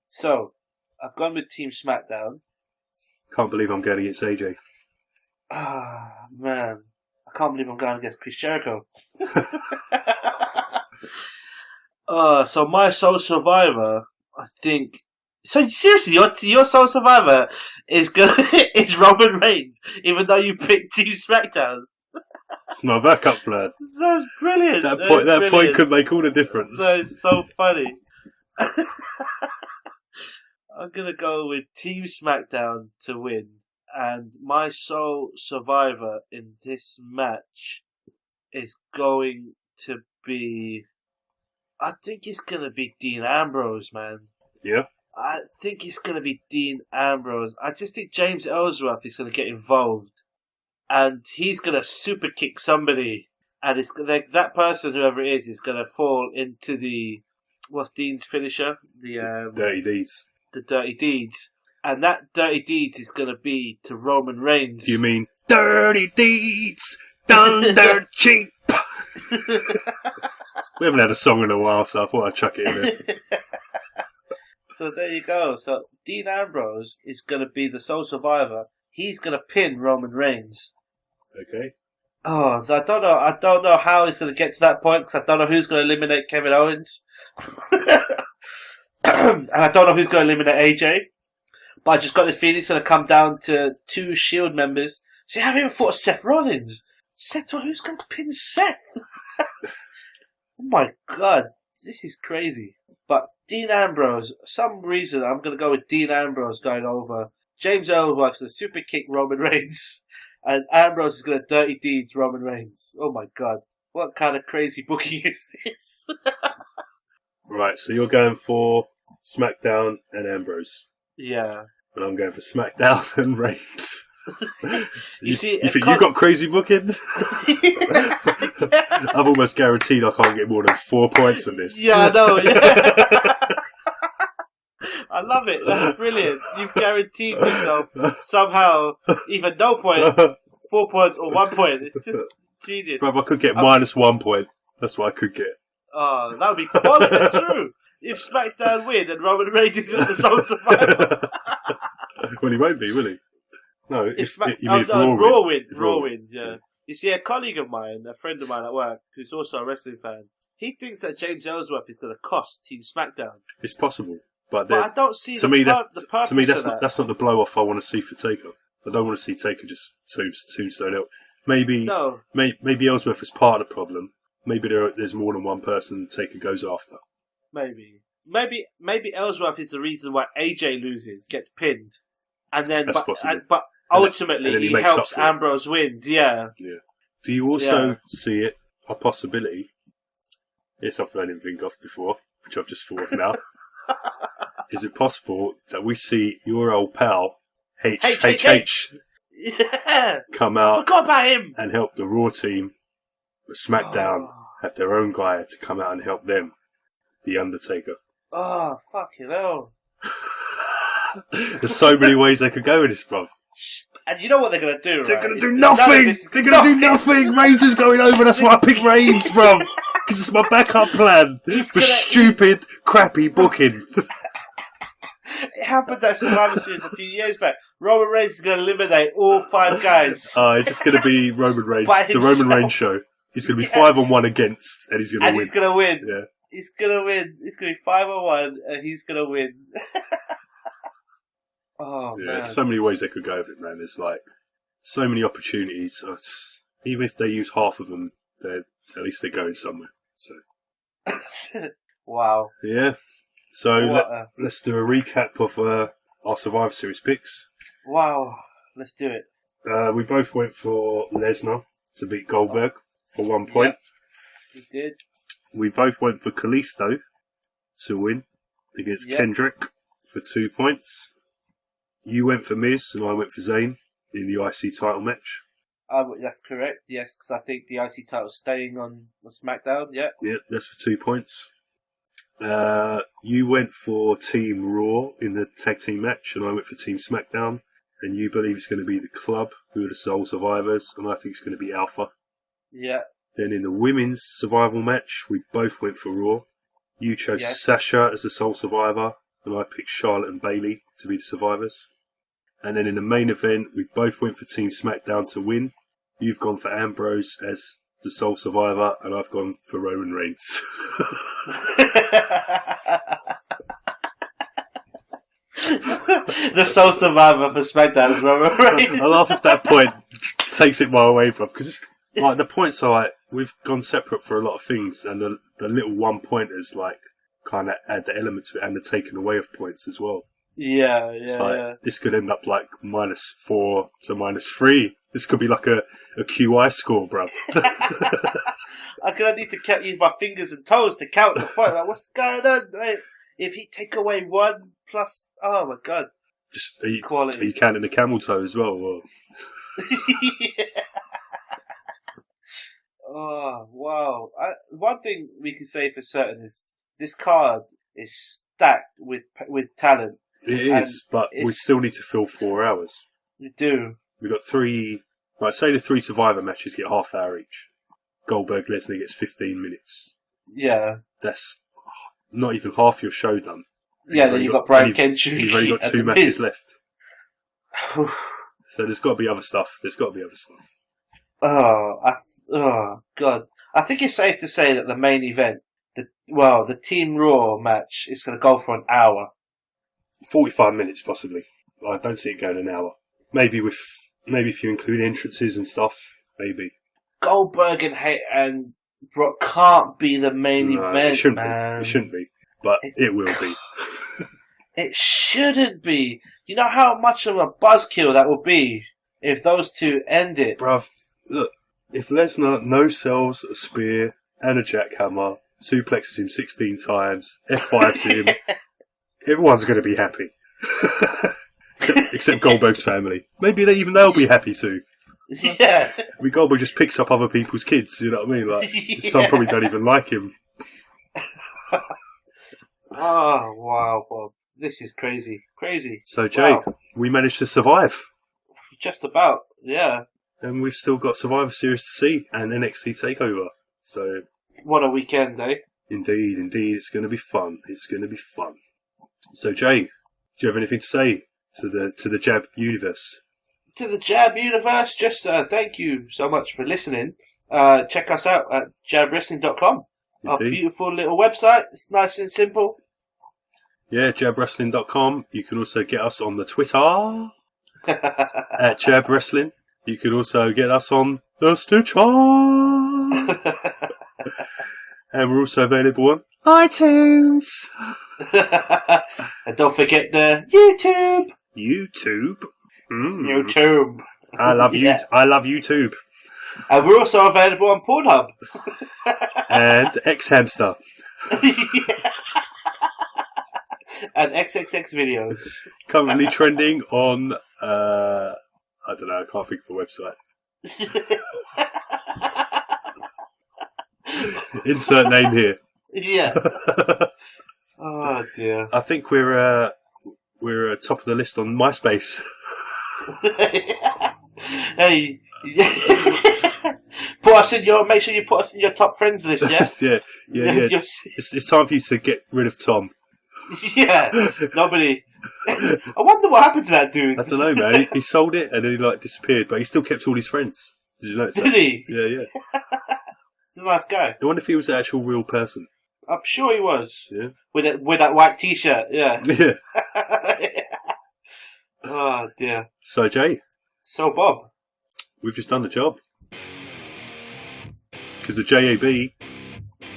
So, I've gone with Team SmackDown. Can't believe I'm going against AJ. Man. I can't believe I'm going against Chris Jericho. So my Soul Survivor, I think. So seriously, your Soul Survivor is is Roman Reigns, even though you picked Team SmackDown. It's my backup plan. That's brilliant. That point could make all the difference. That is so funny. I'm gonna go with Team SmackDown to win, and my Soul Survivor in this match is going to be. I think it's gonna be Dean Ambrose, man. Yeah. I think it's gonna be Dean Ambrose. I just think James Ellsworth is gonna get involved, and he's gonna super kick somebody, and it's that person, whoever it is gonna fall into the what's Dean's finisher? The Dirty Deeds. The Dirty Deeds, and that Dirty Deeds is gonna be to Roman Reigns. Do you mean Dirty Deeds done dirt cheap? We haven't had a song in a while, so I thought I'd chuck it in there. So there you go. So Dean Ambrose is going to be the sole survivor. He's going to pin Roman Reigns. Okay. Oh, I don't know how he's going to get to that point, because I don't know who's going to eliminate Kevin Owens. And I don't know who's going to eliminate AJ. But I just got this feeling it's going to come down to 2 Shield members. See, I haven't even thought of Seth Rollins. Who's going to pin Seth? Oh my god, this is crazy. But Dean Ambrose, for some reason, I'm going to go with Dean Ambrose going over. James Ellsworth's going to super kick Roman Reigns, and Ambrose is going to Dirty Deeds Roman Reigns. Oh my god, what kind of crazy booking is this? Right, so you're going for SmackDown and Ambrose. Yeah. And I'm going for SmackDown and Reigns. you think you got crazy booking? I've almost guaranteed I can't get more than 4 points on this. Yeah, I know. Yeah. I love it. That's brilliant. You've guaranteed yourself somehow either no points, 4 points, or 1 point. It's just genius. Bruv, I could get minus 1 point. That's what I could get. Oh, that would be quality. True. If SmackDown win and Roman Reigns is the sole survivor. Well, he won't be, will he? No, Raw wins, yeah. You see, a colleague of mine, a friend of mine at work, who's also a wrestling fan, he thinks that James Ellsworth is going to cost Team SmackDown. It's possible, but I don't see to me the purpose to me of that. That's not the blow off I want to see for Taker. I don't want to see Taker just tombstone out. Maybe Ellsworth is part of the problem. Maybe there's more than one person Taker goes after. Maybe Ellsworth is the reason why AJ loses, gets pinned, and then but ultimately he helps Ambrose wins. Yeah. Yeah. Do you also see it a possibility? It's something I didn't think of before, which I've just thought of now. Is it possible that we see your old pal HHH come out? Forgot about him and help the Raw team, but SmackDown have their own guy to come out and help them, The Undertaker. Oh, fucking hell. There's so many ways they could go with this, bruv. And you know what they're going to do, They're going to do nothing! They're going to do nothing! Reigns is going over, that's why I picked Reigns, bruv! Because it's my backup plan for stupid, crappy booking. It happened at Survivor Series a few years back. Roman Reigns is going to eliminate all 5 guys. It's just going to be Roman Reigns. The Roman Reigns show. He's going to be 5-1 against, and he's going to win. And he's going to win. Yeah. He's going to win. He's going to be 5-1, and he's going to win. Oh, yeah, man. there's so many ways they could go with it, man. There's like so many opportunities. Even if they use half of them, at least they're going somewhere. So, wow. Yeah. So let's do a recap of our Survivor Series picks. Wow. Let's do it. We both went for Lesnar to beat Goldberg for 1 point. Yep. We did. We both went for Kalisto to win against Kendrick for 2 points. You went for Miz and I went for Zayn in the IC title match. That's correct, yes, because I think the IC title's staying on SmackDown, yeah. Yeah, that's for 2 points. You went for Team Raw in the tag team match and I went for Team SmackDown. And you believe it's going to be the Club, who are the sole survivors, and I think it's going to be Alpha. Yeah. Then in the women's survival match, we both went for Raw. You chose Sasha as the sole survivor, and I picked Charlotte and Bayley to be the survivors. And then in the main event, we both went for Team SmackDown to win. You've gone for Ambrose as the sole survivor, and I've gone for Roman Reigns. The Soul Survivor for SmackDown as well, right? I laugh if that point takes it my way, bro, because like the points are like we've gone separate for a lot of things, and the little 1 pointers like kind of add the element to it, and the taking away of points as well. Yeah, It's like, this could end up like -4 to -3. This could be like a QI score, bro. I'm gonna need to use my fingers and toes to count the point. Like, what's going on? Wait, if he take away 1 plus, oh my god! Are you counting the camel toe as well? Or? Yeah. Oh wow! One thing we can say for certain is this card is stacked with talent. It is, but we still need to fill 4 hours. We do. We've got 3. Right, say the 3 Survivor matches get half hour each. Goldberg Lesnar gets 15 minutes. Yeah. That's not even half your show done. Yeah, then you've got Brian Kendrick. You've only got 2 matches left. So there's got to be other stuff. Oh god! I think it's safe to say that the main event, the Team Raw match, is going to go for an hour. 45 minutes, possibly. I don't see it going an hour. Maybe if you include entrances and stuff, maybe. Goldberg and Brock can't be the main event, it shouldn't man. It shouldn't be, but it will be. It shouldn't be. You know how much of a buzzkill that would be if those two end it? Bruv, look, if Lesnar no-sells a spear and a jackhammer, suplexes him 16 times, F5s him, everyone's going to be happy. except Goldberg's family. Maybe they'll be happy too. Yeah. Goldberg just picks up other people's kids, you know what I mean? Like, some probably don't even like him. Oh, wow, Bob. This is crazy. Crazy. So, Jay, we managed to survive. Just about, yeah. And we've still got Survivor Series to see and NXT TakeOver. So, what a weekend, eh? Indeed. It's going to be fun. So, Jay, do you have anything to say to the Jab universe? To the Jab universe, just thank you so much for listening. Check us out at jabwrestling.com. Our beautiful little website. It's nice and simple. Yeah, jabwrestling.com. You can also get us on the Twitter at Jab Wrestling. You can also get us on the Stitcher. And we're also available on iTunes. And don't forget the YouTube. YouTube. YouTube. I love you. I love YouTube. And we're also available on Pornhub. And X-Hamster. And XXX videos. Currently trending on, I don't know, I can't think of a website. Insert name here. Yeah. Oh dear. I think we're top of the list on MySpace. Hey. Make sure you put us in your top friends list, yeah? yeah. It's time for you to get rid of Tom. Yeah, nobody. I wonder what happened to that dude. I don't know, man. He sold it and then he disappeared, but he still kept all his friends. Did you notice that? Did he? Yeah. He's a nice guy. I wonder if he was an actual real person. I'm sure he was. Yeah. With that white T-shirt. Yeah. Yeah. Oh dear. So Jay. So Bob. We've just done the job. Because the JAB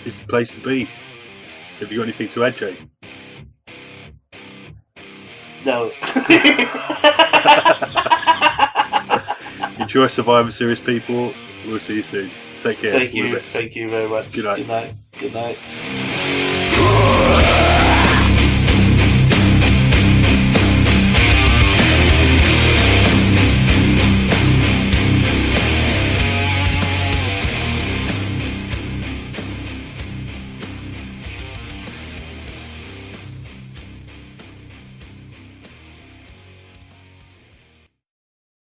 is the place to be. Have you got anything to add, Jay? No. Enjoy Survivor Series, people. We'll see you soon. Take care. Thank you. Thank you very much. Good night. Good night.